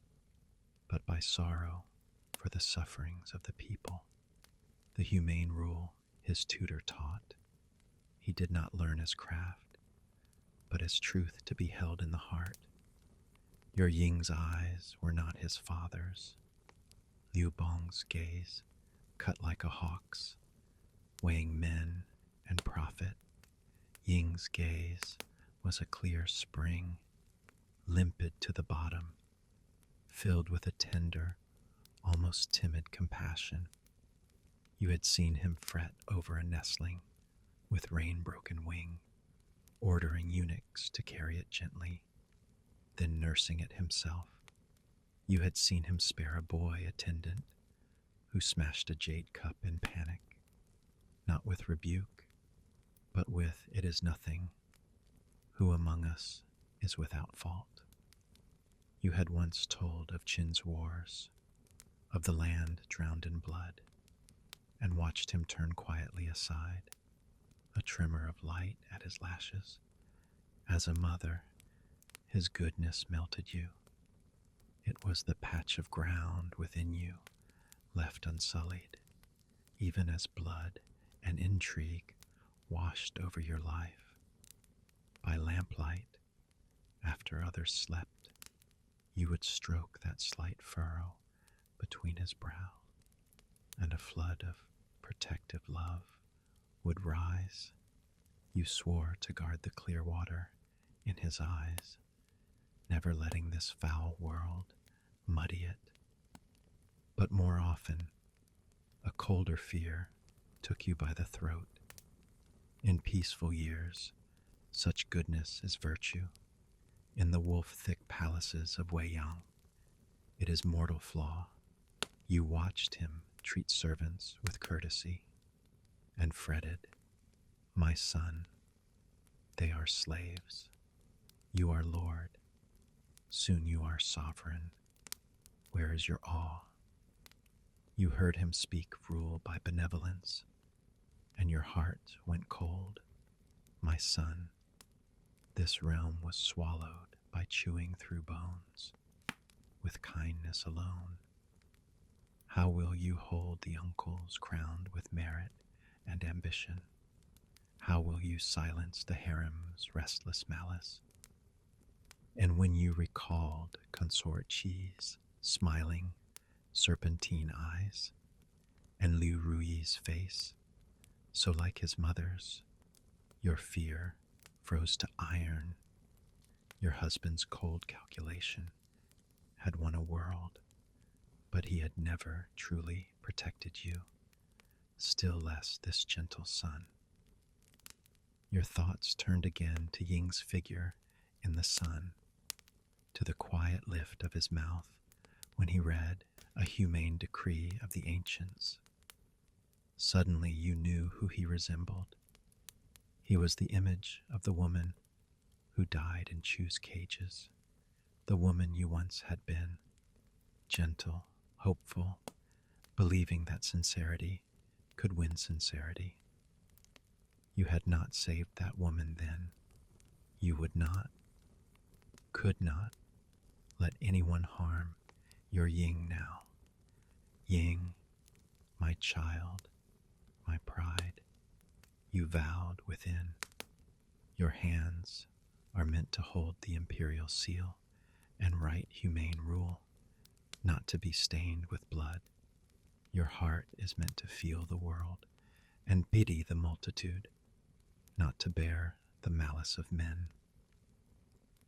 but by sorrow for the sufferings of the people. The humane rule his tutor taught, he did not learn as craft, but as truth to be held in the heart. Your Ying's eyes were not his father's. Liu Bong's gaze, cut like a hawk's, weighing men and profit. Ying's gaze was a clear spring, limpid to the bottom, filled with a tender, almost timid compassion. You had seen him fret over a nestling with rain-broken wing, ordering eunuchs to carry it gently, then nursing it himself. You had seen him spare a boy attendant who smashed a jade cup in panic, not with rebuke, but with "it is nothing. Who among us is without fault?" You had once told of Qin's wars, of the land drowned in blood, and watched him turn quietly aside, a tremor of light at his lashes. As a mother, his goodness melted you. It was the patch of ground within you, left unsullied, even as blood and intrigue washed over your life. By lamplight, after others slept, you would stroke that slight furrow between his brow, and a flood of protective love would rise. You swore to guard the clear water in his eyes, never letting this foul world muddy it. But more often, a colder fear took you by the throat. In peaceful years, such goodness is virtue. In the wolf-thick palaces of Weiyang, it is mortal flaw. You watched him treat servants with courtesy and fretted, "My son, they are slaves. You are lord. Soon you are sovereign. Where is your awe?" You heard him speak rule by benevolence, and your heart went cold. My son, this realm was swallowed by chewing through bones, with kindness alone. How will you hold the uncles crowned with merit and ambition? How will you silence the harem's restless malice? And when you recalled consort Chi's smiling serpentine eyes, and Liu Rui's face, so like his mother's, your fear froze to iron. Your husband's cold calculation had won a world, but he had never truly protected you, still less this gentle son. Your thoughts turned again to Ying's figure in the sun, to the quiet lift of his mouth when he read a humane decree of the ancients. Suddenly you knew who he resembled. He was the image of the woman who died in Chu's cages, the woman you once had been, gentle, hopeful, believing that sincerity could win sincerity. You had not saved that woman then. You would not, could not, let anyone harm your Ying now. Ying, my child, my pride, you vowed within. Your hands are meant to hold the imperial seal and right humane rule, not to be stained with blood. Your heart is meant to feel the world and pity the multitude, not to bear the malice of men.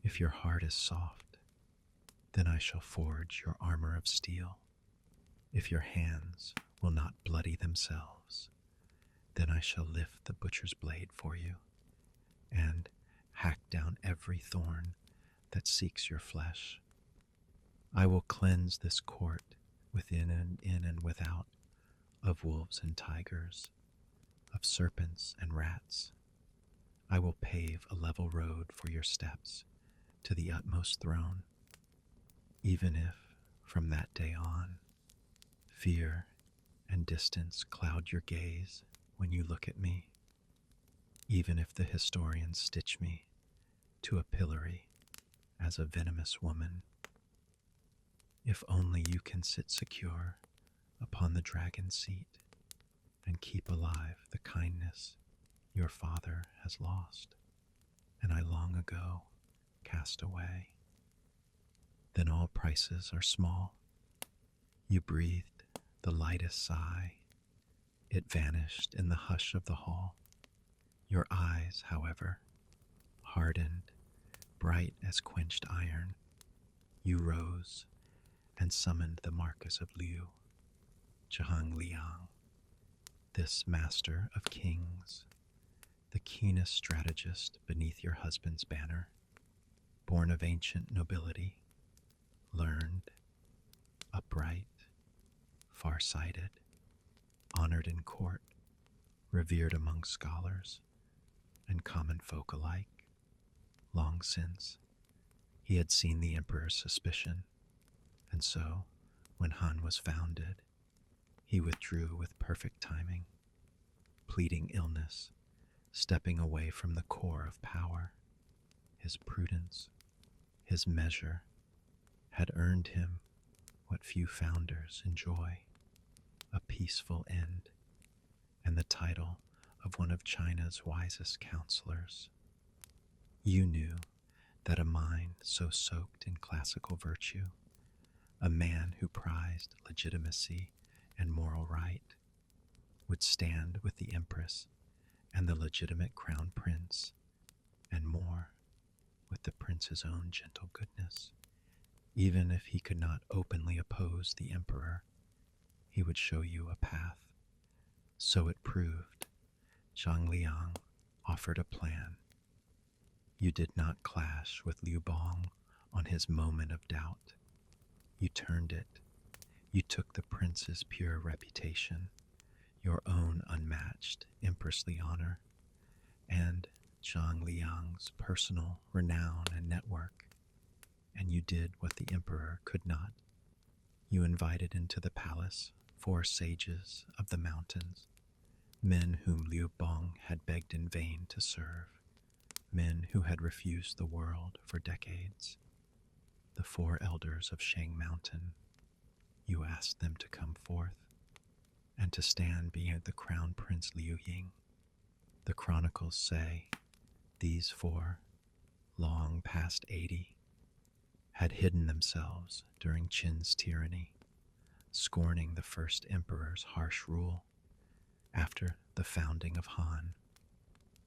If your heart is soft, then I shall forge your armor of steel. If your hands will not bloody themselves, then I shall lift the butcher's blade for you, and hack down every thorn that seeks your flesh. I will cleanse this court within and in and without of wolves and tigers, of serpents and rats. I will pave a level road for your steps to the utmost throne, even if, from that day on, fear and distance cloud your gaze when you look at me, even if the historians stitch me to a pillory as a venomous woman. If only you can sit secure upon the dragon seat and keep alive the kindness your father has lost, and I long ago cast away, then all prices are small. You breathed the lightest sigh. It vanished in the hush of the hall. Your eyes, however, hardened, bright as quenched iron. You rose and summoned the Marquis of Liu, Zhang Liang, this master of kings, the keenest strategist beneath your husband's banner, born of ancient nobility, learned, upright, far-sighted, honored in court, revered among scholars and common folk alike. Long since, he had seen the emperor's suspicion, and so, when Han was founded, he withdrew with perfect timing, pleading illness, stepping away from the core of power. His prudence, his measure, had earned him what few founders enjoy, a peaceful end, and the title of one of China's wisest counselors. You knew that a mind so soaked in classical virtue, a man who prized legitimacy and moral right, would stand with the empress and the legitimate crown prince, and more, with the prince's own gentle goodness. Even if he could not openly oppose the emperor, he would show you a path. So it proved. Zhang Liang offered a plan. You did not clash with Liu Bong on his moment of doubt. You turned it. You took the prince's pure reputation, your own unmatched empressly honor, and Zhang Liang's personal renown and network, and you did what the emperor could not. You invited into the palace 4 sages of the mountains, men whom Liu Bong had begged in vain to serve. men who had refused the world for decades, the four elders of Shang Mountain. You asked them to come forth and to stand behind the crown prince Liu Ying. The chronicles say these four, long past 80, had hidden themselves during Qin's tyranny, scorning the first emperor's harsh rule. After the founding of Han,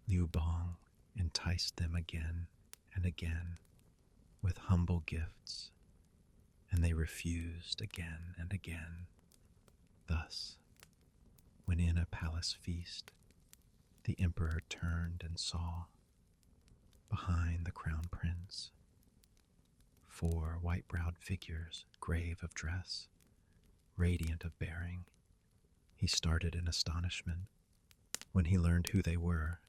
Liu Bong enticed them again and again with humble gifts, and they refused again and again. Thus, when in a palace feast, the emperor turned and saw, behind the crown prince, four white-browed figures, grave of dress, radiant of bearing. He started in astonishment. When he learned who they were,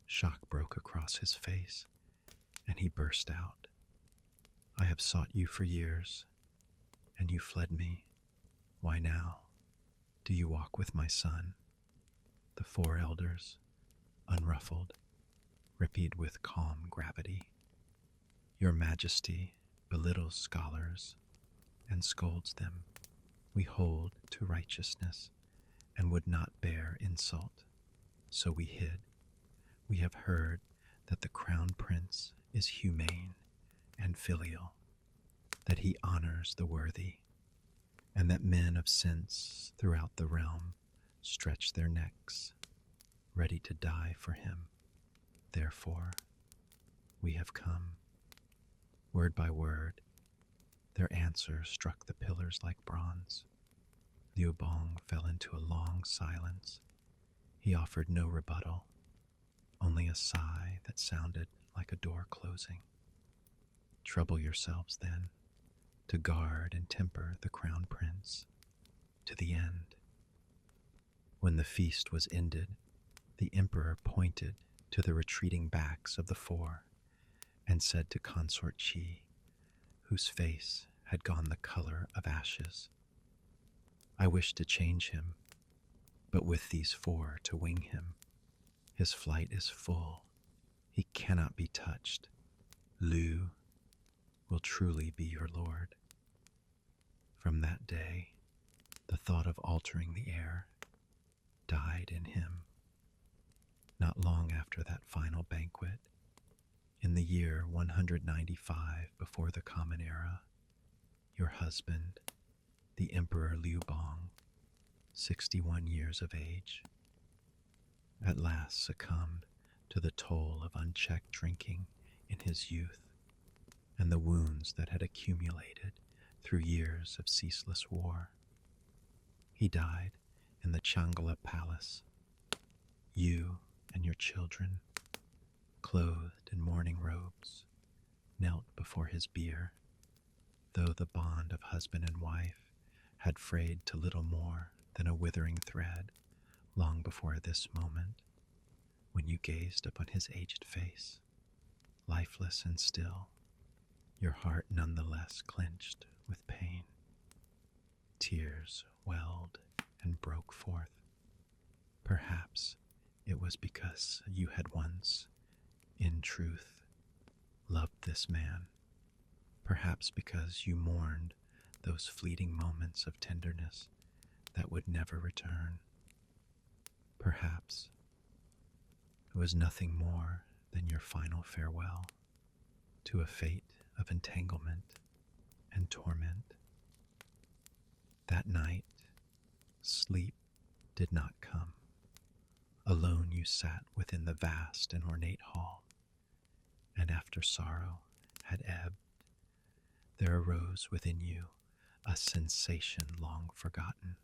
shock broke across his face, and he burst out, "I have sought you for years, and you fled me. Why now do you walk with my son?" The four elders, unruffled, repeat with calm gravity, "Your Majesty belittles scholars and scolds them. We hold to righteousness and would not bear insult, so we hid. We have heard that the crown prince is humane and filial, that he honors the worthy, and that men of sense throughout the realm stretch their necks, ready to die for him. Therefore, we have come." Word by word, their answer struck the pillars like bronze. Liu Bong fell into a long silence. He offered no rebuttal, only a sigh that sounded like a door closing. "Trouble yourselves, then, to guard and temper the crown prince to the end." When the feast was ended, the emperor pointed to the retreating backs of the four and said to Consort Qi, whose face had gone the color of ashes, "I wish to change him, but with these four to wing him, his flight is full. He cannot be touched. Liu will truly be your lord." From that day, the thought of altering the heir died in him. Not long after that final banquet, in the year 195 before the Common Era, your husband, the Emperor Liu Bong, 61 years of age, at last succumbed to the toll of unchecked drinking in his youth and the wounds that had accumulated through years of ceaseless war. He died in the Changala Palace. You and your children, clothed in mourning robes, knelt before his bier, though the bond of husband and wife had frayed to little more than a withering thread long before this moment, when you gazed upon his aged face, lifeless and still, your heart none the less clenched with pain. Tears welled and broke forth. Perhaps it was because you had once, in truth, loved this man. Perhaps because you mourned those fleeting moments of tenderness that would never return. Perhaps it was nothing more than your final farewell to a fate of entanglement and torment. That night, sleep did not come. Alone you sat within the vast and ornate hall, and after sorrow had ebbed, there arose within you a sensation long forgotten,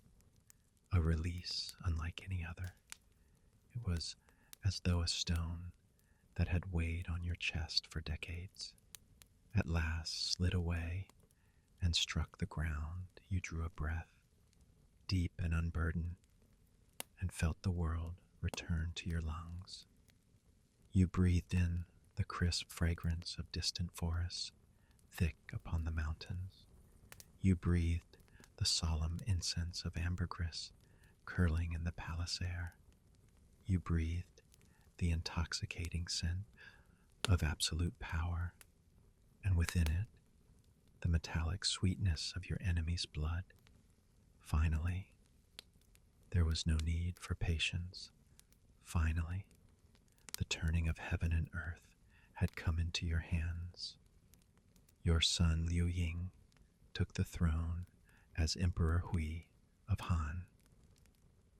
a release unlike any other. It was as though a stone that had weighed on your chest for decades at last slid away and struck the ground. You drew a breath, deep and unburdened, and felt the world return to your lungs. You breathed in the crisp fragrance of distant forests, thick upon the mountains. You breathed the solemn incense of ambergris curling in the palace air. You breathed the intoxicating scent of absolute power, and within it, the metallic sweetness of your enemy's blood. Finally, there was no need for patience. Finally, the turning of heaven and earth had come into your hands. Your son Liu Ying took the throne as Emperor Hui of Han,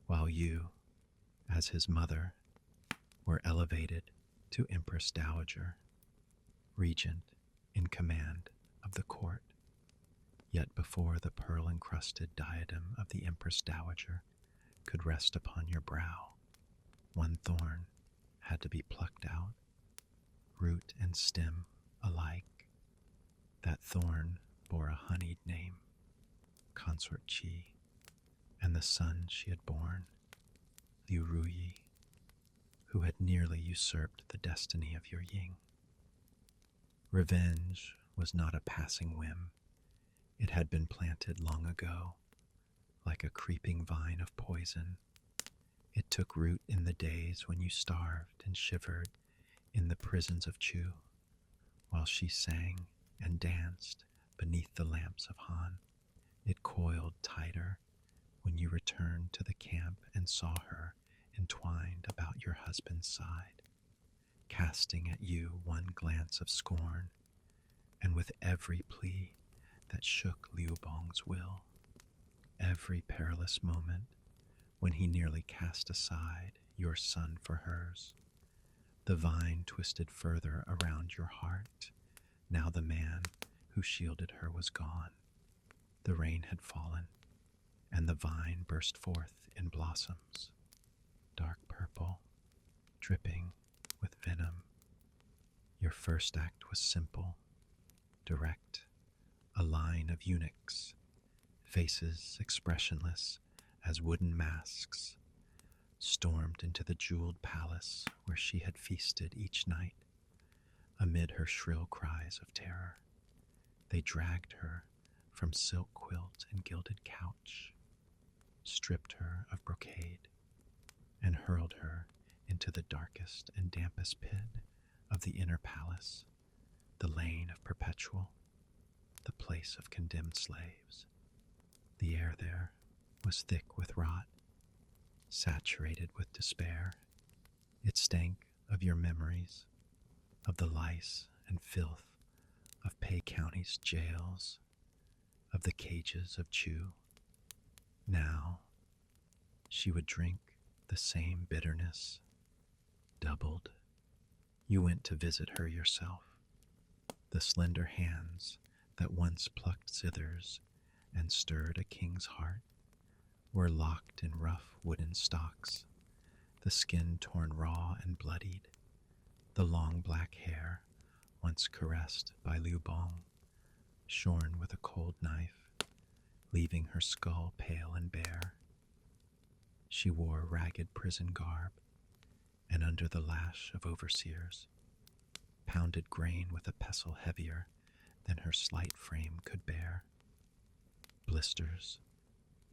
while you, as his mother, were elevated to Empress Dowager, regent in command of the court. Yet before the pearl-encrusted diadem of the Empress Dowager could rest upon your brow, one thorn had to be plucked out, root and stem alike. That thorn bore a honeyed name, Consort Chi, and the son she had borne, Liu Ruyi, who had nearly usurped the destiny of your Ying. Revenge was not a passing whim. It had been planted long ago, like a creeping vine of poison. It took root in the days when you starved and shivered in the prisons of Chu, while she sang and danced beneath the lamps of Han. It coiled tighter when you returned to the camp and saw her entwined about your husband's side, casting at you one glance of scorn, and with every plea that shook Liu Bong's will, every perilous moment when he nearly cast aside your son for hers. The vine twisted further around your heart. Now the man who shielded her was gone. The rain had fallen, and the vine burst forth in blossoms, dark purple, dripping with venom. Your first act was simple, direct, a line of eunuchs, faces expressionless as wooden masks, stormed into the jeweled palace where she had feasted each night. Amid her shrill cries of terror, they dragged her from silk quilt and gilded couch, stripped her of brocade, and hurled her into the darkest and dampest pit of the inner palace, the lane of perpetual, the place of condemned slaves. The air there was thick with rot, saturated with despair. It stank of your memories, of the lice and filth of Pei County's jails, of the cages of Chu. Now, she would drink the same bitterness, doubled. You went to visit her yourself. The slender hands that once plucked zithers and stirred a king's heart were locked in rough wooden stocks, the skin torn raw and bloodied, the long black hair once caressed by Liu Bong, shorn with a cold knife, leaving her skull pale and bare. She wore ragged prison garb, and under the lash of overseers, pounded grain with a pestle heavier than her slight frame could bear. Blisters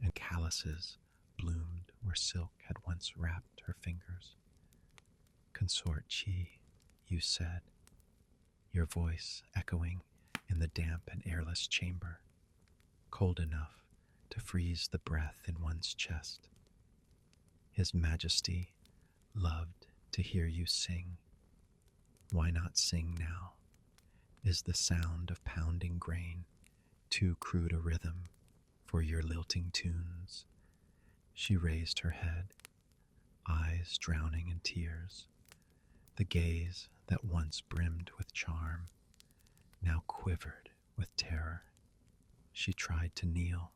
and calluses bloomed where silk had once wrapped her fingers. Consort Chi, you said, your voice echoing in the damp and airless chamber, cold enough to freeze the breath in one's chest. His Majesty loved to hear you sing. Why not sing now? Is the sound of pounding grain too crude a rhythm for your lilting tunes? She raised her head, eyes drowning in tears. The gaze that once brimmed with charm now quivered with terror. She tried to kneel,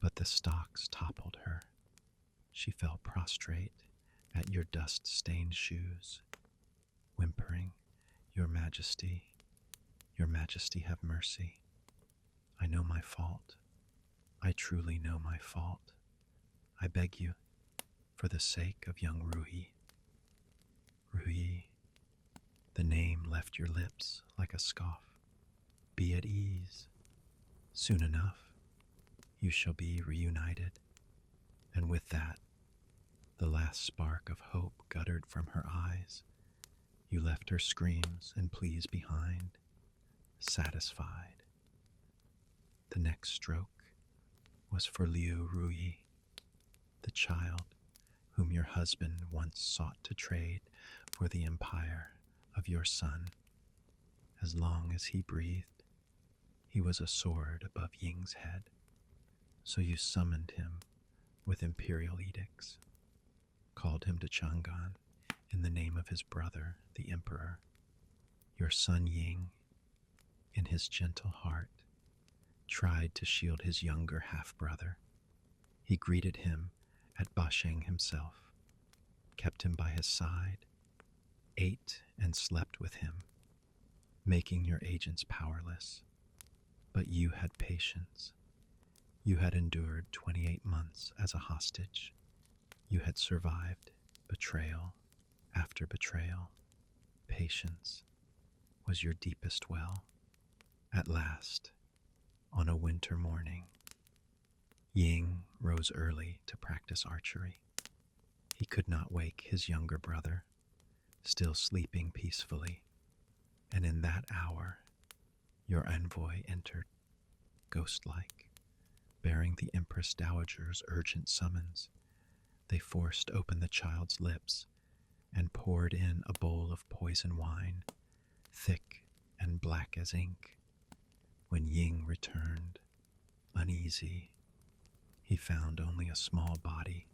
but the stocks toppled her. She fell prostrate at your dust-stained shoes, whimpering, Your Majesty have mercy. I know my fault. I truly know my fault. I beg you, for the sake of young Ruyi. Ruyi, the name left your lips like a scoff. Be at ease. Soon enough, you shall be reunited. And with that, the last spark of hope guttered from her eyes, You left her screams and pleas behind, satisfied. The next stroke was for Liu Ruyi, the child whom your husband once sought to trade for the empire of your son. As long as he breathed, he was a sword above Ying's head, so you summoned him with imperial edicts, called him to Chang'an in the name of his brother, the emperor. Your son Ying, in his gentle heart, tried to shield his younger half-brother. He greeted him at Basheng himself, kept him by his side, ate and slept with him, making your agents powerless. But you had patience. You had endured 28 months as a hostage. You had survived betrayal after betrayal. Patience was your deepest well. At last, on a winter morning, Ying rose early to practice archery. He could not wake his younger brother, still sleeping peacefully, and in that hour, your envoy entered, ghost-like, bearing the Empress Dowager's urgent summons. They forced open the child's lips and poured in a bowl of poison wine, thick and black as ink. When Ying returned, uneasy, he found only a small body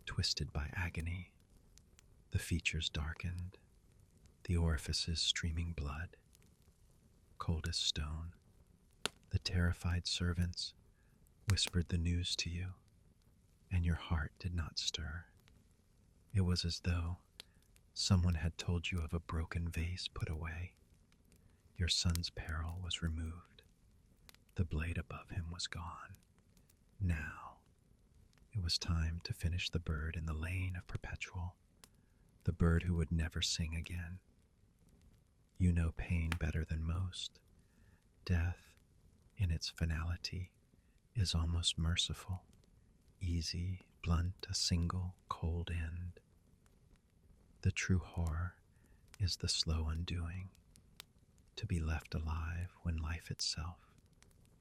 twisted by agony, the features darkened, the orifices streaming blood, cold as stone. The terrified servants whispered the news to you, and your heart did not stir. It was as though someone had told you of a broken vase put away. Your son's peril was removed. The blade above him was gone. Now, it was time to finish the bird in the lane of perpetual, the bird who would never sing again. You know pain better than most. Death, in its finality, is almost merciful, easy, blunt, a single, cold end. The true horror is the slow undoing, to be left alive when life itself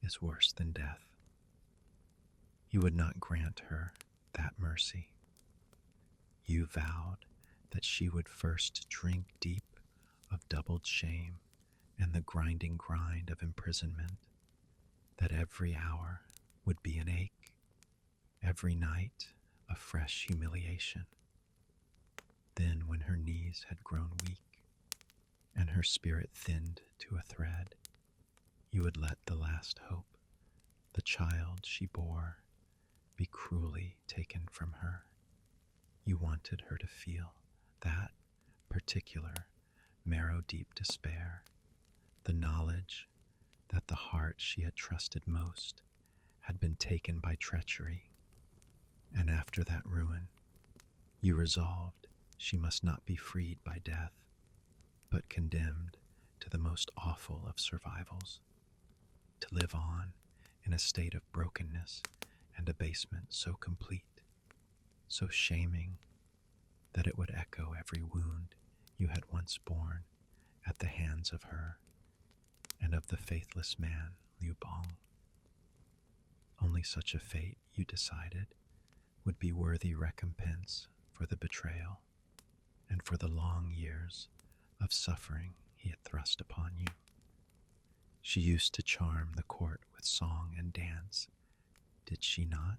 is worse than death. You would not grant her that mercy. You vowed that she would first drink deep of doubled shame and the grinding grind of imprisonment, that every hour would be an ache, every night a fresh humiliation. Then, when her knees had grown weak and her spirit thinned to a thread, you would let the last hope, the child she bore, be cruelly taken from her. You wanted her to feel that particular marrow-deep despair, the knowledge that the heart she had trusted most had been taken by treachery. And after that ruin, you resolved she must not be freed by death, but condemned to the most awful of survivals, to live on in a state of brokenness and abasement so complete, so shaming, that it would echo every wound you had once borne at the hands of her and of the faithless man, Liu Bong. Only such a fate, you decided, would be worthy recompense for the betrayal and for the long years of suffering he had thrust upon you. She used to charm the court with song and dance, did she not?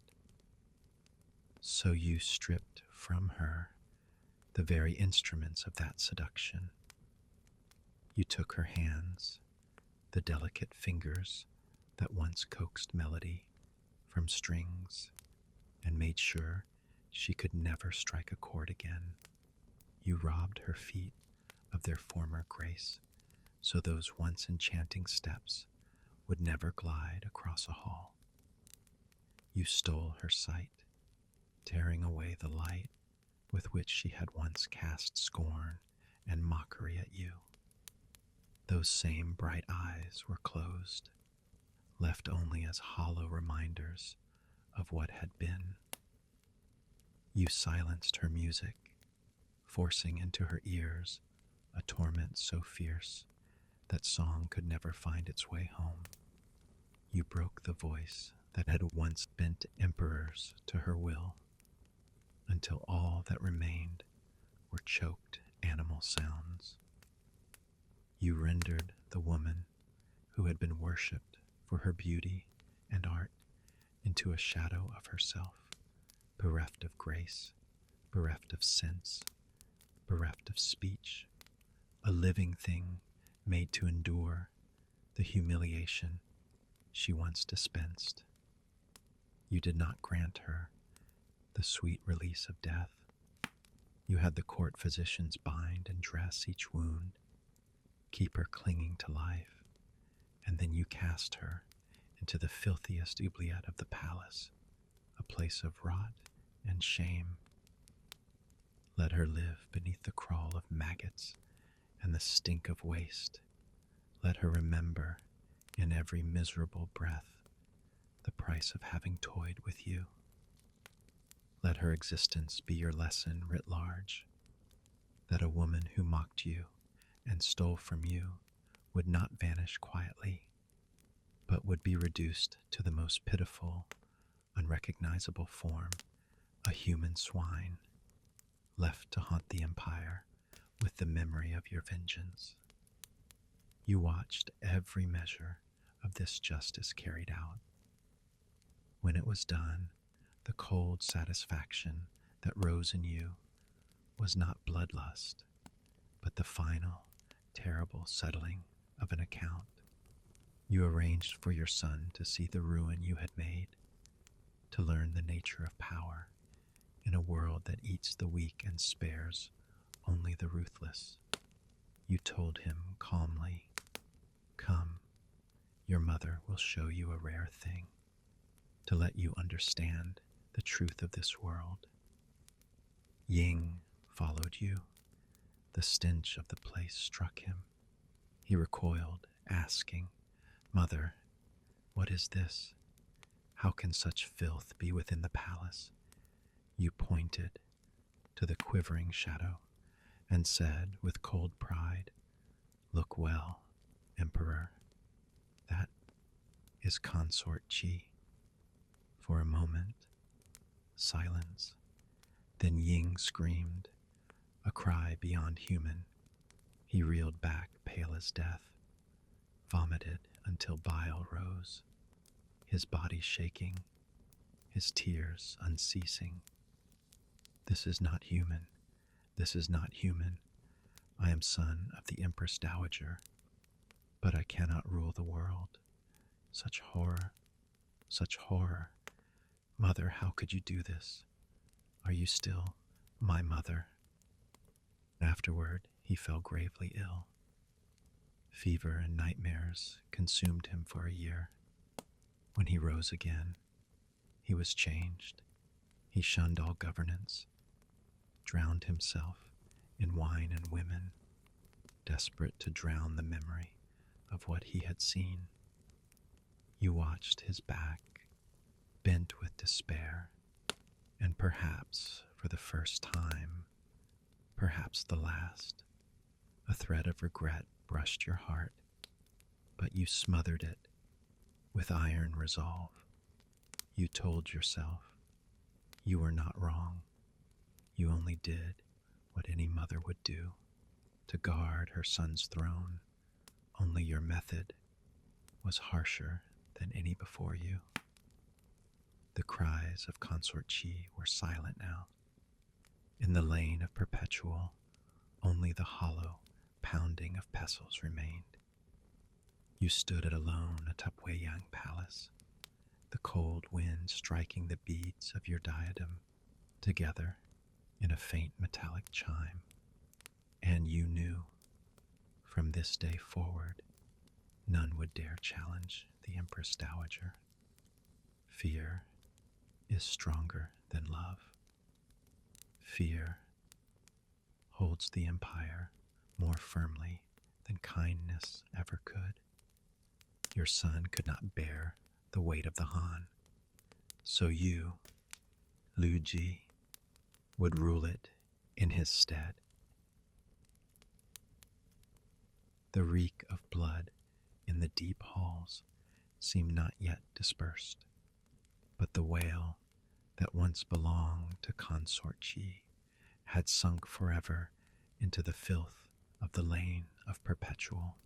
So you stripped from her the very instruments of that seduction. You took her hands, the delicate fingers that once coaxed melody from strings, and made sure she could never strike a chord again. You robbed her feet of their former grace, so those once enchanting steps would never glide across a hall. You stole her sight, tearing away the light with which she had once cast scorn and mockery at you. Those same bright eyes were closed, left only as hollow reminders of what had been. You silenced her music, forcing into her ears a torment so fierce that song could never find its way home. You broke the voice that had once bent emperors to her will, until all that remained were choked animal sounds. You rendered the woman who had been worshipped for her beauty and art into a shadow of herself, bereft of grace, bereft of sense, bereft of speech, a living thing made to endure the humiliation she once dispensed. You did not grant her the sweet release of death. You had the court physicians bind and dress each wound, keep her clinging to life, and then you cast her into the filthiest oubliette of the palace, a place of rot and shame. Let her live beneath the crawl of maggots and the stink of waste. Let her remember in every miserable breath the price of having toyed with you. Let her existence be your lesson writ large, that a woman who mocked you and stole from you would not vanish quietly, but would be reduced to the most pitiful, unrecognizable form, a human swine, left to haunt the empire with the memory of your vengeance. You watched every measure of this justice carried out. When it was done, the cold satisfaction that rose in you was not bloodlust, but the final, terrible settling of an account. You arranged for your son to see the ruin you had made, to learn the nature of power in a world that eats the weak and spares only the ruthless. You told him calmly, "Come, your mother will show you a rare thing, to let you understand the truth of this world." Ying followed you. The stench of the place struck him. He recoiled, asking, "Mother, what is this? How can such filth be within the palace?" You pointed to the quivering shadow and said with cold pride, "Look well, Emperor. That is Consort Chi." For a moment, silence. Then Ying screamed, a cry beyond human. He reeled back, pale as death, vomited until bile rose, his body shaking, his tears unceasing. "This is not human. This is not human. I am son of the Empress Dowager, but I cannot rule the world. Such horror, such horror. Mother, how could you do this? Are you still my mother?" Afterward, he fell gravely ill. Fever and nightmares consumed him for a year. When he rose again, he was changed. He shunned all governance, drowned himself in wine and women, desperate to drown the memory of what he had seen. You watched his back, bent with despair, and perhaps for the first time, perhaps the last, a thread of regret brushed your heart, but you smothered it with iron resolve. You told yourself you were not wrong. You only did what any mother would do to guard her son's throne. Only your method was harsher than any before you. The cries of Consort Chi were silent now. In the lane of Perpetual, only the hollow pounding of pestles remained. You stood alone atop Weiyang Palace, the cold wind striking the beads of your diadem together in a faint metallic chime. And you knew, from this day forward, none would dare challenge the Empress Dowager. Fear is stronger than love. Fear holds the empire more firmly than kindness ever could. Your son could not bear the weight of the Han, so you, Lu Ji, would rule it in his stead. The reek of blood in the deep halls seemed not yet dispersed, but the wail that once belonged to Consort Chi had sunk forever into the filth of the lane of perpetual.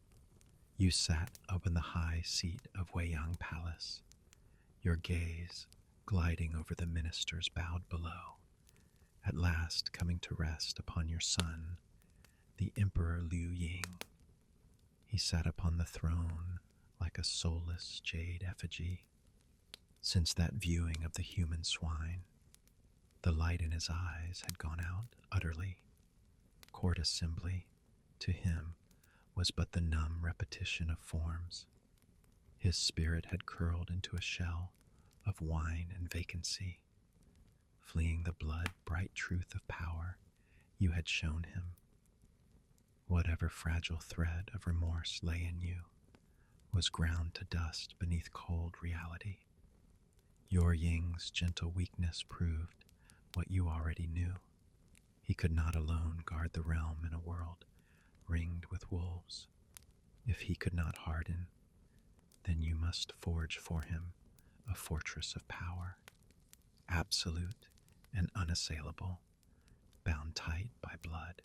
You sat up in the high seat of Weiyang Palace, your gaze gliding over the ministers bowed below, at last coming to rest upon your son, the Emperor Liu Ying. He sat upon the throne like a soulless jade effigy. Since that viewing of the human swine, the light in his eyes had gone out utterly. Court assembly, to him, was but the numb repetition of forms. His spirit had curled into a shell of wine and vacancy, fleeing the blood-bright truth of power you had shown him. Whatever fragile thread of remorse lay in you was ground to dust beneath cold reality. Your Ying's gentle weakness proved what you already knew. He could not alone guard the realm in a world ringed with wolves. If he could not harden, then you must forge for him a fortress of power, absolute and unassailable, bound tight by blood.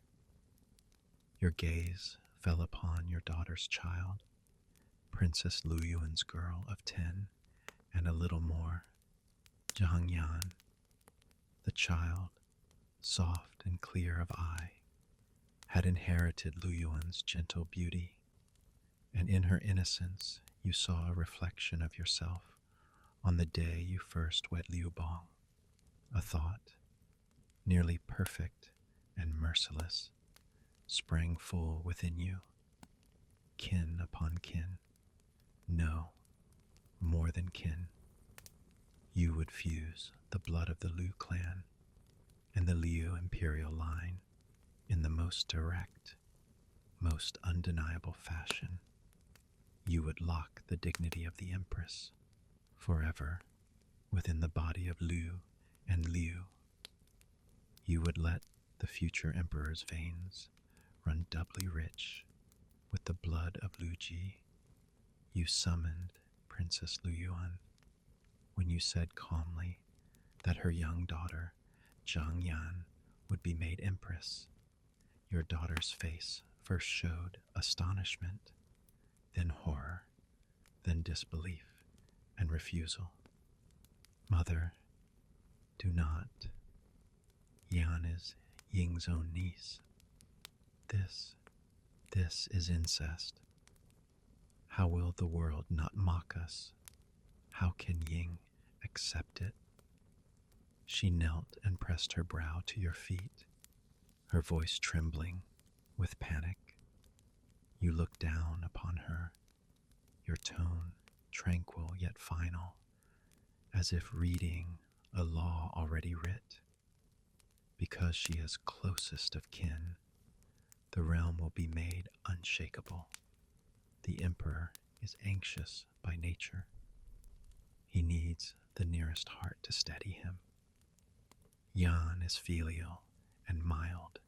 Your gaze fell upon your daughter's child, Princess Lu Yuan's girl of 10 and a little more, Zhang Yan. The child, soft and clear of eye, had inherited Lu Yuan's gentle beauty, and in her innocence you saw a reflection of yourself on the day you first wed Liu Bong, a thought, nearly perfect and merciless, sprang full within you. Kin upon kin, no, more than kin. You would fuse the blood of the Liu clan and the Liu imperial line in the most direct, most undeniable fashion. You would lock the dignity of the Empress forever within the body of Liu and Liu. You would let the future emperor's veins run doubly rich with the blood of Liu Ji. You summoned Princess Lu Yuan when you said calmly that her young daughter, Zhang Yan, would be made empress. Your daughter's face first showed astonishment, then horror, then disbelief and refusal. Mother, do not. Yan is Ying's own niece. This is incest. How will the world not mock us? How can Ying accept it? She knelt and pressed her brow to your feet, her voice trembling with panic. You looked down upon her, your tone tranquil yet final, as if reading a law already writ. Because she is closest of kin, the realm will be made unshakable. The emperor is anxious by nature. He needs the nearest heart to steady him. Yan is filial and mild,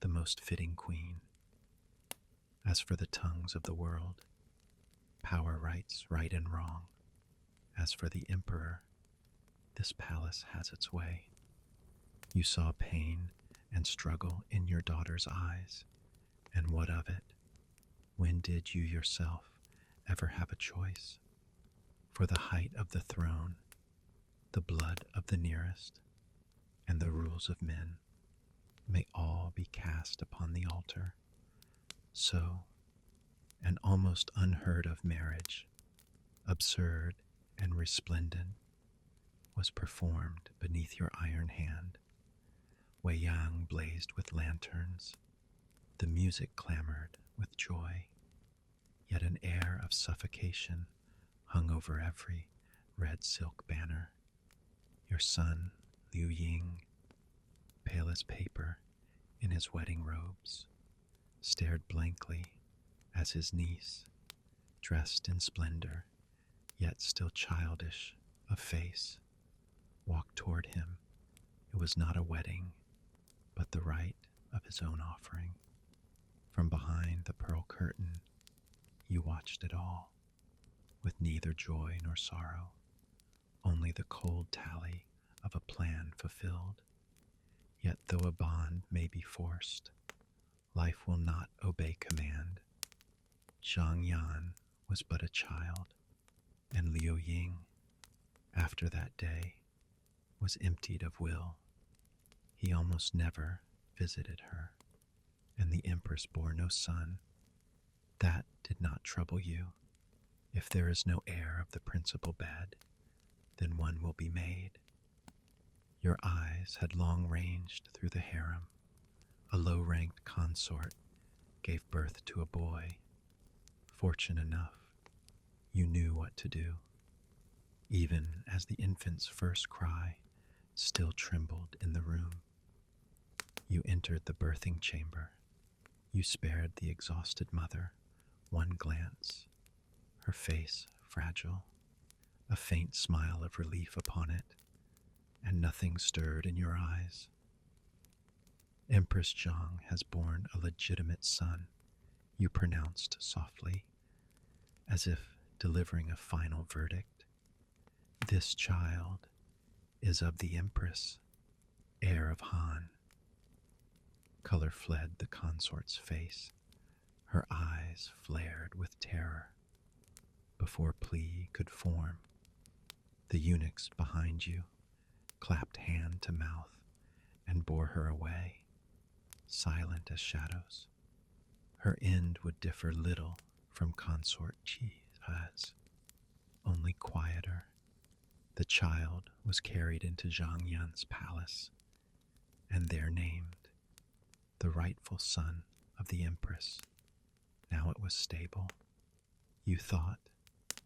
the most fitting queen. As for the tongues of the world, power writes right and wrong. As for the emperor, this palace has its way. You saw pain and struggle in your daughter's eyes, and what of it? When did you yourself ever have a choice? For the height of the throne, the blood of the nearest, and the rules of men may all be cast upon the altar. So, an almost unheard of marriage, absurd and resplendent, was performed beneath your iron hand. Weiyang blazed with lanterns, the music clamored with joy, yet an air of suffocation hung over every red silk banner. Your son, Liu Ying, pale as paper in his wedding robes, stared blankly as his niece, dressed in splendor, yet still childish of face, walked toward him. It was not a wedding, but the rite of his own offering. From behind the pearl curtain, you watched it all, with neither joy nor sorrow, only the cold tally of a plan fulfilled. Yet though a bond may be forced, life will not obey command. Zhang Yan was but a child, and Liu Ying, after that day, was emptied of will. He almost never visited her, and the Empress bore no son. That did not trouble you. If there is no heir of the principal bed, then one will be made. Your eyes had long ranged through the harem. A low-ranked consort gave birth to a boy. Fortune enough, you knew what to do. Even as the infant's first cry still trembled in the room, you entered the birthing chamber. You spared the exhausted mother one glance, her face fragile, a faint smile of relief upon it, and nothing stirred in your eyes. Empress Zhang has borne a legitimate son, you pronounced softly, as if delivering a final verdict. This child is of the Empress, heir of Han. Color fled the consort's face. Her eyes flared with terror. Before plea could form, the eunuchs behind you clapped hand to mouth and bore her away, silent as shadows. Her end would differ little from consort Chi's, only quieter. The child was carried into Zhang Yan's palace, and there named the rightful son of the Empress. Now it was stable. You thought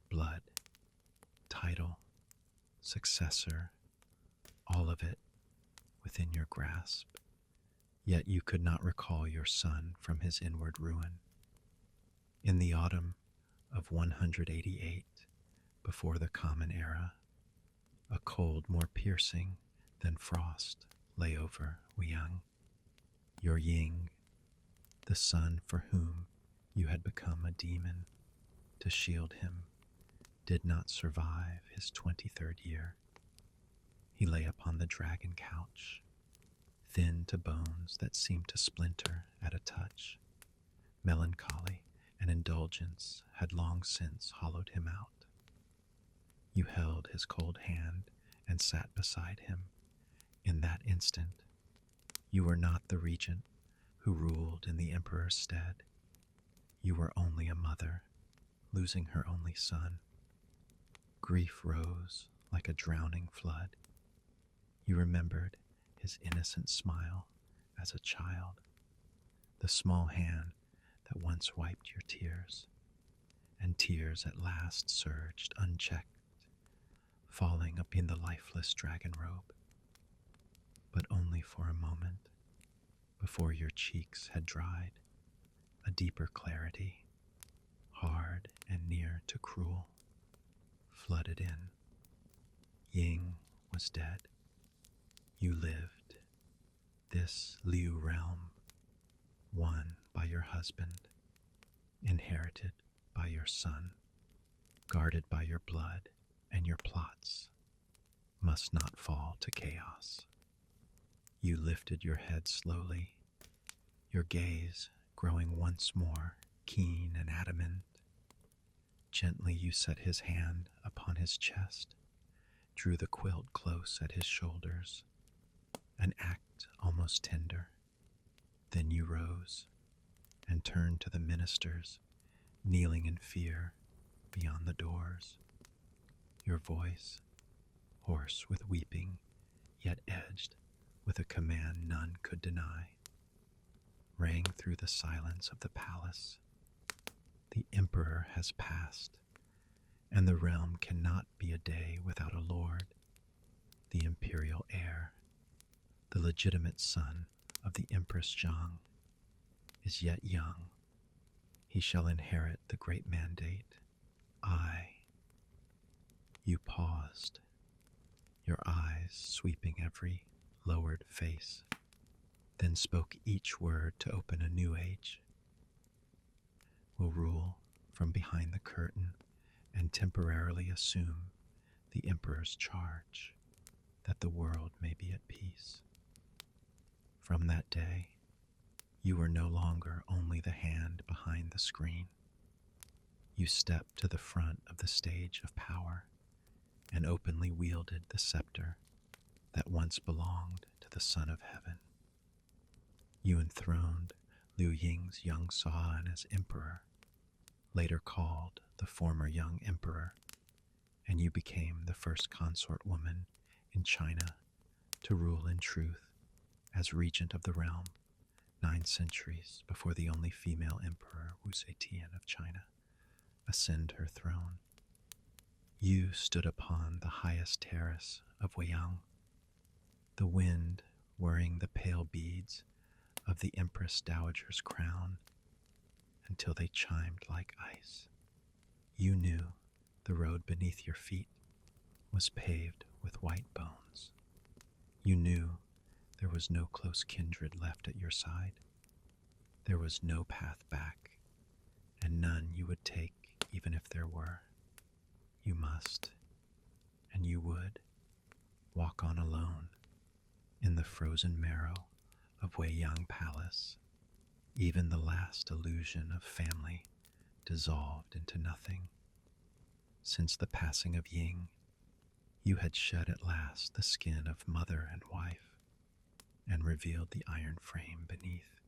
blood, title, successor, all of it within your grasp. Yet you could not recall your son from his inward ruin. In the autumn of 188, before the Common Era, a cold more piercing than frost lay over Wuyang. Your Ying, the son for whom you had become a demon to shield him, did not survive his 23rd year. He lay upon the dragon couch, thin to bones that seemed to splinter at a touch. Melancholy and indulgence had long since hollowed him out. You held his cold hand and sat beside him. In that instant, you were not the regent who ruled in the emperor's stead. You were only a mother, losing her only son. Grief rose like a drowning flood. You remembered his innocent smile as a child, the small hand that once wiped your tears, and tears at last surged unchecked, falling upon the lifeless dragon robe, but only for a moment. Before your cheeks had dried, a deeper clarity, hard and near to cruel, flooded in. Ying was dead. You lived. This Liu realm, won by your husband, inherited by your son, guarded by your blood and your plots, must not fall to chaos. You lifted your head slowly, your gaze growing once more keen and adamant. Gently you set his hand upon his chest, drew the quilt close at his shoulders, an act almost tender. Then you rose and turned to the ministers, kneeling in fear beyond the doors. Your voice, hoarse with weeping, yet edged with a command none could deny, rang through the silence of the palace. The emperor has passed, and the realm cannot be a day without a lord. The imperial heir, the legitimate son of the Empress Zhang, is yet young. He shall inherit the great mandate. You paused, your eyes sweeping every lowered face, then spoke each word to open a new age. will rule from behind the curtain and temporarily assume the emperor's charge, that the world may be at peace. From that day, you were no longer only the hand behind the screen. You stepped to the front of the stage of power and openly wielded the scepter that once belonged to the Son of Heaven. You enthroned Liu Ying's young San as emperor, later called the former young emperor, and you became the first consort woman in China to rule in truth as regent of the realm 9 centuries before the only female emperor, Wu Zetian of China, ascend her throne. You stood upon the highest terrace of Weiyang, the wind whirring the pale beads of the Empress Dowager's crown until they chimed like ice. You knew the road beneath your feet was paved with white bones. You knew there was no close kindred left at your side. There was no path back, and none you would take even if there were. You must, and you would, walk on alone in the frozen marrow of Weiyang Palace, even the last illusion of family dissolved into nothing. Since the passing of Ying, you had shed at last the skin of mother and wife, and revealed the iron frame beneath,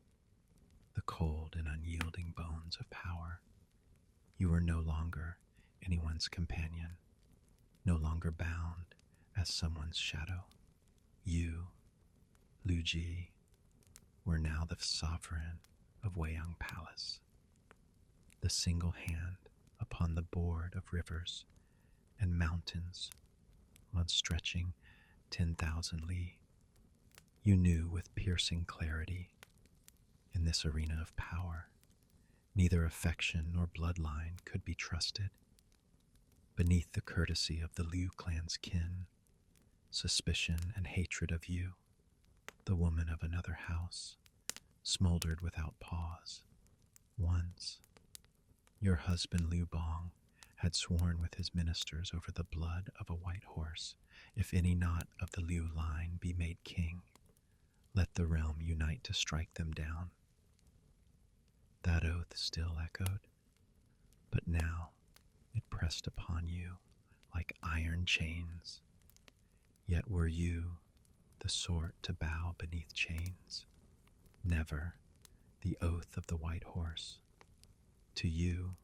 the cold and unyielding bones of power. You were no longer anyone's companion, no longer bound as someone's shadow. You, Lu Ji, were now the sovereign of Weiyang Palace, the single hand upon the board of rivers and mountains on stretching 10,000 li. You knew with piercing clarity, in this arena of power, neither affection nor bloodline could be trusted. Beneath the courtesy of the Liu clan's kin, suspicion and hatred of you, the woman of another house, smoldered without pause. Once, your husband Liu Bong had sworn with his ministers over the blood of a white horse, if any not of the Liu line be made king, let the realm unite to strike them down. That oath still echoed, but now it pressed upon you like iron chains. Yet were you the sort to bow beneath chains? Never. The oath of the white horse, to you,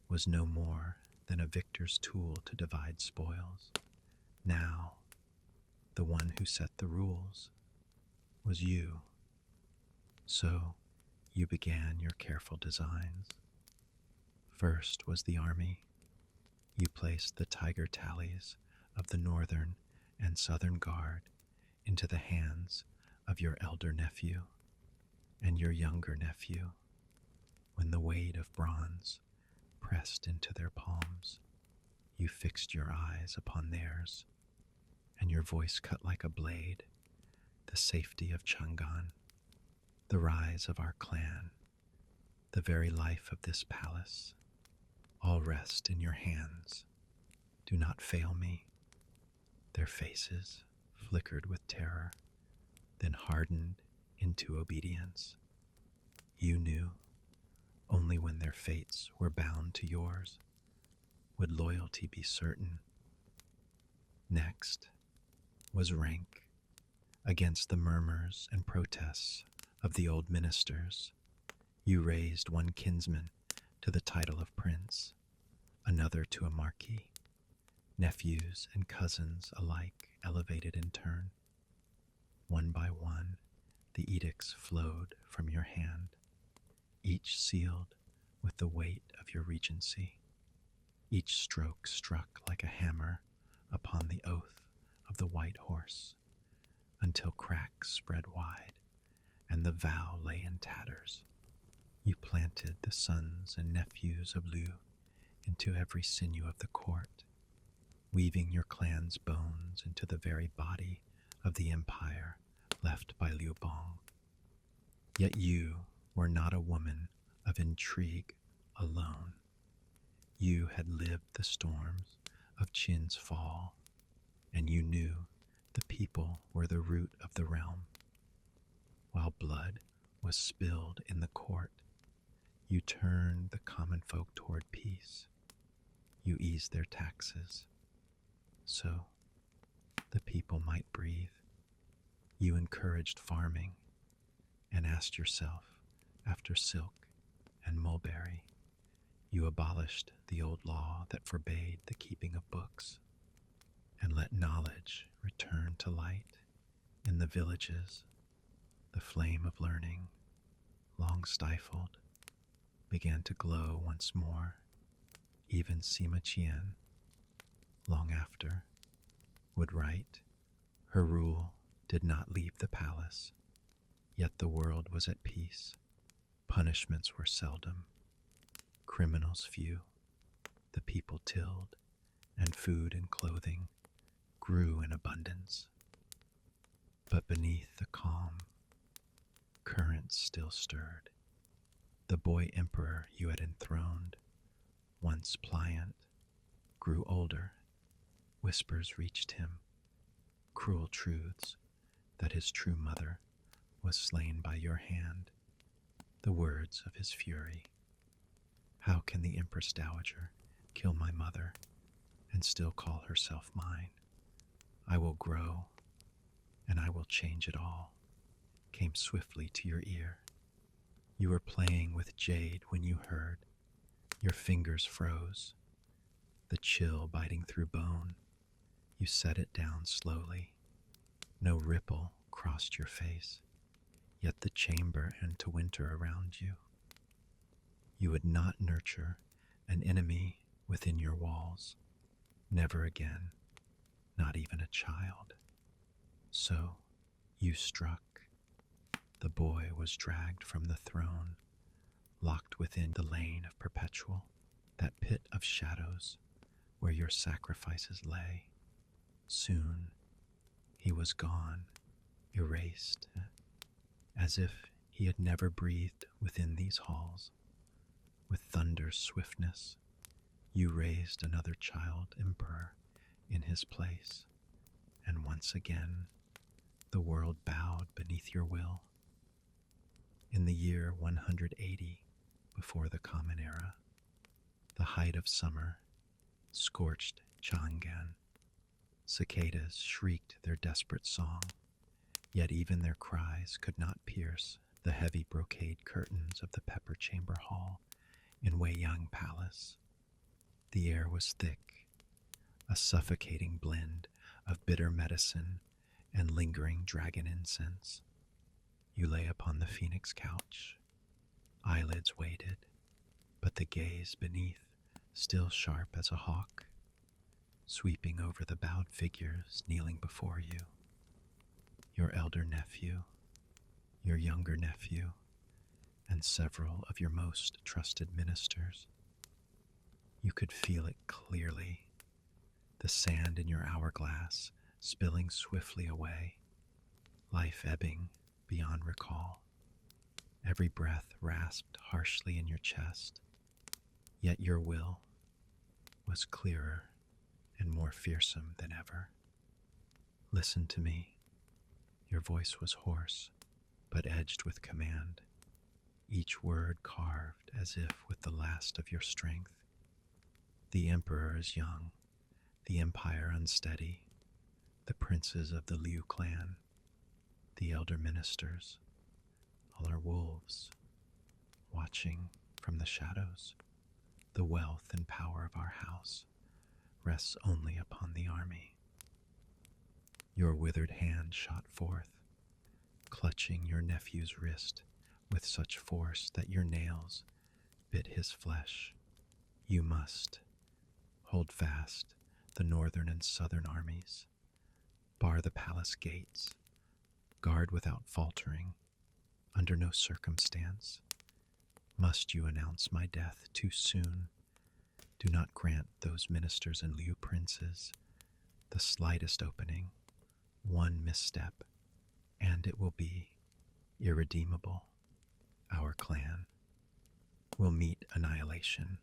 was no more than a victor's tool to divide spoils. Now, the one who set the rules was you. So you began your careful designs. First was the army. You placed the tiger tallies of the northern and southern guard into the hands of your elder nephew and your younger nephew. When the weight of bronze pressed into their palms, you fixed your eyes upon theirs, and your voice cut like a blade the safety of Chang'an, the rise of our clan, the very life of this palace. All rest in your hands. Do not fail me. Their faces flickered with terror, then hardened into obedience. You knew only when their fates were bound to yours would loyalty be certain. Next was rank. Against the murmurs and protests of the old ministers, you raised one kinsman to the title of prince, another to a marquis. Nephews and cousins alike elevated in turn. One by one, the edicts flowed from your hand, each sealed with the weight of your regency. Each stroke struck like a hammer upon the oath of the white horse, until cracks spread wide and the vow lay in tatters. You planted the sons and nephews of Liu into every sinew of the court, weaving your clan's bones into the very body of the empire left by Liu Bong. Yet you were not a woman of intrigue alone. You had lived the storms of Qin's fall, and you knew the people were the root of the realm. While blood was spilled in the court, you turned the common folk toward peace. You eased their taxes, so the people might breathe. You encouraged farming and asked yourself after silk and mulberry. You abolished the old law that forbade the keeping of books and let knowledge return to light in the villages. The flame of learning, long stifled, began to glow once more. Even Sima Qian, long after, would write, her rule did not leave the palace, yet the world was at peace. Punishments were seldom, criminals few, the people tilled, and food and clothing grew in abundance. But beneath the calm, currents still stirred. The boy emperor you had enthroned, once pliant, grew older. Whispers reached him, cruel truths, that his true mother was slain by your hand, the words of his fury. How can the Empress Dowager kill my mother and still call herself mine? I will grow, and I will change it all, came swiftly to your ear. You were playing with jade when you heard. Your fingers froze, the chill biting through bone. You set it down slowly. No ripple crossed your face, yet the chamber and to winter around you. You would not nurture an enemy within your walls, never again, not even a child. So you struck. The boy was dragged from the throne, locked within the lane of perpetual, that pit of shadows where your sacrifices lay. Soon he was gone, erased, as if he had never breathed within these halls. With thunder's swiftness, you raised another child emperor in his place, and once again the world bowed beneath your will. In the year 180 before the Common Era, the height of summer scorched Chang'an. Cicadas shrieked their desperate song, yet even their cries could not pierce the heavy brocade curtains of the Pepper Chamber Hall in Weiyang Palace. The air was thick, a suffocating blend of bitter medicine and lingering dragon incense. You lay upon the phoenix couch, eyelids weighted, but the gaze beneath still sharp as a hawk, sweeping over the bowed figures kneeling before you. Your elder nephew, your younger nephew, and several of your most trusted ministers. You could feel it clearly, the sand in your hourglass spilling swiftly away, life ebbing beyond recall. Every breath rasped harshly in your chest, yet your will was clearer and more fearsome than ever. Listen to me. Your voice was hoarse, but edged with command, each word carved as if with the last of your strength. The emperor is young, the empire unsteady, the princes of the Liu clan, the elder ministers, all are wolves, watching from the shadows. The wealth and power of our house rests only upon the army. Your withered hand shot forth, clutching your nephew's wrist with such force that your nails bit his flesh. You must hold fast the northern and southern armies, bar the palace gates, guard without faltering. Under no circumstance must you announce my death too soon. Do not grant those ministers and Liu princes the slightest opening. One misstep, and it will be irredeemable. Our clan will meet annihilation.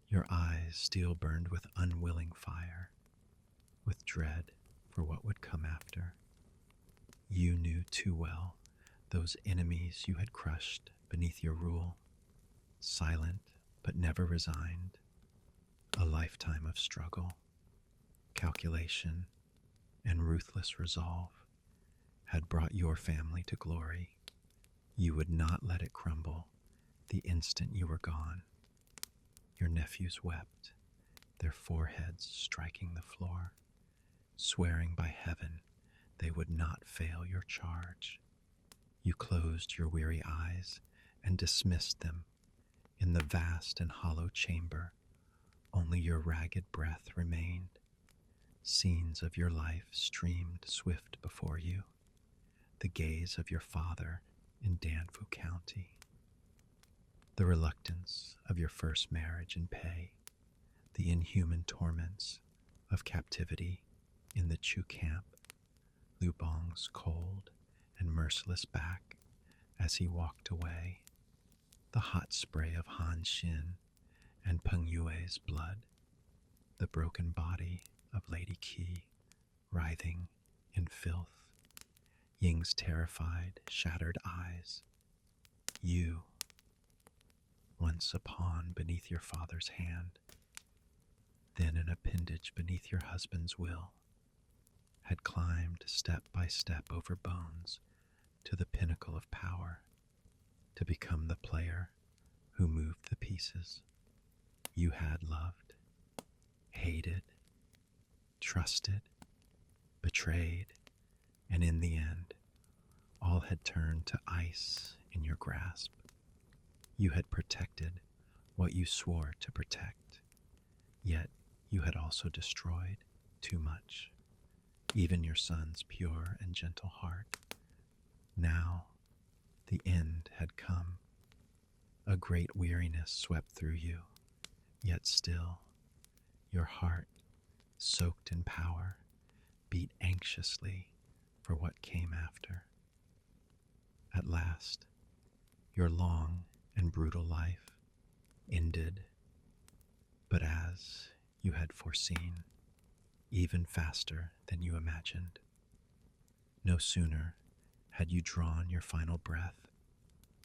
Your eyes steel burned with unwilling fire, with dread for what would come after. You knew too well those enemies you had crushed beneath your rule, silent but never resigned, a lifetime of struggle, calculation, and ruthless resolve had brought your family to glory. You would not let it crumble the instant you were gone. Your nephews wept, their foreheads striking the floor, swearing by heaven they would not fail your charge. You closed your weary eyes and dismissed them. In the vast and hollow chamber, only your ragged breath remained. Scenes of your life streamed swift before you, the gaze of your father in Danfu County, the reluctance of your first marriage in Pei, the inhuman torments of captivity in the Chu camp, Lubong's cold and merciless back as he walked away, the hot spray of Han Xin and Peng Yue's blood, the broken body of Lady Qi writhing in filth, Ying's terrified, shattered eyes. You, once a pawn beneath your father's hand, then an appendage beneath your husband's will, had climbed step by step over bones to the pinnacle of power, to become the player who moved the pieces. You had loved, hated, trusted, betrayed, and in the end, all had turned to ice in your grasp. You had protected what you swore to protect, yet you had also destroyed too much, even your son's pure and gentle heart. Now, the end had come. A great weariness swept through you, yet still, your heart, soaked in power, beat anxiously for what came after. At last, your long and brutal life ended, but as you had foreseen, even faster than you imagined. No sooner had you drawn your final breath,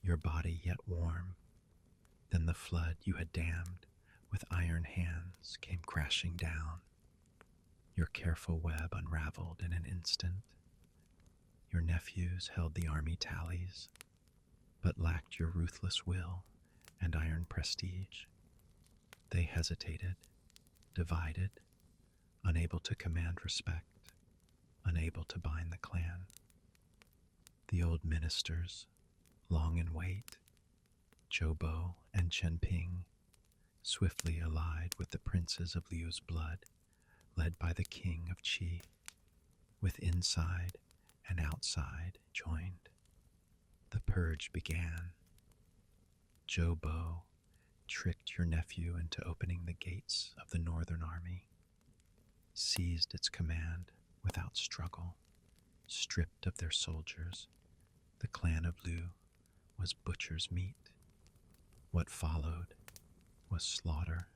your body yet warm, than the flood you had dammed with iron hands came crashing down. Your careful web unraveled in an instant. Your nephews held the army tallies, but lacked your ruthless will and iron prestige. They hesitated, divided, unable to command respect, unable to bind the clan. The old ministers, long in wait, Zhou Bo and Chen Ping, swiftly allied with the princes of Liu's blood, led by the king of Qi, with inside and outside joined. The purge began. Zhou Bo tricked your nephew into opening the gates of the northern army, seized its command without struggle, stripped of their soldiers. The clan of Liu was butcher's meat. What followed was slaughter.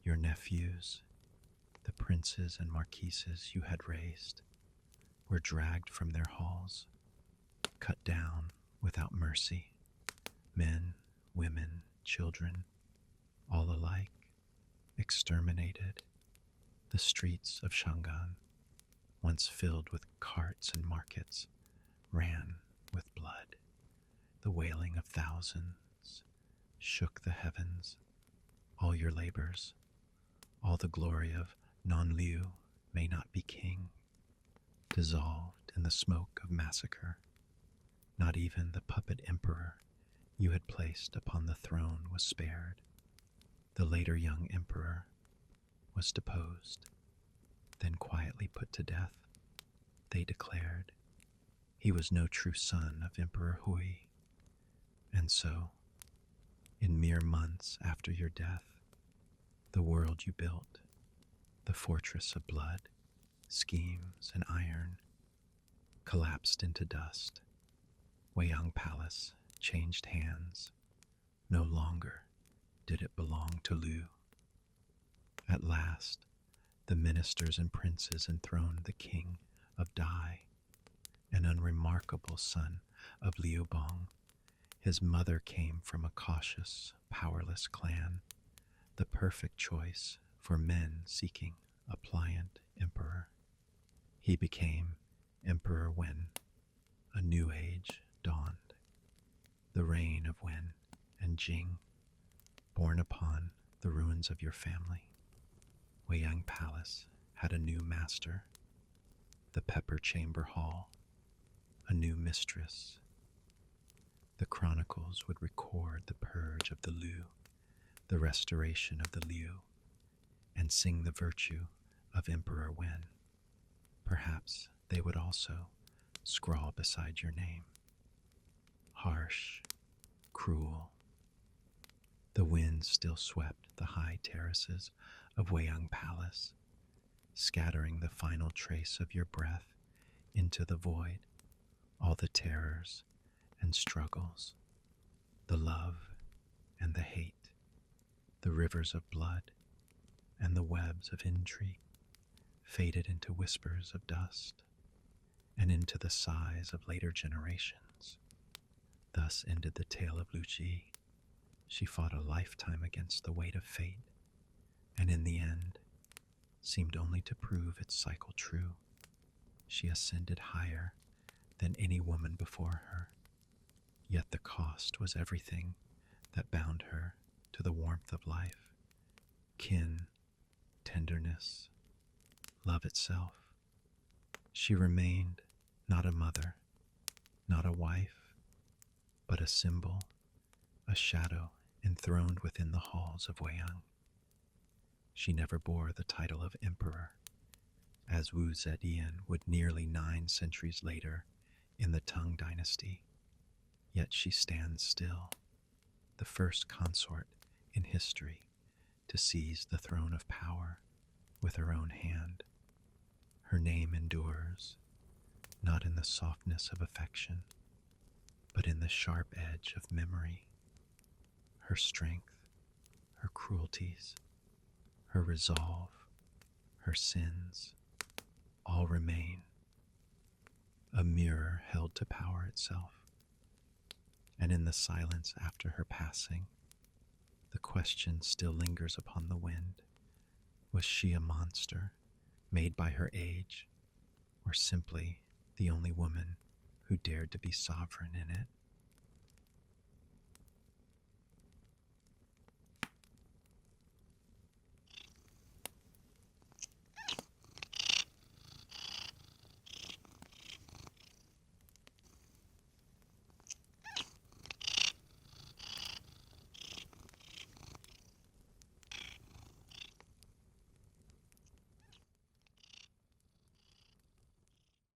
Your nephews, the princes and marquises you had raised, were dragged from their halls, cut down without mercy. Men, women, children, all alike, exterminated. The streets of Shangan, once filled with carts and markets, ran with blood. The wailing of thousands shook the heavens. All your labors, all the glory of Non-Liu may not be king, dissolved in the smoke of massacre. Not even the puppet emperor you had placed upon the throne was spared. The later young emperor was deposed, then quietly put to death. They declared he was no true son of Emperor Hui. And so, in mere months after your death, the world you built, the fortress of blood, schemes, and iron, collapsed into dust. Weiyang Palace changed hands. No longer did it belong to Lu. At last, the ministers and princes enthroned the king of Dai, an unremarkable son of Liubong. His mother came from a cautious, powerless clan, the perfect choice for men seeking a pliant emperor. He became emperor when a new age dawned, the reign of Wen and Jing, born upon the ruins of your family. Weiyang Palace had a new master, the Pepper Chamber Hall, a new mistress. The chronicles would record the purge of the Liu, the restoration of the Liu, and sing the virtue of Emperor Wen. Perhaps they would also scrawl beside your name. Harsh, cruel. The wind still swept the high terraces of Weiyang Palace, scattering the final trace of your breath into the void, all the terrors and struggles, the love and the hate, the rivers of blood and the webs of intrigue faded into whispers of dust and into the sighs of later generations. Thus ended the tale of Lu Ji. She fought a lifetime against the weight of fate, and in the end seemed only to prove its cycle true. She ascended higher than any woman before her, yet the cost was everything that bound her to the warmth of life, kin, tenderness, love itself. She remained not a mother, not a wife, but a symbol, a shadow enthroned within the halls of Weiyang. She never bore the title of emperor, as Wu Zetian would nearly 9 centuries later in the Tang dynasty, yet she stands still, the first consort in history to seize the throne of power with her own hand. Her name endures, not in the softness of affection, but in the sharp edge of memory. Her strength, her cruelties, her resolve, her sins, all remain, a mirror held to power itself. And in the silence after her passing, the question still lingers upon the wind. Was she a monster made by her age, or simply the only woman who dared to be sovereign in it?